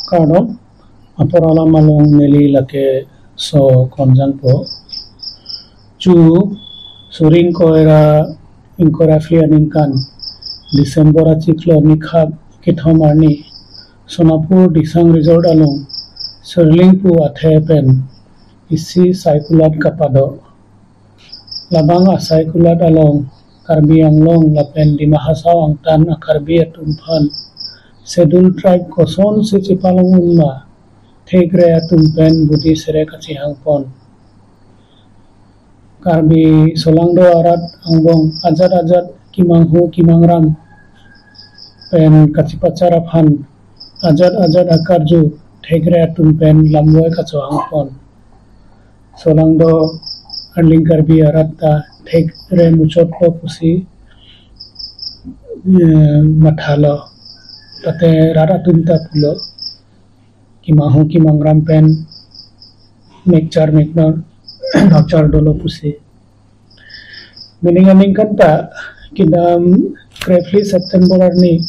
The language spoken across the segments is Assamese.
Kardom aporala malong neli lake so konjan po cu suring koera inkora flianinkan Desember achiklo nikhak kithomarni Sonapur disang resort along Serlingpu athepen isi saikulat kapado labang asaikulat along Karbi Anglong lapen di Mahasau Angtan Akarbi Atumpan Schedule tribe koson si Cipalong Unma Thegre Atumpen Budi Sere Kacihangpon Karbi Solangdo Arat Angbong Ajat Kimanghu Kimangram Pen Kacipacaraphan Ajat Akarju Thegre Atumpen Lamboy Kacohangpon Solangdo Arling Karbi Aratta Thegre Muchotpo Pusi Mathalo Tate Rara Tunta Pulo Kimahu Kimangram Pen Mekchar Nokchar Dolo Pusi Meninganingkan tak Kidam Krefli September Arni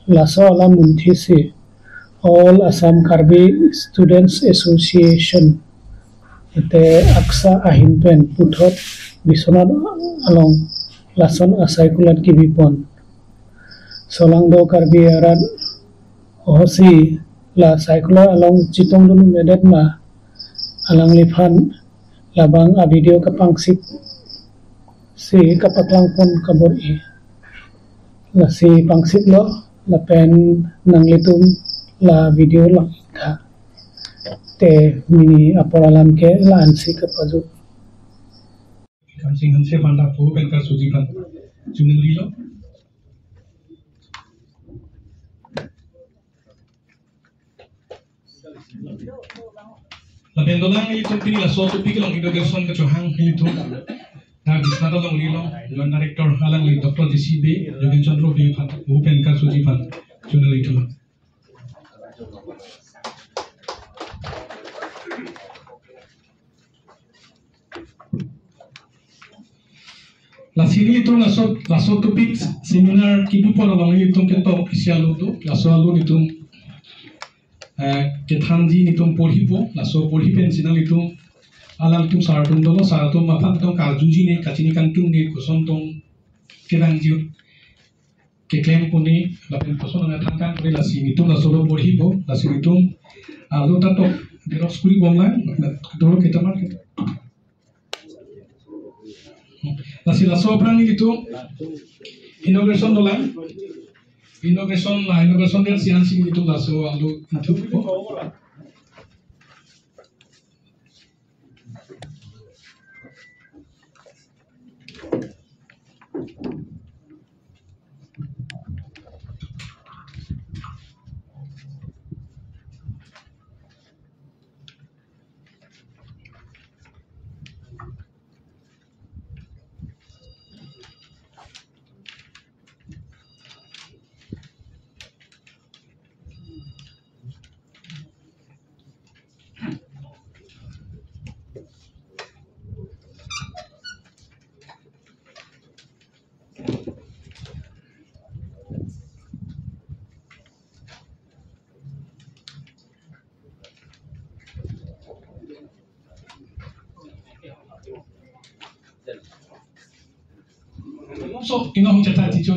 Laso Alam Munthisi All Assam Karbi Students Association Ate Aksa Ahimpen Puthot Bisonat Along Lason Asaikulat Kibipon Solangdo Karbi Arat Ohosi La Saikula Along Chitong Dulu Medetma Alang Liphan Labang Abidio Kapangsip Si Kapaklangpon Kabori La si Pangsip Lo La Pen Nanglitum La Video Lang Tha Te Mini Aporalam Ke La Ansi Kapaju Kansing Hanse Banda Po Penka Sujipan Junin Lilo La pendolang itu pini la suatu pikir inauguration ke Johang itu na disnado lang lilo yon director halang li Dr. DCB Yogen Chandra B Bhupen Ka Sujipan Junel itu la sini itu la suatu pik seminar kibu polo lang itu kento official itu la suatu itu Kethanji nitum porhipo laso porhipen sinal itum alal tum saratum dolo saratum mafan tong kajuji ne kachini kantum ne kosontong kedangji ke claim puni lapin koson na thangkan pore lasi nitum laso porhipo lasi nitum alo tato dero skuli bomla dolo ketamar lasi laso prang itu inauguration dola Inauguration del siang sing itu laso alu itu so ino jata tijo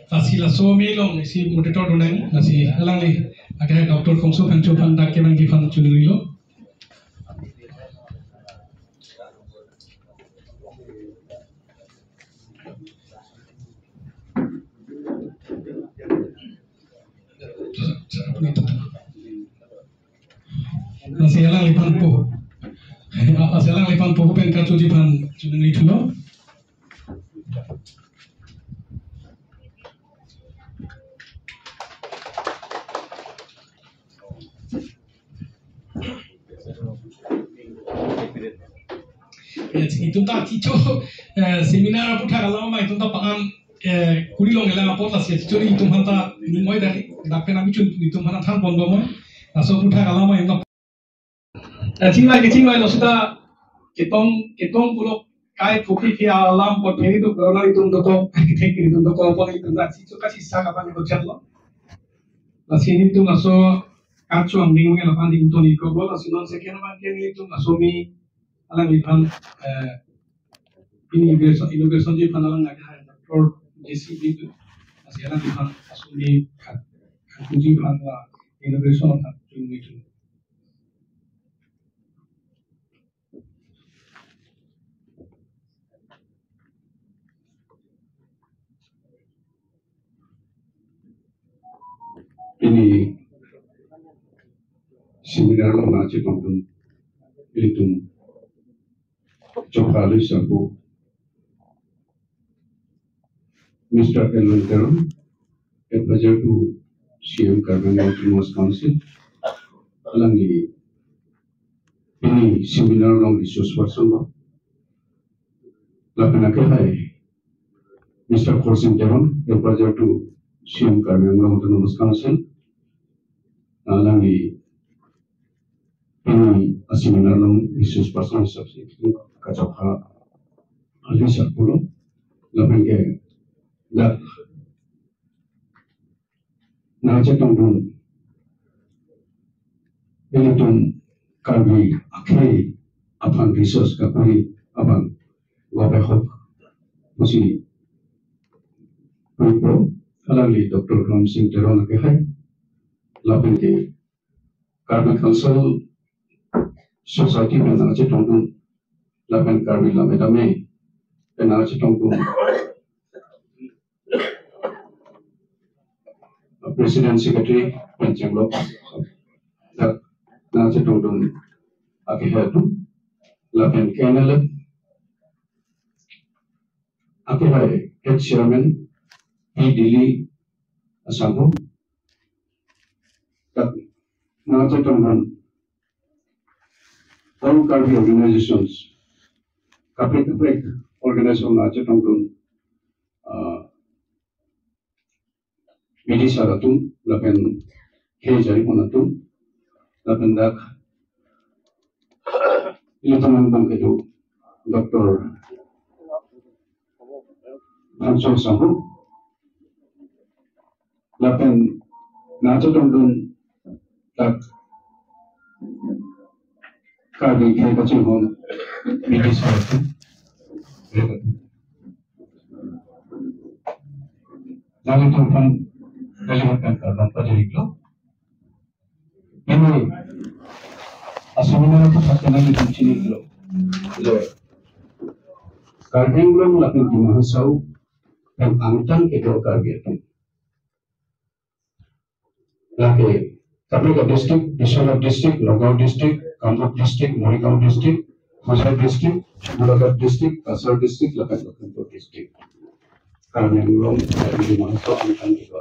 Nasi laso melong si moderator donang nasi halang ni akhirnya Dr. Kongso Pancho Panda kemang gifan chunilo nasi halang lipan po nasi halang lipan po penka chujipan chunilo itu tak cicu seminar putar kalau mai itu tak paham kuri long elang apa lah sih itu hanta ini mau dari dapat nabi cun itu mana tham pon bomo langsung putar kalau mai itu cingwai lo sudah ketong pulau kai kopi kia alam pot ini tu kalau itu untuk kita itu untuk apa itu tak cicu kasih sah apa itu cakap Lasi ini tu masuk kacu ang bingung yang lapan di untuk ni kau bola sinon sekian macam ni tu masuk mi alang lipan ini inovasi je panalang agak doktor JCB tu masih alang lipan masuk mi kunci panwa inovasi orang tu itu. Ini seminar lo macam pun itu coba lihat aku Mr. Elwin Teron, advisor to CM Carbon Autonomous Council, alangi ini seminar long resource person lo, lakukan apa? Mr. Korsim Teron, advisor to CM Carbon Autonomous Council, alangi ini seminar long resource person subject kacau ahli sarpulo, lakukan ke dak naca tongdun ini tun kami akhir apang resource kami apang gopehok masih Pro alali Dr. Ram Singh Teron ke hai lakukan ke Carbon Council Society में नाचे टोंडून लापन कार्बी लामे लामे पे नाचे टोंडून President Secretary Pancham Lok dak nace tongdun akihatu lapen kenal akihai head chairman Delhi Assam dak nace tongdun all Karbi organizations kaprik organization nace tongdun Medi Saratum, lapen Hejari Monatum, lapen dak Ilutaman Bangkedu, Dr. Hansol Sambu, lapen Najatondun dak Karbi Hekacimon, Medi Saratum, Nalitumpan Deliverkan karena project lo, ini asalnya itu pakai lagi kunci lo, karbing lo melakukan di mahasau dan angkutan itu karbing, lagi tapi ke distrik, Bisolab distrik, Logau distrik, Kamruk distrik, Morikau distrik, Masar distrik, Bulagat distrik, Kasar distrik, lakukan untuk distrik. Karena belum dari mahasiswa angkatan itu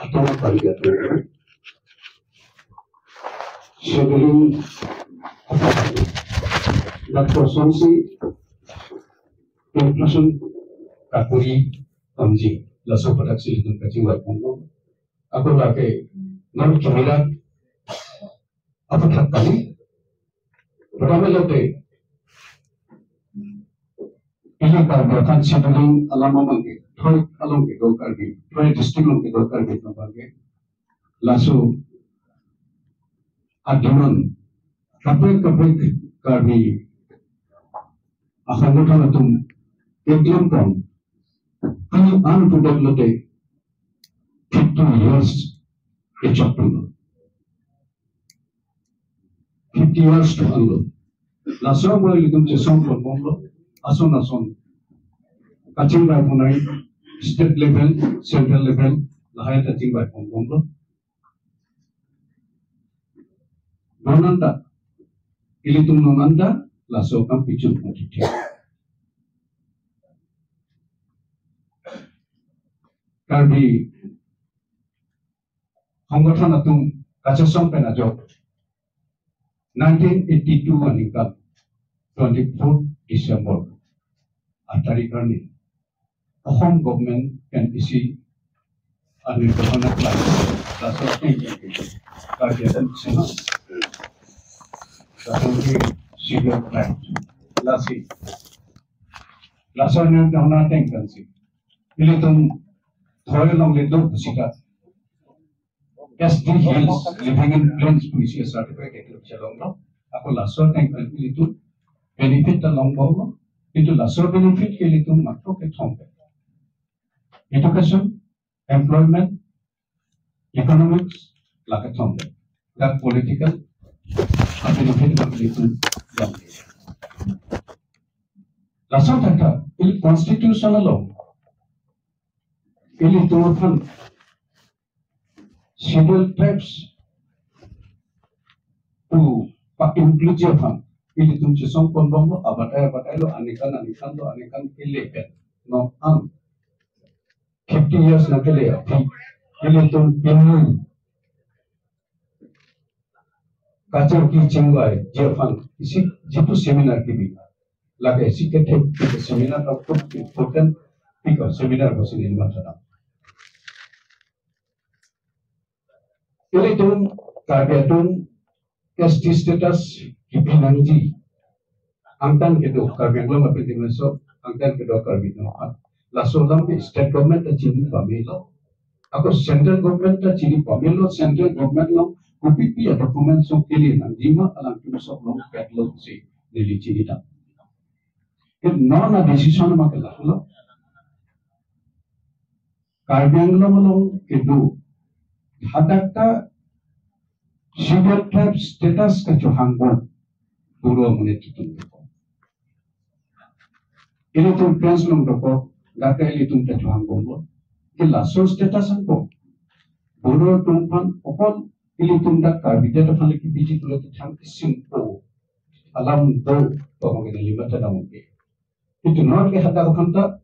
atau apa gitu. Sebelum konsumsi inflation kapuri tamji laso produksi itu kacing berpondok. Aku pakai non cemilan apa tak kali? Pertama lote ini karbohidrat sebelum alam mangke, thoi alam ke dol karbi, thoi district alam ke dol karbi tambahke, lasu adiman, kapek karbi, akan mudah natum eklam pon, kalau anu produk lote, 50 years ejapun, 50 years to anu, lasu mulai litum jesong pon ason kacing by punai state level, central level, lahai kacing by pon nonanda, ilitung nonanda, laso kam picut matiti. Karbi, honggotan atung kacasong penajok, 1982 aningkap, 24 December Atarikani Home government can issue a Nirvana class of Guardian Sena Civil Right Lassi Lasson Dona Tankansi Ilitum Toilong Little Pusita SD Hills living in plains police certificate of Chalonga Ako Lasson Tankan Ilitum benefit the long bomb into Lasson benefit Ilitum Makro Ketombe Education, employment, economics, Lakatombe that political benefit of little young. Lasson Tata, il constitutional law, Ilitum scheduled tribes to inclusive fund, Ilitum Chisong Ponbombo, Abatalo, Anikan, Ilepen, no 50 years na kele Ilitum Pinu Kachar ki chingwai Jefan isi jitu seminar kibi laga isi kete seminar of important because seminar was in Matana Ilitum Karbiatun ST status kipinanji angtan kedo Karbianglo mapitimeso angtan kedo Karbino Lasolam state government chini pamelo. Ako central government chini pamelo central government lo kupipi documents so kili nang dima alam kimusok lo catalog si dili chini ta. It non a decision makela lo. Karbianglo lo kedu hadakta scheduled tribe status ka chuhangbo puro munetitum. Ini tu prince long doko Gata Ilitum Tatuang Bombo, Illa so status and bomb. Bodo Tumpan upon Ilitum that Carbidate of Haliki Biji to let the tank simple. Alam do Pomong in the limited amount. It do not get Hada Hanta,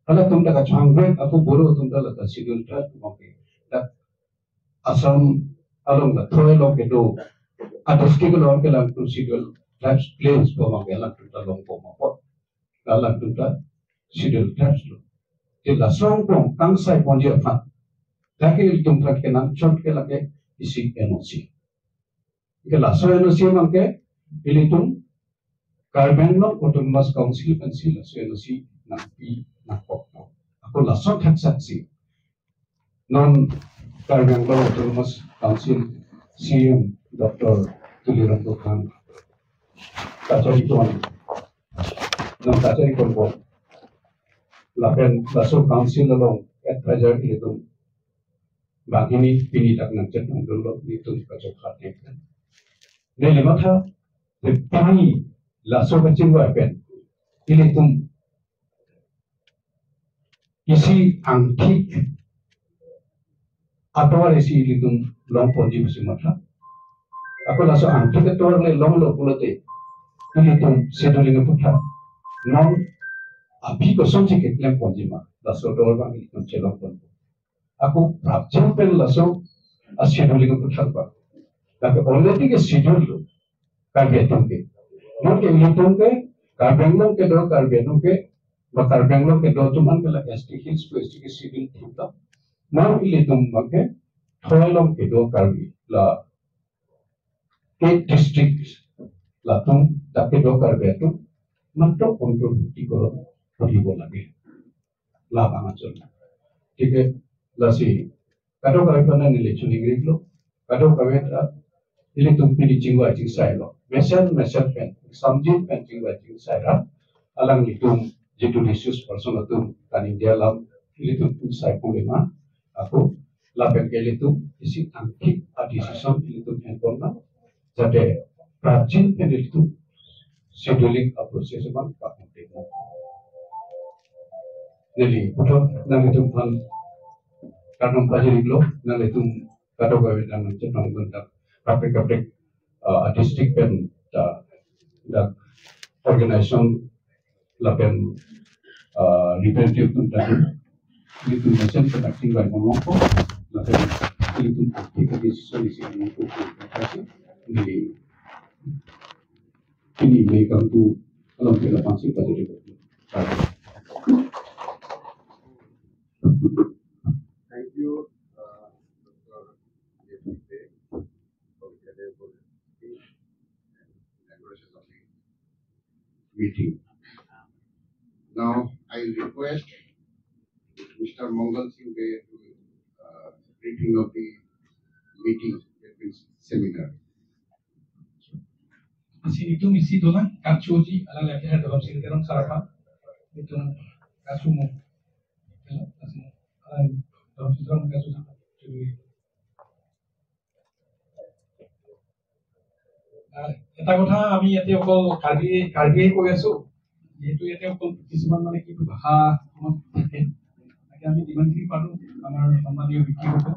Alatum da Changway, Apo Bodo Tundala, the schedule trap to Monkey. That Assam along the toil of the door at the schedule of the land to schedule traps planes for Mangala to the long bomb. Alam to the schedule traps to the song from Kangsai Ponja Fan. Taki Tumtra Kenan, Chot Kelake, is NOC. The Lasso NOC Manke, Ilitum, Carbeno, Autonomous Council, and Silla, NOC, Napi, Napop. Ako Lasso Taxaxi, non Carbeno Autonomous Council, CM, Dr. Tuliranto Khan, Kachariton, non Kachariton. Lapen Lasso Council along at Praja Ilitum Bagini Pinitak Nanchet and Dulu Litum Kachok. Nelimata, the Pani Lasso Kachingwa pen Ilitum Isi Antique Atawar isi Ilitum long Ponji Simatra. Ako Lasso Antique Atawar long Lopulate Ilitum settling a puta non Abi ko sonci ke klaim ponjima laso dorba mi kon chelong pon aku prapjam pen laso a scheduling ko thalba tapi already ke schedule ka beton ke non ke liton ke ka benglong ke do kar benong ke bakar benglong ke do tuman ke la ST Hills ko ST ke schedule thita now ilitum make thoilong ke do kar bi la 8 districts la tum take do kar beton matro control ko Podibo lagi, laba macam. Jika lasi, kado kawin mana nilai cuni griplo, kado kawin nilai tumpi di cingwa cing saya lo. Mesel pen, samjit pen cingwa cing saya. Alang litum judulisius personal tum kaning dialam nilai tumpi saya pulima. Aku lapen kali tum isi angkit adisisan nilai tum handphone. Jadi rajin pen nilai tum scheduling proses seman pak mungkin. Jadi, betul, nanti itu kan karena pelajari lo, nanti itu kado gawe dan cenderung bentak pabrik-pabrik distrik pen da organisasi lapen representatif tentang itu macam tentang tinggal mengoko, lapen itu kita diskusi mengoko ini mereka tu Council Budget Development. Thank you, Dr. Deputy, for the speech and inauguration of the meeting. Now, I request Mr. Mangal Singh Dey to briefing of the meeting, that means seminar. Itu misi doang kacuji ala lagi dalam sinteron sarapan itu kasumu dalam sinteron kasumu এটা কথা আমি ইয়াতে অকল কাৰ্বিয়ে কৈ আছো যেহেতু ইয়াতে অকল কিছুমান মানে কি ভাষা থাকে তাকে আমি যিমানখিনি পাৰো আমাৰ সন্মানীয় ব্যক্তিসকল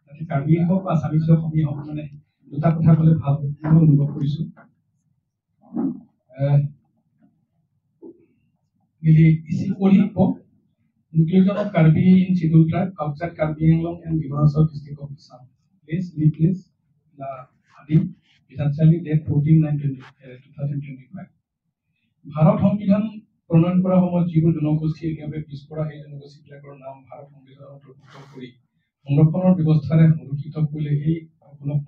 তাতে কাৰ্বিয়ে হওক বা আছামিজ হওক আমি মানে দুটা কথা ক'লে ভাল মই অনুভৱ কৰিছো Inclusion of Karbi in scheduled tribe outside Karbi Anglong and Dimasa district of Assam. Please replace the Adi essentially date 14/9/2025. Bharat সংবিধান প্ৰণয়ন কৰা সময়ত যিবোৰ জনগোষ্ঠী একেবাৰে পিছপৰা এই জনগোষ্ঠীবিলাকৰ নাম ভাৰত সংবিধানত অন্তৰ্ভুক্ত কৰি সংৰক্ষণৰ ব্যৱস্থাৰে সংৰক্ষিত কৰিলে এই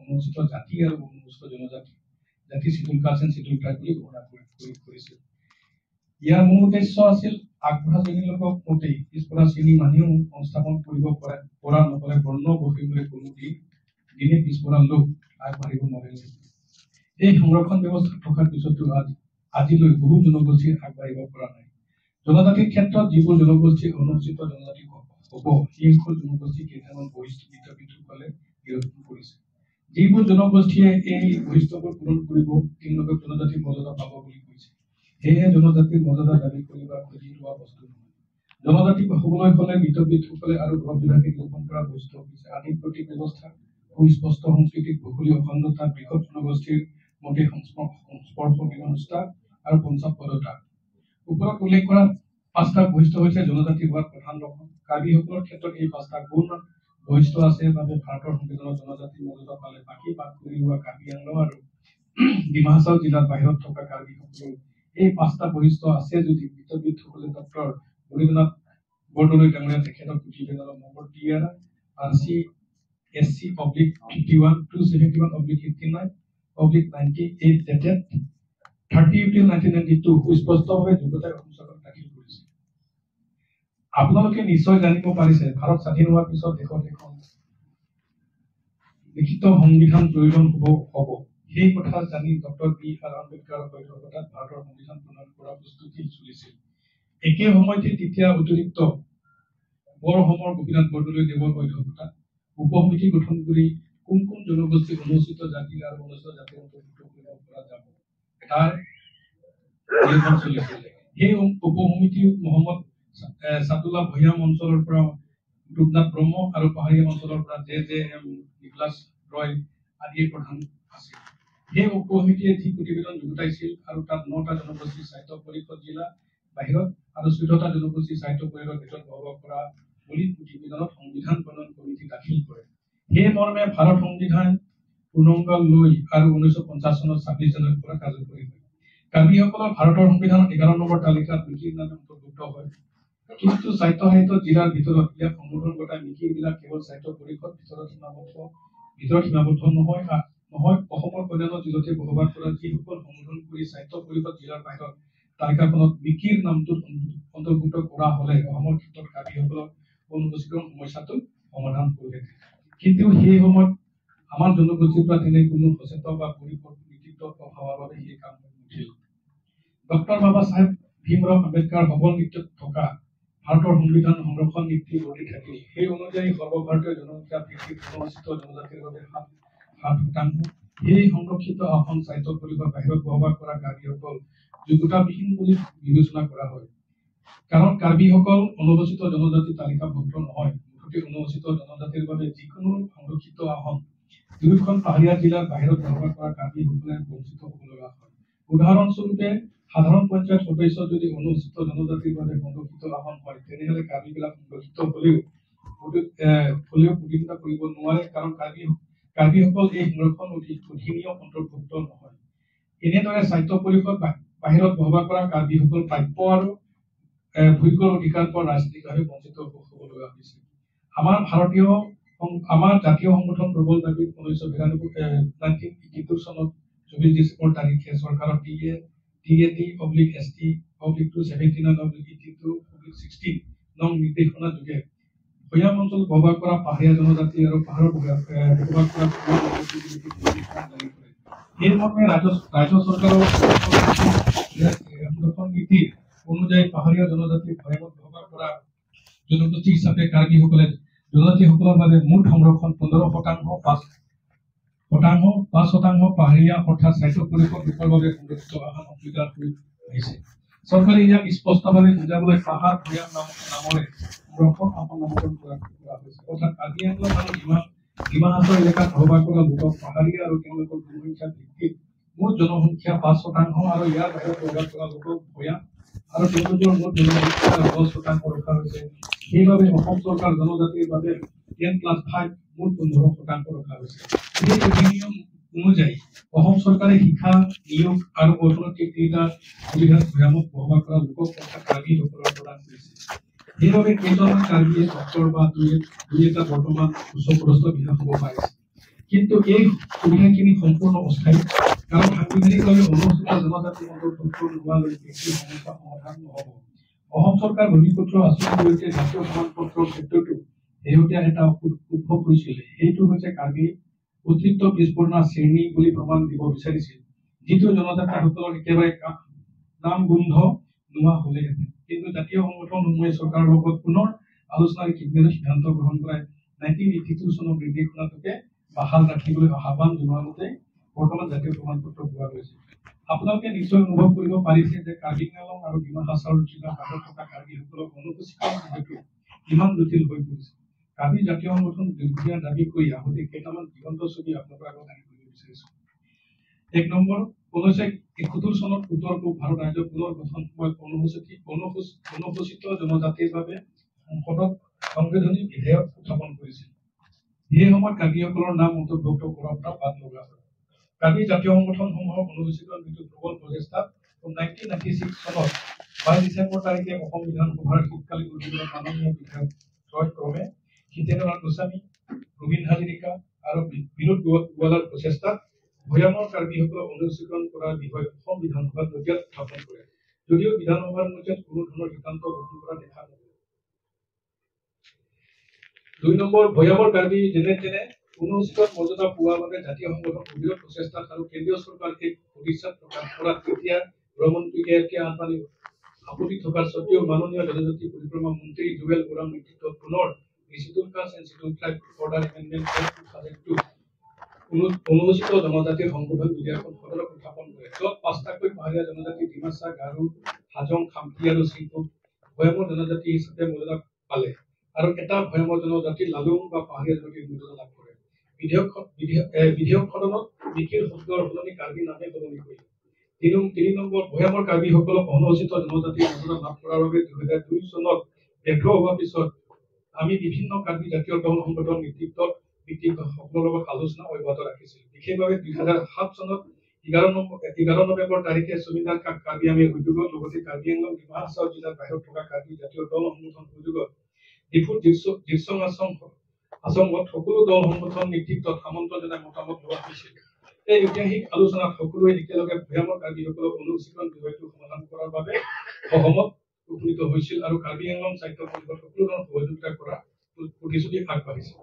অনুসূচিত জাতি আৰু অনুসূচিত জনজাতি জাতি schedule caste and schedule tribe বুলি ঘোষণা কৰিছিল ইয়াৰ মূল উদ্দেশ্য আছিল আগবঢ়া শ্ৰেণীৰ লোকক মতেই পিছপৰা শ্ৰেণী মানুহেও সংস্থাপন কৰিব পৰা নকলে বৰ্ণ বৈষম্যৰে কোনো দিনে পিছপৰা লোক আগবাঢ়িব নোৱাৰিলে এই সংৰক্ষণ ব্যৱস্থা থকাৰ পিছতো আজিলৈ বহু জনগোষ্ঠী আগবাঢ়িব পৰা নাই জনজাতিৰ ক্ষেত্ৰত যিবোৰ জনগোষ্ঠী অনুসূচিত জনজাতি হ'ব সেইসকল জনগোষ্ঠী কেইটামান বৈশিষ্ট্যসকলে বিৰোধ কৰিছে যিবোৰ জনগোষ্ঠীয়ে এই বৈশিষ্ট্যবোৰ পূৰণ কৰিব তেওঁলোকক জনজাতিৰ মৰ্যাদা পাব বুলি কৈছে সেয়েহে জনজাতিৰ মৰ্যাদা দাবী কৰিব খুজি লোৱা বস্তু নহয় জনজাতি হ'বলৈ হ'লে মৃতবিদসকলে আৰু ঘৰ বিভাগে নিৰূপণ কৰা বৈশিষ্ট্য হৈছে আদি প্ৰতীক ব্যৱস্থা সুস্পষ্ট সংস্কৃতিক ভৌগোলিক অখণ্ডতা বৃহৎ জনগোষ্ঠীৰ মতে সংস্পৰ্শ ব্যৱস্থা আৰু পঞ্চপদতা ওপৰত উল্লেখ কৰা পাঁচটা বৈশিষ্ট্য হৈছে জনজাতি হোৱাৰ প্ৰধান লক্ষণ কাৰ্বিসকলৰ ক্ষেত্ৰত এই পাঁচটা গুণ বৈশিষ্ট্য আছে বাবে ভাৰতৰ সংবিধানত জনজাতিৰ মৰ্যাদা পালে বাকী বাদ কৰি লোৱা কাৰ্বি আংলং আৰু ডিমা হাছাও জিলাৰ বাহিৰত থকা কাৰ্বিসকলৰ এই পাঁচটা বৈশিষ্ট্য আছে যদি মৃতবিদসকলে ডক্টৰ বলীনাথ বৰদলৈ ডাঙৰীয়া তেখেতৰ প্ৰতিবেদনৰ নম্বৰ টিআৰ RCSC/271/59/98 dated 30 April 1992 সুস্পষ্টভাৱে যোগ্যতাৰ অনুসৰণ দাখিল কৰিছে আপোনালোকে নিশ্চয় জানিব পাৰিছে ভাৰত স্বাধীন হোৱাৰ পিছত দেশত এখন লিখিত সংবিধান প্ৰয়োজন হ'ব সেই কথা জানি ডক্টৰ বি.আৰ. আম্বেদকাৰৰ অধ্যক্ষতাত ভাৰতৰ সংবিধান প্ৰণয়ন কৰা প্ৰস্তুতি চলিছিল একে সময়তে তেতিয়া অতিৰিক্ত বৰঅসমৰ গোপীনাথ বৰদলৈ দেৱৰ অধ্যক্ষতাত উপসমিতি গঠন কৰি কোন কোন জনগোষ্ঠী অনুসূচিত জাতি আৰু অনুসূচিত জাতিৰ অন্তৰ্ভুক্ত কৰিব পৰা যাব তাৰ নিৰ্মাণ চলিছিল সেই উপসমিতি মহম্মদ সাদুল্লাহ ভৈয়াম অঞ্চলৰ পৰা দুবনাথ ব্ৰহ্ম আৰু পাহাৰীয়া অঞ্চলৰ পৰা JJM নিকলাছ ৰয় আদিয়ে প্ৰধান আছিল সেই উপসমিতিয়ে যি প্ৰতিবেদন যুগুতাইছিল আৰু তাত 9টা জনগোষ্ঠী সাহিত্য পৰিষদ জিলা বাহিৰত আৰু 14টা জনগোষ্ঠী সাহিত্য পৰিষদৰ ভিতৰত বহব পৰা বুলি প্ৰতিবেদনত সংবিধান প্ৰণয়ন কমিটি দাখিল কৰে সেই মৰ্মে ভাৰত সংবিধান পূৰ্ণাংগ লৈ আৰু 1950 চনত 26 জানুৱাৰীৰ পৰা কাৰ্যকৰী হয় কাৰ্বিসকলৰ ভাৰতৰ সংবিধানৰ 11 নম্বৰ তালিকাত মিকিৰ নাম অন্তৰ্ভুক্ত হয় কিন্তু সাহিত্য জিলাৰ ভিতৰত ইয়াক সংশোধন ঘটাই মিকিৰবিলাক কেৱল সাহিত্য পৰিষদ ভিতৰত সীমাবদ্ধ নহয় অসমৰ অন্যান্য জিলাতে বসবাস কৰা যিসকল সংশোধন কৰি সাহিত্য পৰিষদ জিলাৰ বাহিৰত তালিকাখনত মিকিৰ নামটোত অন্তৰ্ভুক্ত কৰা হলে অসমৰ ক্ষেত্ৰত কাৰ্বিসকলৰ অনুপস্থিতিৰ সমস্যাটো সমাধান কৰিলে কিন্তু সেই সময়ত আমাৰ জনগোষ্ঠীৰ পৰা তেনে কোনো সচেতন বা পৰিপক্ক নেতৃত্ব অভাৱৰ বাবে সেই কাম নুঠিল ডক্টৰ বাবা চাহেব ভীমৰাও আম্বেদকাৰ সবল নেতৃত্বত থকা ভাৰতৰ সংবিধান সংৰক্ষণ নীতি বৰ্তি থাকিল সেই অনুযায়ী সৰ্বভাৰতীয় জনসংখ্যা ভিত্তিক অনুসূচিত জনজাতিৰ বাবে 7% সেই সংৰক্ষিত আসন সাহিত্য পৰিষদ বাহিৰত বসবাস কৰা কাৰ্বিসকল যোগ্যতাবিহীন বুলি বিবেচনা কৰা হয় কাৰণ কাৰ্বিসকল অনুসূচিত জনজাতি তালিকাভুক্ত নহয় মুঠতে অনুসূচিত জনজাতিৰ বাবে যিকোনো সংৰক্ষিত আসন দুয়োখন পাহাৰীয়া জিলাৰ বাহিৰত বসবাস কৰা কাৰ্বিসকলে বঞ্চিত হ'ব লগা হয় উদাহৰণস্বৰূপে সাধাৰণ পঞ্চায়ত সদস্য যদি অনুসূচিত জনজাতিৰ বাবে সংৰক্ষিত আসন হয় তেনেহলে কাৰ্বিবিলাক সংৰক্ষিত হলেও প্ৰতিনিধিত্ব কৰিব নোৱাৰে কাৰণ কাৰ্বিসকল এই সংৰক্ষণ অধিনিয়ম অন্তৰ্ভুক্ত নহয় এনেদৰে সাহিত্য পৰিষদ বাহিৰত বসবাস কৰা কাৰ্বিসকল প্ৰাপ্য আৰু ভূগোল অধিকাৰ পৰা ৰাজনৈতিকভাৱে বঞ্চিত হ'ব লগা হৈছে। আমাৰ জাতীয় সংগঠন প্ৰবল দাবী 1982 চনত 24 ডিচেম্বৰ তাৰিখে চৰকাৰৰ TAT/ST/279/82/16 নং নিৰ্দেশনা যোগে ভৈয়াম অঞ্চল বসবাস কৰা পাহাৰীয়া জনজাতি আৰু পাহাৰৰ বসবাস কৰা এই মৰ্মে ৰাজ্য চৰকাৰৰ নীতি অনুযায়ী পাহাৰীয়া জনজাতি ভৈয়ামত বসবাস কৰা জনগোষ্ঠী হিচাপে কাৰ্বিসকলে জনজাতিসকলৰ বাবে মুঠ সংৰক্ষণ 15%, 5% পাহাৰীয়া অৰ্থাৎ 60% লোকৰ বাবে সংৰক্ষিত আসাম অংশীদাৰ হৈ আহিছে। চৰকাৰে ইয়াক স্পষ্টভাৱে বুজাবলৈ পাহাৰ ভৈয়াম নামৰে সংৰক্ষণ আসন নামকৰণ কৰা হৈছে। অৰ্থাৎ কাৰ্বি আংলং আৰু ডিমা হাছাও এলেকাত বসবাস কৰা লোকক পাহাৰীয়া আৰু তেওঁলোকৰ জনসংখ্যা ভিত্তিত মুঠ জনসংখ্যা 5% আৰু ইয়াৰ বাহিৰত বসবাস কৰা লোকক ভৈয়াম আৰু তেওঁলোকৰ মুঠ জনসংখ্যা 10% ৰখা হৈছে। সেইবাবে অসম চৰকাৰ জনজাতিৰ বাবে 10+5 মুঠ 15% ৰখা হৈছে। এই অধিনিয়ম অনুযায়ী অসম চৰকাৰে শিক্ষা, নিয়োগ আৰু অৰ্থনৈতিক তিনিটা সুবিধাত ভৈয়ামত বসবাস কৰা লোকক অৰ্থাৎ কাৰ্বিসকলক প্ৰদান কৰিছে। সেইবাবে কেইজনমান কাৰ্বিয়ে ডক্টৰ বা দুই এটা বৰ্তমান উচ্চপদস্থ বিষয়া হ'ব পাৰিছে। কিন্তু এই সুবিধাখিনি সম্পূৰ্ণ অস্থায়ী, কাৰণ সাংবিধানিকভাৱে অনুসূচিত জনজাতি অন্তৰ্ভুক্ত নোহোৱালৈ কৃষি সমস্যা সমাধান নহ'ব। অসম চৰকাৰ ভূমিপুত্ৰ আঁচনিৰ জৰিয়তে জাতীয় প্ৰমাণপত্ৰৰ ক্ষেত্ৰতো শেহতীয়া এটা উদ্ভৱ হৈছিল। সেইটো হৈছে কাৰ্বি অতিৰিক্ত পিছপৰা শ্ৰেণী বুলি প্ৰমাণ দিব বিচাৰিছিল, যিটো জনজাতিসকলৰ একেবাৰে নাম গোন্ধ নোহোৱা হ'লেহেঁতেন। কিন্তু জাতীয় সংগঠনসমূহে চৰকাৰৰ লগত পুনৰ আলোচনাৰ সিদ্ধান্ত গ্ৰহণ কৰাই 1982 চনৰ নিৰ্দেশনাটোকে বাহাল ৰাখিবলৈ আহ্বান জনোৱা মতে বৰ্তমান জাতীয় প্ৰমাণপত্ৰ পোৱা গৈছে। আপোনালোকে নিশ্চয় অনুভৱ কৰিব পাৰিছে যে কাৰ্বি আংলং আৰু ডিমা হাছাওৰ জিলাৰ বাহিৰত থকা কাৰ্বিসকলক অনুসূচিত যিহেতু কিমান জটিল হৈ পৰিছে। কাৰ্বি জাতীয় সংগঠন দীৰ্ঘদিনীয়া দাবী কৰি আহোঁতে কেইটামান জীৱন্ত ছবি আপোনালোকৰ আগত দাঙি ধৰিব বিচাৰিছো। 1 নম্বৰ, 1971 চনত উত্তৰ পূব ভাৰত ৰাজ্য পুনৰ গঠন সময়ত অনুসূচিত জনজাতিৰ বাবে সংসদত সংবিধানিক বিধেয়ক উত্থাপন কৰিছিল। সেই সময়ত কাৰ্বিসকলৰ নাম অন্তৰ্ভুক্ত কৰাৰ পৰা বাদ লগা হয়। কাৰ্বি জাতীয় সংগঠনসমূহৰ অনুসূচিত নীতিৰ প্ৰবল প্ৰচেষ্টাত 1996 চনত 22 ডিচেম্বৰ তাৰিখে অসম বিধানসভাৰ শীতকালীন অধিৱেশনত মাননীয় বিধায়ক ক্ৰমে হিতেন্দ্ৰনাথ গোস্বামী, প্ৰবীণ হাজৰিকা আৰু বিনোদ গোৱালাৰ প্ৰচেষ্টাত ভৈয়ামৰ কাৰ্বিসকলক অনুসূচীকৰণ কৰাৰ বিষয়ে অসম বিধানসভাত মজিয়াত উত্থাপন কৰে, যদিও বিধানসভাৰ মজিয়াত কোনো ধৰণৰ সিদ্ধান্ত গ্ৰহণ কৰা দেখা নগ'ল। 2 নম্বৰ, ভৈয়ামৰ কাৰ্বি যেনে তেনে অনুসূচিত মৰ্যাদা পোৱাৰ বাবে জাতীয় সংগঠন অবিৰত প্ৰচেষ্টাত আৰু কেন্দ্ৰীয় চৰকাৰ এক প্ৰতিষ্ঠাত প্ৰকাশ কৰাত তেতিয়া গৃহমন্ত্ৰী কে আদবানী আপত্তি থকাৰ স্বত্বেও মাননীয় জনজাতি পৰিক্ৰমা মন্ত্ৰী জুৱেল ওৰাম নেতৃত্বত পুনৰ schedule caste and schedule tribe order amendment act 2002 অনুসূচিত জনজাতিৰ সংশোধন বিধেয়কখন সদনত উত্থাপন কৰে, য'ত 5টাকৈ পাহাৰীয়া জনজাতি ডিমাচা, গাৰো, হাজং, খামতি আৰু চিংফুক ভৈয়ামৰ জনজাতি হিচাপে মৰ্যাদা পালে আৰু এটা ভৈয়ামৰ জনজাতি লালুং বা পাহাৰীয়া জনজাতিৰ মৰ্যাদা লাভ কৰে। বিধেয়কখনত মিকিৰ শব্দৰ সলনি কাৰ্বি নামে সলনি কৰিলে। 3 নম্বৰ, ভৈয়ামৰ কাৰ্বিসকলক অনুসূচিত জনজাতিৰ মৰ্যাদা লাভ কৰাৰ বাবে 2002 চনত ব্যৰ্থ হোৱাৰ পিছত আমি বিভিন্ন কাৰ্বি জাতীয় দল সংগঠন নেতৃত্বত সকলৰ লগত আলোচনা অব্যাহত ৰাখিছিল। বিশেষভাৱে 2007 চনত 11 নৱেম্বৰ তাৰিখে চমিদাৰ কাৰ্বি আংলৰ উদ্যোগৰ লগতে কাৰ্বি আংলং ডিমা হাছাও জিলাৰ বাহিৰত থকা কাৰ্বি জাতীয় দল সংগঠন উদ্যোগত ডিফুত জিৰচং আচমত সকলো দল সংগঠন নেতৃত্বত আমন্ত্ৰণ জনাই মতামত লোৱা হৈছিল। এই ঐতিহাসিক আলোচনাত সকলোৱে একেলগে ভৈয়ামৰ কাৰ্বিসকলক অনুসূচীকৰণ বিষয়টো সমাধান কৰাৰ বাবে সহমত উপনীত হৈছিল আৰু কাৰ্বি আংলং সাহিত্য পৰিষদ সকলো ধৰণৰ সহযোগিতা কৰাৰ প্ৰতিশ্ৰুতি আগবাঢ়িছিল।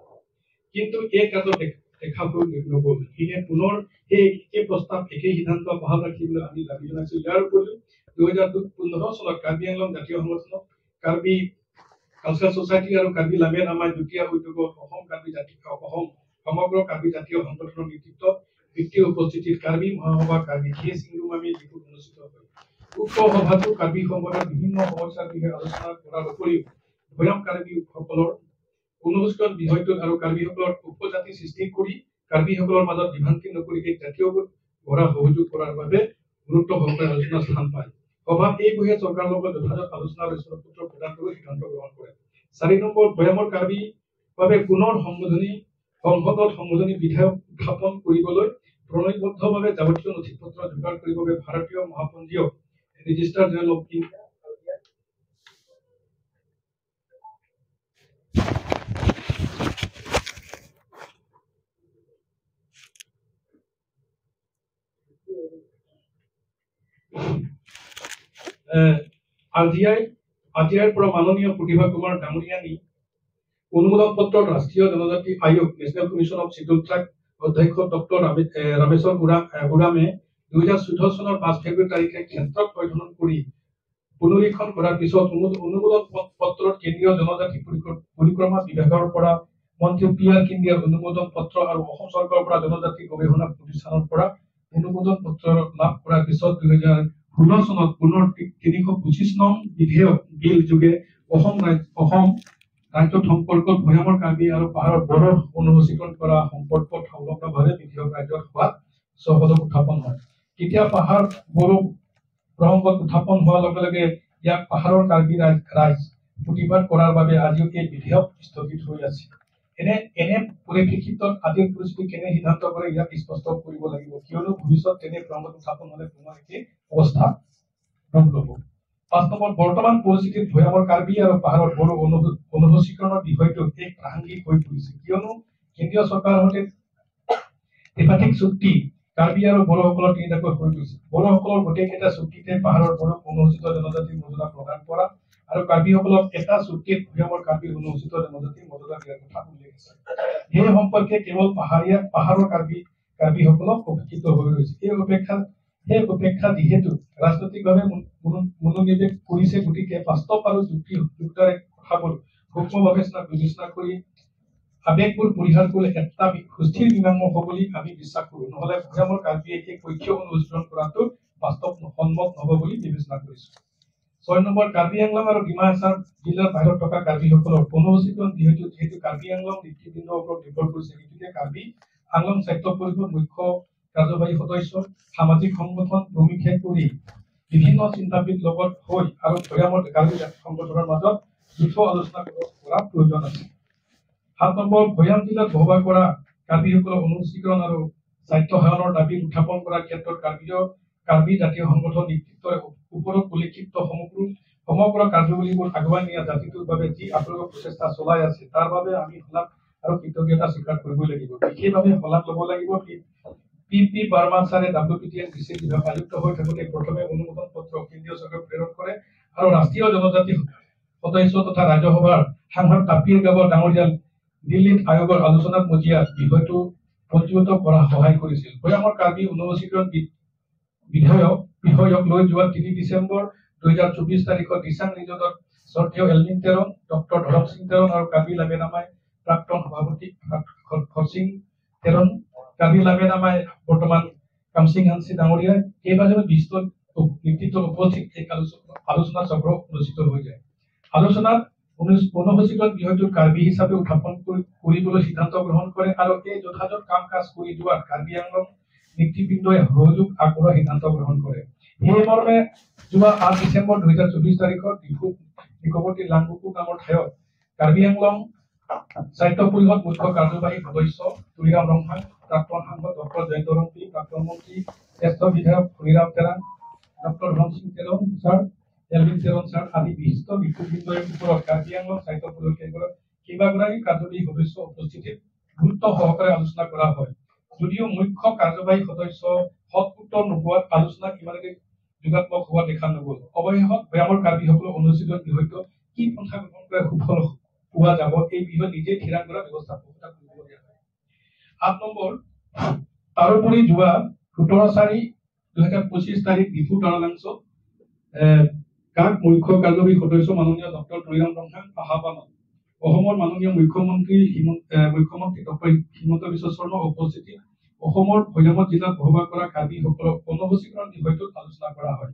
কিন্তু এই কাৰ্য দেখা হৈ নগ'ল। সেয়ে পুনৰ এই প্ৰস্তাৱ একেই সিদ্ধান্ত বহাল ৰাখিবলৈ আমি দাবী জনাইছো। ইয়াৰ উপৰিও 2015 চনত কাৰ্বি আংলং জাতীয় সংগঠনক কাৰ্বি কালচাৰেল ছ'চাইটি আৰু কাৰ্বি লামেৰ আমাৰ যুটীয়া উদ্যোগত অসম সমগ্ৰ কাৰ্বি জাতীয় সংগঠনৰ নেতৃত্বত বিত্তীয় উপস্থিতিত কাৰ্বি মহাসভা কাৰ্বি আমি ডিফুত অনুষ্ঠিত হয়। উক্ত সভাতো কাৰ্বি সম্প্ৰদায়ৰ বিভিন্ন সমস্যাৰ বিষয়ে আলোচনা কৰাৰ উপৰিও ভৈয়াম কাৰ্বিসকলৰ অনুসূচীকৰণ বিষয়টোত আৰু কাৰ্বিসকলৰ উপজাতি সৃষ্টি কৰি কাৰ্বিসকলৰ মাজত বিভ্ৰান্তি নকৰি এক জাতীয় গোট গঢ়া সহযোগ কৰাৰ বাবে গুৰুত্ব সহকাৰে আলোচনা স্থান পায়। সভাত এই বিষয়ে চৰকাৰৰ লগত যথাযথ আলোচনাৰ পত্ৰ প্ৰদান কৰি সিদ্ধান্ত গ্ৰহণ কৰে। 4 নম্বৰ, ভৈয়ামৰ কাৰ্বি বাবে পুনৰ সংসদত সংশোধনী বিধেয়ক উত্থাপন কৰিবলৈ প্ৰণয়বদ্ধভাৱে যাৱতীয় নথি পত্ৰ যোগাৰ কৰিবৰ বাবে ভাৰতীয় মহাপঞ্জীয়ক Registrar General of India. RGI পৰা মাননীয় প্ৰতিভা কুমাৰ ডাঙৰীয়ানী অনুমোদন পত্ৰ ৰাষ্ট্ৰীয় জনজাতি আয়োগ national commission of schedule tribe অধ্যক্ষ ডক্টৰ ৰামেশ্বৰ উৰামে 2014 চনৰ 5 ফেব্ৰুৱাৰী তাৰিখে ক্ষেত্ৰত অধ্যয়ন কৰি পুনৰীক্ষণ কৰাৰ পিছত অনুমোদন পত্ৰত কেন্দ্ৰীয় জনজাতি পৰিক্ৰমা বিভাগৰ পৰা মন্ত্ৰী PR কিন্দিয়াৰ অনুমোদন পত্ৰ আৰু অসম চৰকাৰৰ পৰা জনজাতি গৱেষণা প্ৰতিষ্ঠানৰ পৰা অনুমোদন পত্ৰ লাভ কৰাৰ পিছত 2016 চনত পুনৰ 325 নং বিধেয়ক বিল যোগে অসম ৰাজ্যত সম্পৰ্কত ভৈয়ামৰ কাৰ্বি আৰু পাহাৰৰ বড়ো অনুসূচীকৰণ কৰা সম্পৰ্কত সংলগ্নভাৱে বিধেয়ক ৰাজ্যত হোৱাত সহযোগ উত্থাপন হয়। কেতিয়া পাহাৰ বড়ো প্ৰসংগত উত্থাপন হোৱাৰ লগে লগে ইয়াক পাহাৰৰ কাৰ্বি ৰাইজ প্ৰতিবাদ কৰাৰ বাবে আজিও এই বিধেয়ক স্থগিত হৈ আছে। এনে পৰিপ্ৰেক্ষিতত আজিৰ পৰিস্থিতি কেনে সিদ্ধান্ত কৰে ইয়াক স্পষ্ট কৰিব লাগিব, কিয়নো ভৱিষ্যত তেনে প্ৰসংগত উত্থাপন হলে পুনৰ একে অৱস্থা ৰূপ ল'ব। 5 নম্বৰ, বৰ্তমান পৰিস্থিতিত ভৈয়ামৰ কাৰ্বি আৰু পাহাৰৰ বড়ো অনুসূচীকৰণৰ বিষয়টো এক প্ৰাসংগিক হৈ পৰিছে, কিয়নো কেন্দ্ৰীয় চৰকাৰৰ সৈতে ত্ৰিপাক্ষিক চুক্তি কাৰ্বি আৰু বড়োসকলৰ তিনিটাকৈ হৈ গৈছে। বড়োসকলৰ গোটেইকেইটা চুক্তিতে পাহাৰৰ বড়ো অনুসূচিত জনজাতিৰ মৰ্যাদা প্ৰদান কৰা আৰু কাৰ্বিসকলক এটা চুক্তিত ভৈয়ামৰ কাৰ্বি অনুসূচিত জনজাতিৰ মৰ্যাদা দিয়াৰ কথা উল্লেখ আছে। সেই সম্পৰ্কে কেৱল পাহাৰৰ কাৰ্বিসকলক উপেক্ষিত হৈ ৰৈছে। সেই উপেক্ষা যিহেতু ৰাজনৈতিকভাৱে মনোনিৱেশ কৰিছে, গতিকে বাস্তৱ আৰু যুক্তিযুক্তৰে কথাবোৰ সূক্ষ্মভাৱে বিবেচনা কৰি আবেগবোৰ পৰিহাৰ কৰি এটা সুস্থিৰ মীমাংসা হ'ব বুলি আমি বিশ্বাস কৰো। নহলে ভৈয়ামৰ কাৰ্বিয়ে এই পক্ষীয় অনুসূচীকৰণ কৰাটো বাস্তৱসন্মত নহ'ব বুলি বিবেচনা কৰিছো। 6 নম্বৰ, কাৰ্বি আংলং আৰু ডিমা হাছাও জিলাৰ বাহিৰত থকা কাৰ্বিসকলৰ অনুসূচীকৰণ যিহেতু কাৰ্বি আংলং নেতৃবৃন্দৰ ওপৰত নিৰ্ভৰ কৰিছে, গতিকে কাৰ্বি আংলং স্বাস্থ্য পৰিষদ মুখ্য কাৰ্যবাহী সদস্য সামাজিক সংগঠন প্ৰমুখে কৰি বিভিন্ন চিন্তাবিদ লগত হৈ আৰু ভৈয়ামৰ কাৰ্বি সংগঠনৰ মাজত যৌথ আলোচনা কৰাৰ প্ৰয়োজন আছে। 7 নম্বৰ, ভৈয়াম জিলাত বসবাস কৰা কাৰ্বিসকলৰ অনুসূচীকৰণ আৰু স্বায়ত্তশাসনৰ দাবী উত্থাপন কৰাৰ ক্ষেত্ৰত কাৰ্বি জাতীয় সংগঠন নেতৃত্বৰ ওপৰত উল্লেখিত সমগ্ৰ কাৰ্যৱলীবোৰ আগুৱাই নিয়া জাতিটোৰ বাবে যি আগ্ৰহ প্ৰচেষ্টা চলাই আছে তাৰ বাবে আমি শলাগ আৰু কৃতজ্ঞতা স্বীকাৰ কৰিবই লাগিব। বিশেষভাৱে শলাগ ল'ব লাগিব PP বাৰ্মা ছাৰে WPTN বিশেষ বিভাগ আয়ুক্ত হৈ থাকোঁতে প্ৰথমে অনুমোদন পত্ৰ কেন্দ্ৰীয় চৰকাৰক প্ৰেৰণ কৰে আৰু ৰাষ্ট্ৰীয় জনজাতি সদস্য তথা ৰাজ্যসভাৰ সাংসদ তাপিৰ গাঁৱৰ ডাঙৰীয়া দিল্লীত আয়োগৰ আলোচনাত মজিয়াত বিষয়টো পঞ্জীয়ন কৰা সহায় কৰিছিল। ভৈয়ামৰ কাৰ্বি অনুসূচীকৰণ বিষয়ক লৈ যোৱা 3 ডিচেম্বৰ 2024 তাৰিখত দিচাং ৰিজৰ্টত শ্ৰদ্ধেয় এলভিন তেৰণ, ডক্টৰ ধৰম সিং তেৰণ আৰু কাৰ্বি লাবেনামাই প্ৰাক্তন সভাপতি খৰসিং তেৰণ, কাৰ্বি লাবেনামাই বৰ্তমান কামসিং হানসি ডাঙৰীয়া কেইবাজনো বিশিষ্ট নেতৃত্বত উপস্থিত এক আলোচনা চক্ৰ অনুষ্ঠিত হৈ যায়। আলোচনাত অনুসূচীকৰণ বিষয়টো কাৰ্বি হিচাপে উত্থাপন কৰিবলৈ সিদ্ধান্ত গ্ৰহণ কৰে আৰু এই যথাযথ কাম কাজ কৰি যোৱাত কাৰ্বি আংলং নেতৃবৃন্দই সহযোগ আগবঢ়োৱাৰ সিদ্ধান্ত গ্ৰহণ কৰে। সেই মৰ্মে যোৱা 8 ডিচেম্বৰ 2024 তাৰিখত নিকটৱৰ্তী লাংগুকুৰ নামৰ ঠাইত কাৰ্বি আংলং স্বায়ত্ত পৰিষদ মুখ্য কাৰ্যবাহী সদস্য তুলিৰাম ৰংহাং, প্ৰাক্তন সাংসদ ডক্টৰ জয়ন্ত ৰংপি, প্ৰাক্তন মন্ত্ৰী জ্যেষ্ঠ বিধায়ক হৰিৰাম তেৰাং, ডক্টৰ ধৰম Singh Teron sir, Elvin Teron sir আদি বিশিষ্ট নেতৃবৃন্দৰ ওপৰত কাৰ্বি আংলং স্বায়ত্ত পৰিষদ কেন্দ্ৰৰ কেইবাগৰাকী কাৰ্যবাহী সদস্য উপস্থিতিত গুৰুত্ব সহকাৰে আলোচনা কৰা হয়। যদিও মুখ্য কাৰ্যবাহী সদস্য সৎ উত্তৰ নোপোৱাত আলোচনা ইমানেই যোগাত্মক হোৱা দেখা নগ'ল। অৱশেষত ভৈয়ামৰ কাৰ্বিসকলৰ অনুসূচীকৰণ বিষয়টো কি পন্থা গ্ৰহণ কৰে সুফল পোৱা যাব এই বিষয়ে নিজে থিৰাং কৰাৰ ব্যৱস্থা কৰিবলগীয়া হয়। 8 নম্বৰ, তাৰোপৰি যোৱা 17/4/2025 তাৰিখ ডিফু তাৰালাংছত কাক মুখ্য কাৰ্যবাহী সদস্য মাননীয় ডক্টৰ তুলিৰাম ৰংহাং আহ্বানত অসমৰ মাননীয় মুখ্যমন্ত্ৰী ডক্টৰ হিমন্ত বিশ্ব শৰ্মাৰ উপস্থিতিত অসমৰ ভৈয়ামত জিলাত বসবাস কৰা কাৰ্বিসকলৰ অনুসূচীকৰণ বিষয়টোত আলোচনা কৰা হয়।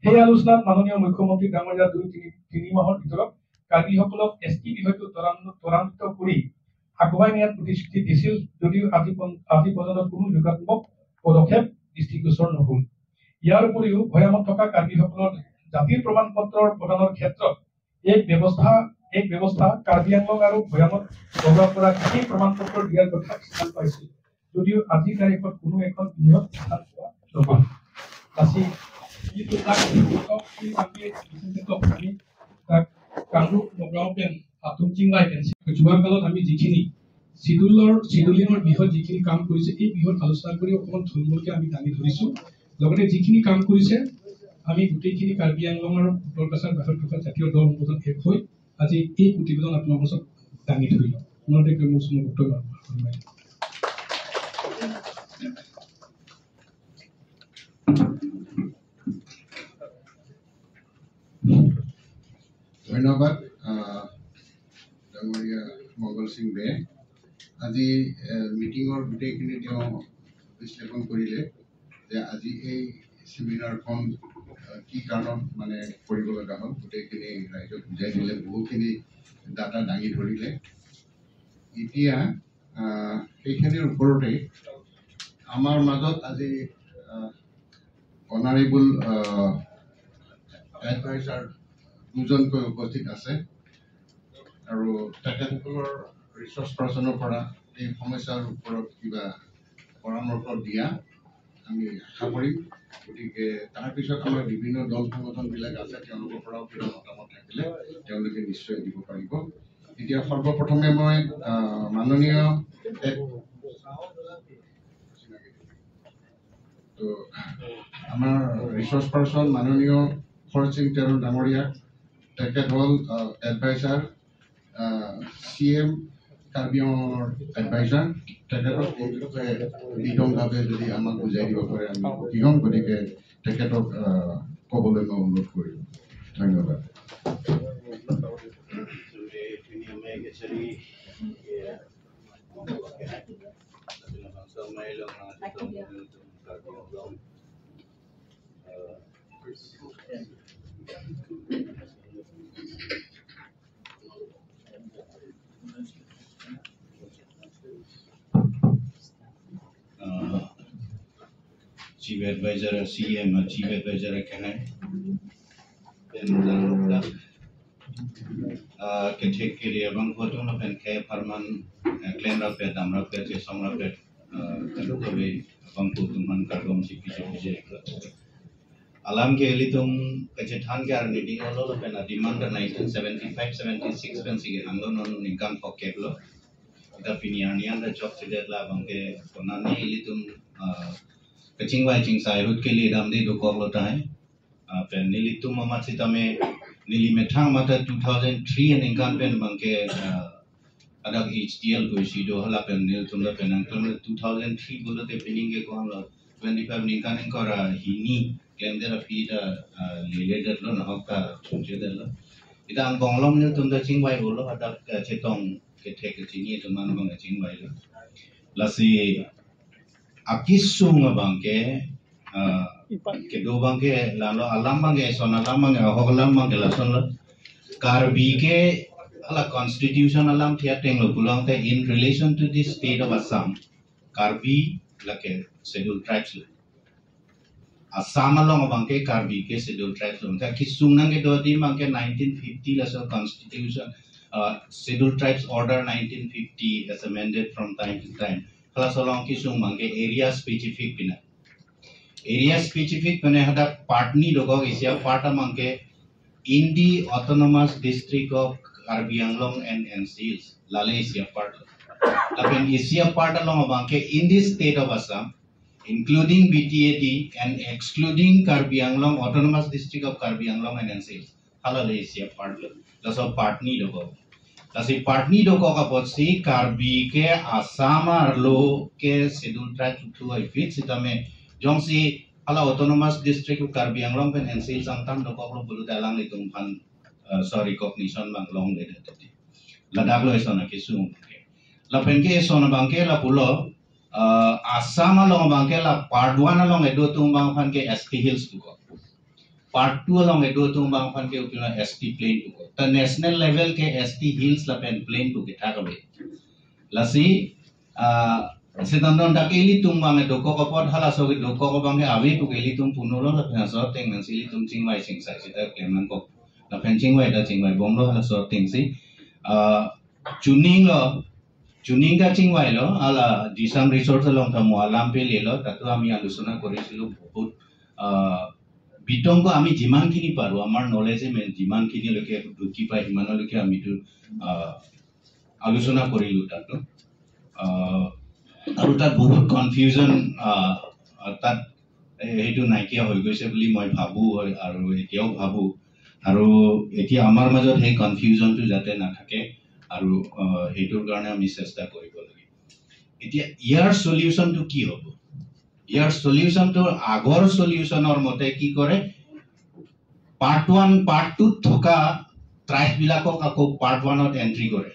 সেই আলোচনাত মাননীয় মুখ্যমন্ত্ৰী ডাঙৰীয়া 2-3 মাহৰ ভিতৰত কাৰ্বিসকলক ST বিষয়টো ত্বৰান্বিত কৰি আগুৱাই নিয়াৰ প্ৰতিশ্ৰুতি দিছিল, যদিও আজি পৰ্যন্ত কোনো যোগাত্মক পদক্ষেপ দৃষ্টিগোচৰ নহ'ল। ইয়াৰ উপৰিও ভৈয়ামত থকা কাৰ্বিসকলৰ জাতিৰ প্ৰমাণ পত্ৰৰ প্ৰদানৰ ক্ষেত্ৰত এক ব্যৱস্থা কাৰ্বি আংলং আৰু ভৈয়ামত বসবাস কৰা কৃষি প্ৰমাণ পত্ৰ দিয়াৰ কথা স্থান পাইছিল, যদিও আজিৰ তাৰিখত কোনো এখন বৃহৎ স্থান পোৱা নগ'ল। itu tak kok ini tapi itu kami tak kamu ngobrol pen atum cingwai pen kecuali kalau kami jikini শিডিউলিঙৰ বিষয়ত যিখিনি কাম কৰিছে এই বিষয়ত আলোচনা কৰি অকণমান থুলমূলকৈ আমি দাঙি ধৰিছোঁ লগতে যিখিনি কাম কৰিছে আমি গোটেইখিনি কাৰ্বি আংলঙৰ উত্তৰ কাছাৰ বাহিৰত জাতীয় দল অনুমোদন শেষ হৈ আজি এই প্ৰতিবেদন আপোনালোকৰ ওচৰত দাঙি ধৰিলোঁ মোৰ বক্তব্য ধন্যবাদ ডাঙৰীয়া মংগল সিং বে আজি মিটিঙৰ গোটেইখিনি তেওঁ বিশ্লেষণ কৰিলে যে আজি এই সেমিনাৰখন কি কাৰণত মানে কৰিব লগা হ'ল গোটেইখিনি ৰাইজক বুজাই দিলে বহুখিনি ডাটা দাঙি ধৰিলে এতিয়া সেইখিনিৰ ওপৰতে আমাৰ মাজত আজি অনাৰেবল এডভাইজাৰ দুজনকৈ উপস্থিত আছে আৰু তেখেতসকলৰ ৰিচৰ্চ পাৰ্চনৰ পৰা এই সমস্যাৰ ওপৰত কিবা পৰামৰ্শ দিয়া আমি আশা কৰিম গতিকে তাৰপিছত আমাৰ বিভিন্ন দল সংগঠনবিলাক আছে তেওঁলোকৰ পৰাও কিবা মতামত থাকিলে তেওঁলোকে নিশ্চয় দিব পাৰিব এতিয়া সৰ্বপ্ৰথমে মই মাননীয় তো আমাৰ ৰিচৰ্চ পাৰ্চন মাননীয় খৰচ সিং তেৰণ ডাঙৰীয়া তেখেত হ'ল এডভাইজাৰ CM কাৰ্বি আংলঙৰ এডভাইজাৰ তেখেতক বিতংভাৱে যদি আমাক বুজাই দিব পাৰে আমি সুখী হ'ম গতিকে তেখেতক ক'বলৈ মই অনুৰোধ কৰিম ধন্যবাদ Chief Advisor CM Chief Advisor can then can take care of one photo of and care Parman claim up at Damra Pet, some of it away one put to one carbon Alam Galitum Kachetan meeting all of a demand 1975-76 when she unknown on income for Kepler. The Pinianian the job to that Labanke Konani Litum Kaching Waching Sai would kill it amdi do Koglotai. Nilitum Mamatitame Nilimetang Mata 2003 and incumbent Banke Adak HDL Gushido Halapen Niltum the Penantum 2003 Bullet Peninga 25 Nikan and Kora Hini came there a Peter related Lon Hoka Chunchedella. It am Bonglom Niltum the Chingwai Holo Adak Chetong take a chini to Manbang a Chingwai. Lassi Akisung Banke Kedo Banke Lalo Alamange Son Alamange Hogalamanga Lason Karbike Ala Constitution Alam Tiateng Lopulante in relation to the state of Assam. Karbi like a scheduled tribes. Assam along Banke Karbike scheduled tribes. Kisunange Dodi Manke 1950 as a constitution. Scheduled Tribes Order 1950 as amended from time to time. Plus along Kisung Manke area specific pina. Area specific pina had a partni dogo is a part of Manke in the autonomous district of Karbi Anglong and Seals. Lale is a part. Lapen is a part along Manke in the state of Assam, including BTAD and excluding Karbi Anglong autonomous district of Karbi Anglong and Seals. Halale is a part. That's a partni dogo. Kasi partni doko kapot si Karbi ke Asama lo ke scheduled tribe to a fit sitame jong si ala autonomous district of Karbi Anglong pen ensil samtam doko lo bulu dalang litung pan sorry cognition bang long identity. Ladak lo esona kisung. La pen ke esona bangke la pulo Asama long bangke la part 1 along edo tumbang pan ke ST Hills tuko. Part 2 along edo tumbang pan ke upila ST Plain tuko. The national level ke ST Hills la pen Plain tuke thakabe. Lasi sedandon dakeli tumbang edo kokopod hala sogi do kokobang ke awi tuke li tum punolo la pen so teng nan sili tum chingwai singsai sita kleman ko la pen chingwai da chingwai bomlo hala so teng si Juning ka chingwai lo ala disam resource along thamu alam pe lelo tatu ami alusona korisilu bahut বিতংক আমি যিমানখিনি পাৰোঁ আমাৰ নলেজে যিমানখিনিলৈকে ঢুকি পায় সিমানলৈকে আমিতো আলোচনা কৰিলোঁ তাতো আৰু তাত বহুত কনফিউজন তাত সেইটো নাইকিয়া হৈ গৈছে বুলি মই ভাবোঁ আৰু এতিয়াও ভাবোঁ আৰু এতিয়া আমাৰ মাজত সেই কনফিউজনটো যাতে নাথাকে আৰু সেইটোৰ কাৰণে আমি চেষ্টা কৰিব লাগে এতিয়া ইয়াৰ সলিউশ্যনটো কি হ'ব ইয়াৰ সলিউশ্যনটো আগৰ সলিউশ্যনৰ মতে কি কৰে পাৰ্ট 1 পাৰ্ট 2 থকা ট্ৰাইববিলাকক আকৌ পাৰ্ট 1ত এন্ট্ৰি কৰে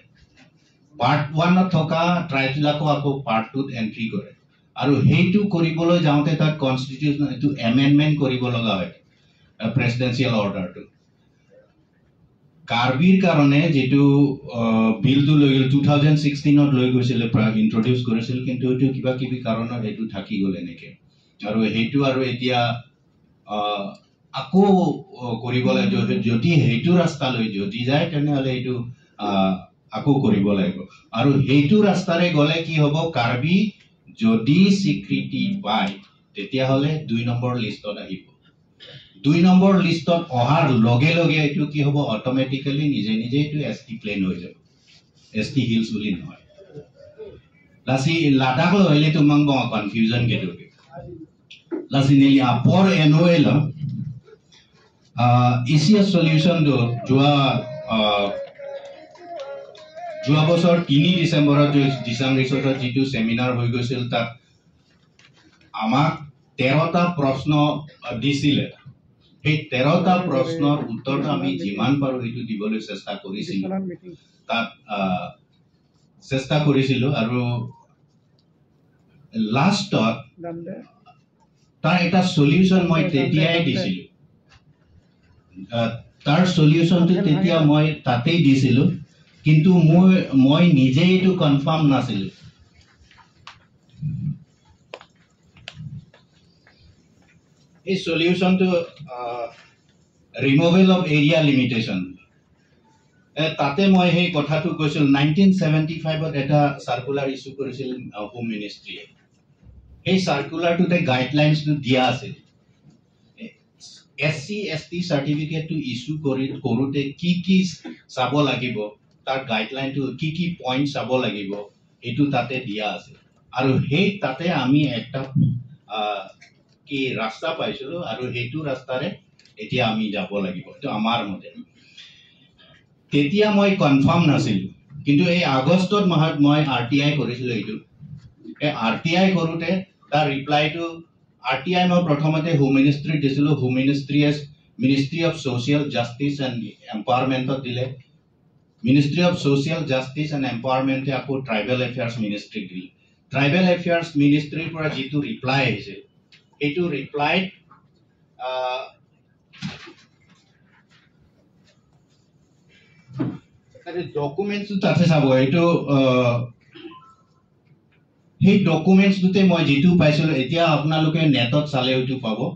পাৰ্ট 1ত থকা ট্ৰাইববিলাকক আকৌ পাৰ্ট 2ত এন্ট্ৰি কৰে আৰু সেইটো কৰিবলৈ যাওঁতে তাত কনষ্টিটিউশ্যন এইটো এমেণ্ডমেণ্ট কৰিব লগা হয় প্ৰেচিডেঞ্চিয়েল অৰ্ডাৰটো কাৰ্বিৰ কাৰণে যেটো বিলটো লৈ গ'ল 2016ত লৈ গৈছিল ইন্ট্ৰোডিউস কৰিছিল কিন্তু এইটো কিবা কিবি কাৰণত এইটো থাকি গ'ল এনেকে আৰু সেইটো আৰু এতিয়া আকৌ কৰিবলৈ যদি সেইটো ৰাস্তা লৈ যদি যায় তেনেহ'লে এইটো আকৌ কৰিব লাগিব আৰু সেইটো ৰাস্তাৰে গ'লে কি হ'ব কাৰ্বি যদি স্বীকৃতি পায় তেতিয়াহ'লে 2 নম্বৰ লিষ্টত আহিব 2 নম্বৰ লিষ্টত অহাৰ লগে লগে এইটো কি হ'ব অটোমেটিক্যালি নিজে নিজে এইটো এসটি প্লেন হৈ যাব এসটি হিলছ বুলি নহয় লাসি লাডাখ লইলে তোমাক ব কনফিউজন কেটোকে লাসি নেলি আপৰ এনওএল ইসিয়া সলিউশন দো যোৱা বছৰ 3 ডিসেম্বৰত দিছাং ৰিসৰ্টত যেটো সেমিনাৰ হৈ গৈছিল তাত আমাক 13টা প্ৰশ্ন দিছিলে এই 13টা প্ৰশ্নৰ উত্তৰ আমি যিমান পাৰো সেইটো দিবলৈ চেষ্টা কৰিছিলো তাত চেষ্টা কৰিছিলো আৰু লাষ্টত তাৰ এটা সলিউশন মই তেতিয়াই দিছিলো তাৰ সলিউশনটো তেতিয়া মই তাতেই দিছিলো কিন্তু মই নিজে এইটো কনফার্ম নাছিল এই সলিউশনটো রিমুভেল অফ এরিয়া লিমিটেশন তাতে মই সেই কথাটো কৈছিল 1975ত এটা সার্কুলার ইস্যু কৰিছিল হোম মিনিষ্ট্ৰীয়ে এই সাৰ্কুলাৰটোতে গাইডলাইনছটো দিয়া আছে এসসি এসটি সাৰ্টিফিকেটটো ইস্যু কৰোতে কি কি চাব লাগিব তাৰ গাইডলাইনটো কি কি পইণ্ট চাব লাগিব এটো তাতে দিয়া আছে আৰু সেই তাতে আমি একটা কি ৰাস্তা পাইছিলো আৰু হেতু ৰাস্তাৰে এতিয়া আমি যাব লাগিব তো আমাৰ মতে তেতিয়া মই কনফাৰ্ম নাছিল কিন্তু এই আগষ্টত মাহত মই আৰটিআই কৰিছিল এইটো এই আৰটিআই কৰোতে তাৰ ৰিপ্লাইটো আৰটিআই মই প্ৰথমতে হোম মিনিষ্ট্ৰী দিছিলো home ministry of social justice and এম্পাৱাৰমেণ্টত দিলে Ministry of Social Justice and Empowerment ako Tribal Affairs Ministry dil. Tribal Affairs Ministry pora jitu reply hoise. Etu reply documents tate sabo etu hey documents dute moi jitu paisilo etia apnaloke netot chale etu pabo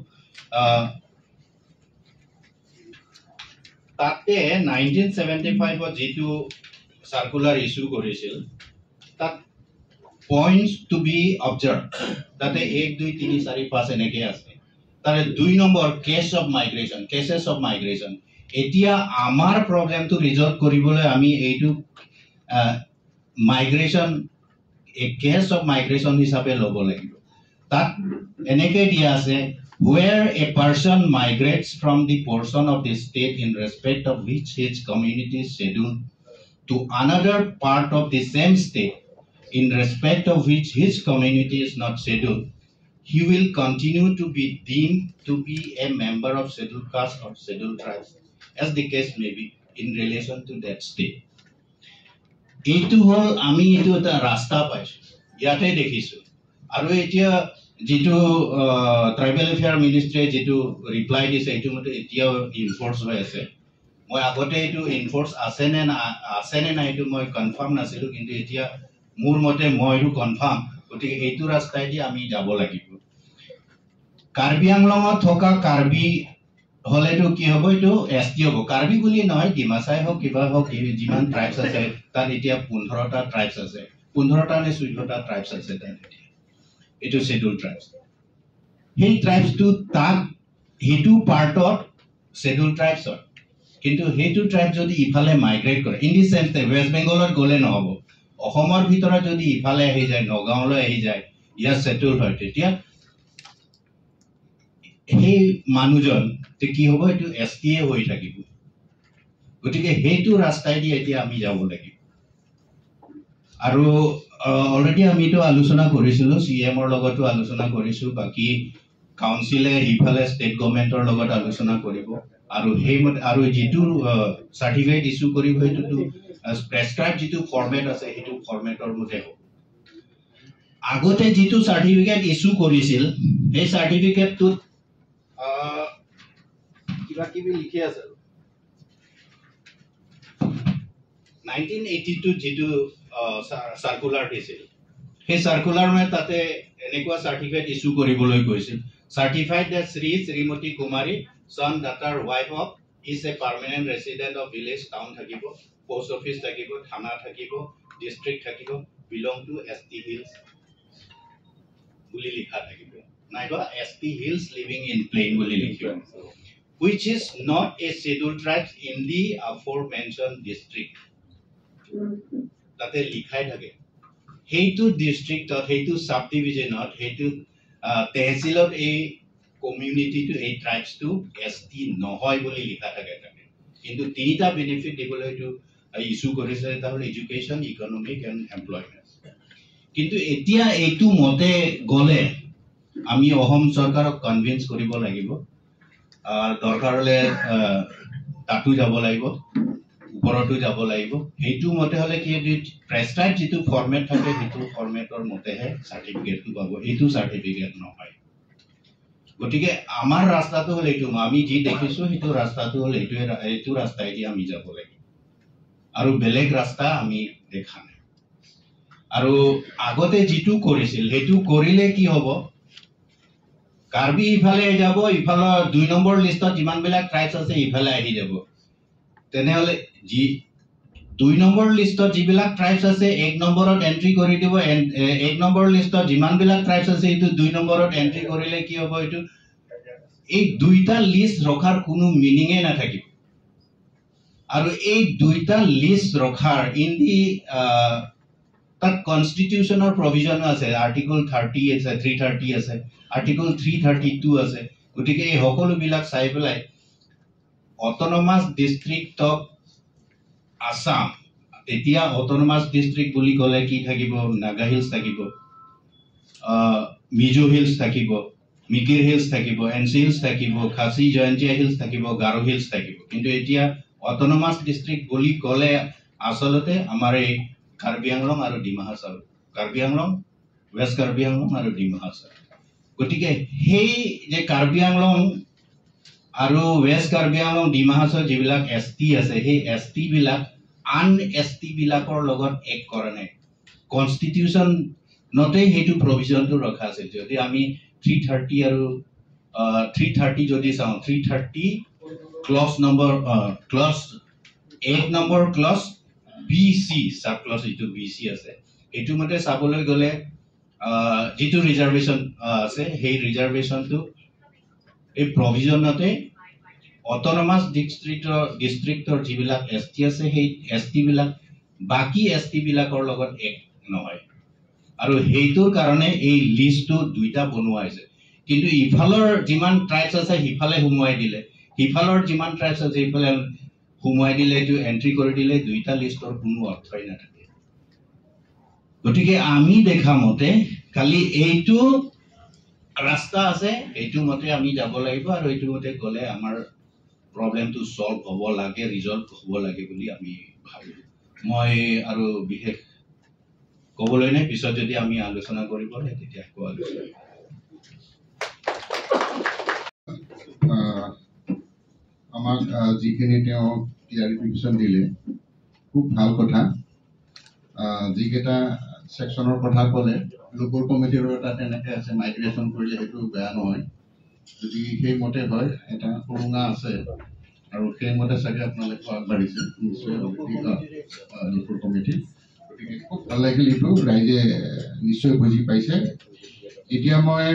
তাতে 1975 যেটো সার্কুলার ইস্যু কৰিছিল তাত পয়েন্টস টু বি অবজাৰ্ভড তাতে 1 2 3 4 5 এনেকে আছে তাৰে 2 নম্বৰ কেसेस অফ মাইগ্ৰেশন এতিয়া আমাৰ প্ৰবলেমটো ৰিজলভ কৰিবলৈ আমি এইটো মাইগ্রেশন কেস অফ মাইগ্রেশন হিচাপে ল'ব লাগিব তাত এনেকে দিয়া আছে where a person migrates from the portion of the state in respect of which his community is scheduled to another part of the same state in respect of which his community is not scheduled, he will continue to be deemed to be a member of scheduled caste or scheduled tribes, as the case may be in relation to that state. Etu hol ami etu eta rasta paisu yate dekhisu aru etia যেটো ট্রাইবেল এফেয়ার মিনিস্ট্রি যেটো রিপ্লাই দিছে এটো মতে এতিয়া ইনফোর্স হৈ আছে মই আগতে এটো ইনফোর্স আছে নে না এটো মই কনফার্ম নাছিলো কিন্তু এতিয়া মোৰ মতে মই এটো কনফাৰ্ম গতিকে এইটো ৰাস্তাই দি আমি যাব লাগিব কাৰ্বি আংলঙত থকা কাৰ্বি হলেটো কি হ'ব এটো এসটি হ'ব কাৰ্বি বুলি নহয় ডিমাসাই হওক কিবা হওক যিমান ট্রাইবস আছে তাত এতিয়া 15টা ট্রাইবস আছে 15টা নে 14টা ট্রাইবস আছে তাত It is scheduled tribes. Hey tribes to tag সেইটো পাৰ্টত শেডিউল ট্ৰাইবছৰ কিন্তু সেইটো ট্ৰাইব যদি ইফালে মাইগ্ৰেট কৰে ইন দি সেন্স ৱেষ্ট বেংগলত গ'লে নহ'ব অসমৰ ভিতৰত যদি ইফালে আহি যায় নগাঁৱলৈ আহি যায় ইয়াত সেটেল হয় তেতিয়া সেই মানুহজন কি হ'ব এইটো STA হৈ থাকিব গতিকে সেইটো ৰাস্তাইদি এতিয়া আমি যাব লাগিব আৰু অলৰেডি আমিতো আলোচনা কৰিছিলোঁ CMৰ লগতো আলোচনা কৰিছোঁ বাকি কাউন্সিলে ইফালে ষ্টেট গভৰ্ণমেণ্টৰ লগত আলোচনা কৰিব আৰু সেইমতে আৰু যিটো চাৰ্টিফিকেট ইছ্যু কৰিব সেইটোতো প্ৰেছক্ৰাইব যিটো ফৰ্মেট আছে সেইটো ফৰ্মেটৰ মতে হ'ব আগতে যিটো চাৰ্টিফিকেট ইছ্যু কৰিছিল সেই চাৰ্টিফিকেটটোত কিবা কিবি লিখি আছে 1982 যিটো সাৰ্কুলাৰ দিছিল সেই সাৰ্কুলাৰ মে তাতে এনেকুৱা সাৰ্টিফিকেট ইস্যু কৰিবলৈ কৈছিল certified that Srimati Kumari son daughter wife of is a permanent resident of village town থাকিব post office থাকিব থানা থাকিব district থাকিব belong to ST Hills বুলি লিখা থাকিব নাইবা ST Hills living in plain বুলি লিখিব which is not a scheduled tribe in the aforementioned district তাতে লিখাই থাকে হেইটো ডিস্ট্ৰিক্টত হেইটো সাব ডিভিজনত হেইটো তহসিলত এই কমিউনিটিটো এই ট্ৰাইবছটো ST নহয় বুলি লিখা থাকে কিন্তু তিনিটা বেনিফিট দিবলৈটো ইস্যু কৰিছে তাহলে এডুকেশন ইকোনমিক এন্ড এমপ্লয়মেন্ট কিন্তু এতিয়া এইটো মতে গলে আমি অসম চৰকাৰক কনভিন্স কৰিব লাগিব দৰকাৰ হলে তাতো যাব লাগিব উপৰতো যাব লাগিব এইটো মতে হলে কি প্ৰেছক্ৰাইব যিটো ফৰ্মেট থাকে সেইটো ফৰ্মেটৰ মতেহে চাৰ্টিফিকেটটো পাব এইটো চাৰ্টিফিকেট নহয় গতিকে আমাৰ ৰাস্তাটো হলে এইটো আমি যি দেখিছো সেইটো ৰাস্তাটো হলে এইটো ৰাস্তাইদি আমি যাব লাগিব আৰু বেলেগ ৰাস্তা আমি দেখা নাই আৰু আগতে যিটো কৰিছিল সেইটো কৰিলে কি হ'ব কাৰ্বি ইফালে যাব ইফালে 2 নম্বৰ লিষ্টত যিমান বিলাক ট্ৰাইবছ আছে ইফালে আহি যাব তেনেহলে যি 2 নম্বৰ লিষ্টত যিবিলাক ট্ৰাইবছ আছে 1 নম্বৰত এন্ট্ৰি কৰি দিব 1 নম্বৰ লিষ্টত যিমান বিলাক ট্ৰাইবছ আছে এইটো 2 নম্বৰত এন্ট্ৰি কৰিলে কি হ'ব এইটো এই দুইটা লিষ্ট ৰখাৰ কোনো মিনিংয়ে নাথাকিব আৰু এই দুইটা লিষ্ট ৰখাৰ ইন দি তাত কনস্টিটিউশনৰ প্ৰভিজন আছে আৰ্টিকল 30 আছে 330 আছে আৰ্টিকল 332 আছে গতিকে এই সকলো বিলাক চাই পেলাই অটোনমাস ডিস্ট্ৰিক্ট অফ আসাম এতিয়া অটোনমাস ডিস্ট্ৰিক্ট বুলি ক'লে কি থাকিব নাগা হিলছ থাকিব মিজো হিলছ থাকিব মিকিৰ হিলছ থাকিব এনসি হিলছ থাকিব খাসী জয়ন্তীয়া হিলছ থাকিব গাৰো হিলছ থাকিব কিন্তু এতিয়া অটোনমাস ডিস্ট্ৰিক্ট বুলি ক'লে আসলতে আমাৰ এই কাৰ্বি আংলং আৰু ডিমা হাছাও কাৰ্বি আংলং ৱেষ্ট কাৰ্বি আংলং আৰু ডিমা হাছাও গতিকে সেই যে কাৰ্বি আংলং আৰু ৱেষ্ট কাৰ্বি আংলং ডিমা হাছাও যিবিলাক ST আছে সেই ST বিলাক আন ST বিলাকৰ লগত এক কৰা নাই কনস্টিটিউশন নতে হেতু প্ৰভিজনটো ৰখা আছে যদি আমি 330 আৰু 330 যদি চাও 330 clause number clause 1 number clause BC sub clause ইটো BC আছে এটো মতে চাবলৈ গলে যেটো ৰিজাৰ্ভেশন আছে সেই ৰিজাৰ্ভেশনটো এই প্ৰভিজনতে অটোনমাস ডিস্ট্ৰিক্টৰ যিবিলাক ST আছে সেই ST বিলাক বাকি ST বিলাকৰ লগত এক নহয় আৰু হেইটোৰ কাৰণে এই লিষ্টটো দুইটা বনোৱা হৈছে কিন্তু ইফালৰ যিমান ট্ৰাইবছ আছে হিফালে হুমুৱাই দিলে হিফালৰ যিমান ট্ৰাইবছ আছে হিফালে হুমুৱাই দিলে এইটো এন্ট্ৰি কৰি দিলে দুইটা লিষ্টৰ কোনো অৰ্থই নাথাকে গতিকে আমি দেখা মতে খালি এইটো ৰাস্তা আছে এইটো মতে আমি যাব লাগিব আৰু এইটো মতে গলে আমাৰ প্ৰবলেমটো সলভ হ'ব লাগে ৰিজলভ হ'ব লাগে বুলি আমি ভাবো মই আৰু বিশেষ ক'বলৈ নাই পিছত যদি আমি আলোচনা কৰিব লাগে তেতিয়া আলোচনা আমাক যিখিনি তেওঁ ক্লিয়াৰিফিকেশ্যন দিলে খুব ভাল কথা যিকেইটা সেকশনৰ কথা ক'লে লোকৰ কমিটিৰ এটা তেনেকৈ আছে মাইগ্ৰেশ্যন কৰিলে সেইটো বেয়া নহয় যদি সেইমতে হয় এটা সুৰুঙা আছে আৰু সেইমতে চাগে আপোনালোকে আগবাঢ়িছে নিশ্চয় লোকৰ কমিটি গতিকে খুব ভাল লাগিল এইটো ৰাইজে নিশ্চয় বুজি পাইছে এতিয়া মই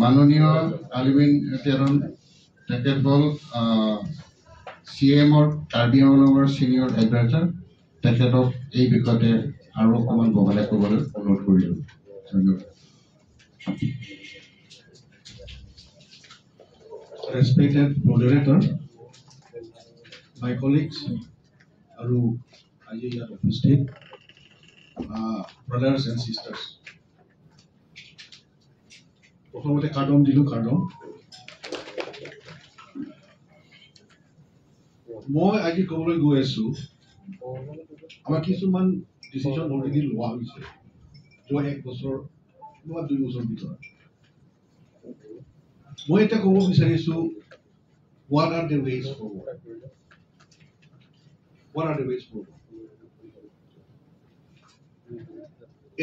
মাননীয় আলিমিন তেৰণ তেখেত হ'ল CMৰ কাৰ্বি আংলঙৰ ছিনিয়ৰ এডভাইজাৰ তেখেতক এই বিষয়তে আৰু অকণমান বহলাই ক'বলৈ অনুৰোধ কৰিলোঁ ধন্যবাদ Respected moderator, my colleagues, Aru Ajay State, brothers and sisters. প্ৰথমতে কাৰ্ডম দিলোঁ কাৰ্ডম মই আজি ক'বলৈ গৈ আছোঁ আমাৰ কিছুমান ডিচিশ্যন অলৰেডি লোৱা হৈছে যোৱা 1 বছৰ বা 2 বছৰ ভিতৰত মই এতিয়া ক'ব বিচাৰিছোঁ what are the ways forward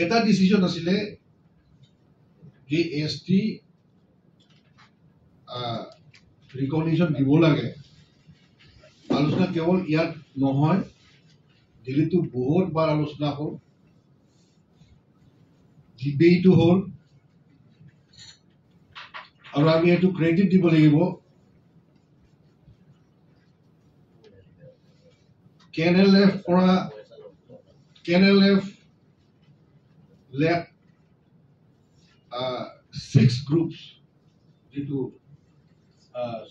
এটা ডিচিশ্যন আছিলে যে ST ৰিকগনিশ্যন দিব লাগে আলোচনা কেৱল ইয়াত নহয় দিল্লীতো বহুত বাৰ আলোচনা হ'ল ডিবেটো হ'ল আৰু আমি এইটো ক্ৰেডিট দিব লাগিব KNLF led 6 groups যিটো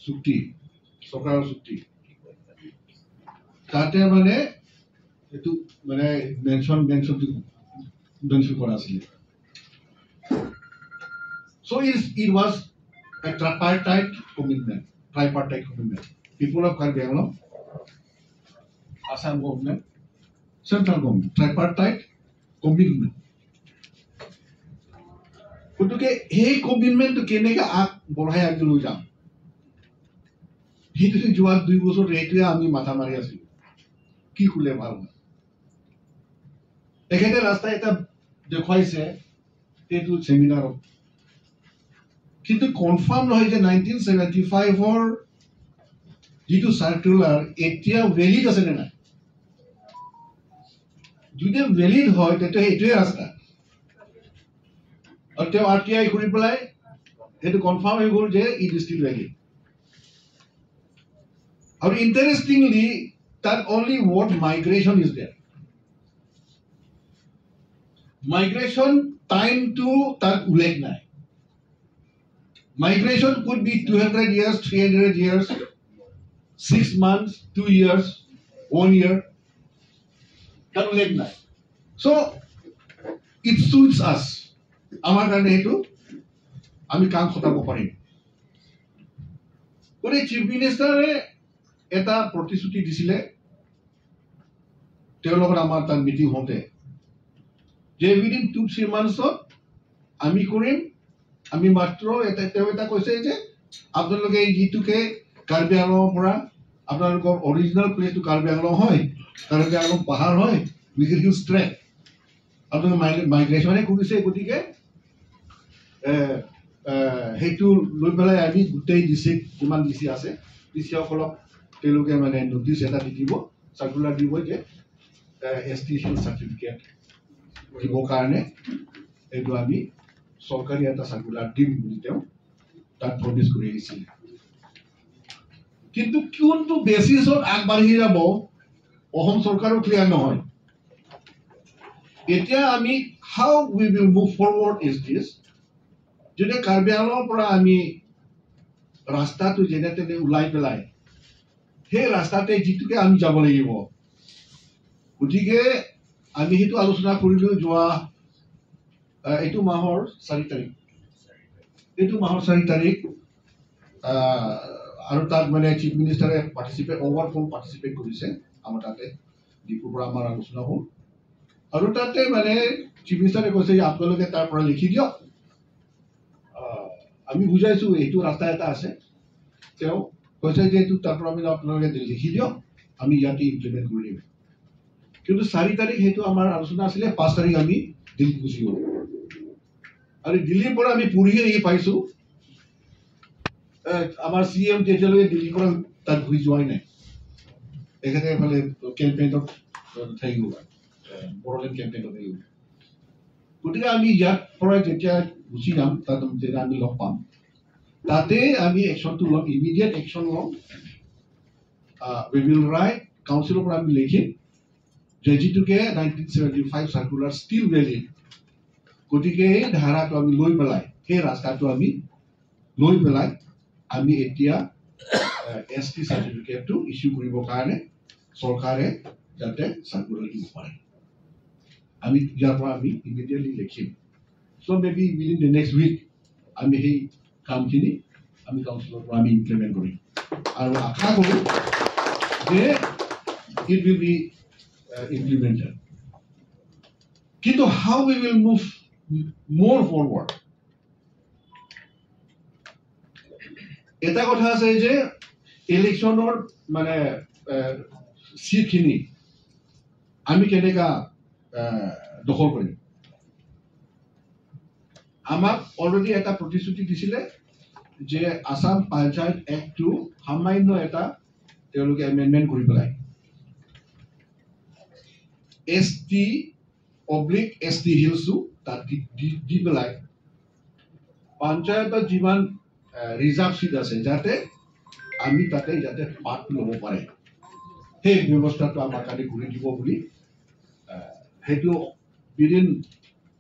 চুক্তি চৰকাৰৰ চুক্তি তাতে মানে এইটো মানে মেনশ্যন কৰা আছিলে so it was a tripartite commitment people of Karbi Anglong Assam government central government tripartite commitment গতিকে সেই কমিটমেণ্টটো কেনেকৈ বঢ়াই আগলৈ লৈ যাম সেইটো যোৱা 2 বছৰ এইটোৱে আমি মাথা মাৰি আছিলোঁ কি কৰিলে ভাল হয় তেখেতে ৰাস্তা এটা দেখুৱাইছে সেইটো ছেমিনাৰত কিন্তু কনফাৰ্ম নহয় যে 1975ৰ যিটো চাৰ্কুলাৰ এতিয়া ভেলিড আছে নে নাই যদি ভেলিড হয় তেতিয়া এইটোৱে ৰাস্তা আৰু তেওঁ RTI কৰি পেলাই সেইটো কনফাৰ্ম হৈ গ'ল যে ইট ইজ ষ্টিল ভেলিড আৰু ইণ্টাৰেষ্টিংলি তাত only word migration is there migration টাইমটো তাত উল্লেখ নাই migration could be 200 years 300 years 6 months 2 years 1 year তাত উল্লেখ নাই so it suits us আমাৰ কাৰণে সেইটো আমি কাম খটাব পাৰিম গতিকে চিফ মিনিষ্টাৰে এটা প্ৰতিশ্ৰুতি দিছিলে তেওঁৰ লগত আমাৰ তাত মিটিং হওঁতে যে উইদিন 2-3 মান্থছত আমি কৰিম আমি মাত্ৰ তেওঁ এটা কৈছে যে আপোনালোকে যিটোকে কাৰ্বি আংলঙৰ পৰা আপোনালোকৰ অৰিজিনেল প্লেচটো কাৰ্বি আংলং হয় কাৰ্বি আংলং পাহাৰ হয় উইকেট হিলছ ট্ৰেক আপোনালোকে মাইগ্ৰেশ্যনে কৰিছে গতিকে সেইটো লৈ পেলাই আমি গোটেই ডিষ্ট্ৰিক্ট যিমান ডিচি আছে ডিচিসকলক তেওঁলোকে মানে নটিচ এটা দি দিব চাৰ্কুলাৰ দিব যে ST হিল চাৰ্টিফিকেট দিবৰ কাৰণে এইটো আমি চৰকাৰী এটা চাৰ্কুলাৰ দিম বুলি তেওঁ তাত প্ৰমিছ কৰি আহিছিলে কিন্তু কোনটো বেচিছত আগবাঢ়ি যাব অসম চৰকাৰো ক্লিয়াৰ নহয় এতিয়া আমি how we will move forward is this যদি কাৰ্বি আংলঙৰ পৰা আমি ৰাস্তাটো যেনে তেনে ওলাই পেলাই সেই ৰাস্তাতে যিটোকে আমি যাব লাগিব গতিকে আমি সেইটো আলোচনা কৰিলোঁ যোৱা এইটো মাহৰ 4 তাৰিখ আৰু তাত মানে চিফ মিনিষ্টাৰে অভাৰঅল পাৰ্টিচিপেট কৰিছে আমাৰ তাতে ডিপুৰ পৰা আমাৰ আলোচনা হ'ল আৰু তাতে মানে চিফ মিনিষ্টাৰে কৈছে যে আপোনালোকে তাৰ পৰা লিখি দিয়ক আমি বুজাইছোঁ এইটো ৰাস্তা এটা আছে তেওঁ কৈছে যে এইটো তাৰ পৰা আমি আপোনালোকে লিখি দিয়ক আমি ইয়াতে ইমপ্লিমেণ্ট কৰি দিম কিন্তু 4 তাৰিখ সেইটো আমাৰ আলোচনা আছিলে 5 তাৰিখ আমি দিল্লী গুচি গ'লো আৰু দিল্লীৰ পৰা আমি পুৰীহে আহি পাইছোঁ আমাৰ CM যেতিয়ালৈকে দিল্লীৰ পৰা তাত ঘূৰি যোৱাই নাই তেখেতে এফালে কেম্পেইনত থাকি গ'ল বড়োলেণ্ড কেম্পেইনত থাকি গ'ল গতিকে আমি ইয়াত পৰা যেতিয়া গুচি যাম তাত যেতিয়া আমি লগ পাম তাতে আমি একশ্যনটো ল'ম ইমিডিয়েট একশ্যন ল'ম we will write কাউন্সিলৰ পৰা আমি লিখিম যে যিটোকে 1975 চাৰ্কুলাৰ ষ্টিল ভেলিড গতিকে এই ধাৰাটো আমি লৈ পেলাই সেই ৰাস্তাটো আমি লৈ পেলাই আমি এতিয়া ST চাৰ্টিফিকেটটো ইছ্যু কৰিবৰ কাৰণে চৰকাৰে যাতে চাৰ্কুলাৰ দিব পাৰে আমি ইয়াৰ পৰা আমি ইমিডিয়েটলি লিখিম so' maybe within the next week আমি সেই কামখিনি আমি কাউন্সিলৰ পৰা আমি ইমপ্লিমেণ্ট কৰিম আৰু আশা কৰোঁ যে it will be implemented কিন্তু how we will move more forward এটা কথা আছে যে ইলেকশ্যনৰ মানে সিটখিনি আমি কেনেকা দখল কৰিম আমাক অলৰেডি এটা প্ৰতিশ্ৰুতি দিছিলে যে আসাম পঞ্চায়ত এক্টটো সামান্য এটা তেওঁলোকে এমেণ্ডমেণ্ট কৰি পেলাই ST হিলছো তাত দি পেলাই পঞ্চায়তত যিমান ৰিজাৰ্ভ চিট আছে যাতে আমি তাতে যাতে পাঠ ল'ব পাৰে সেই ব্যৱস্থাটো আমাৰ কাৰণে কৰি দিব বুলি সেইটো উইদিন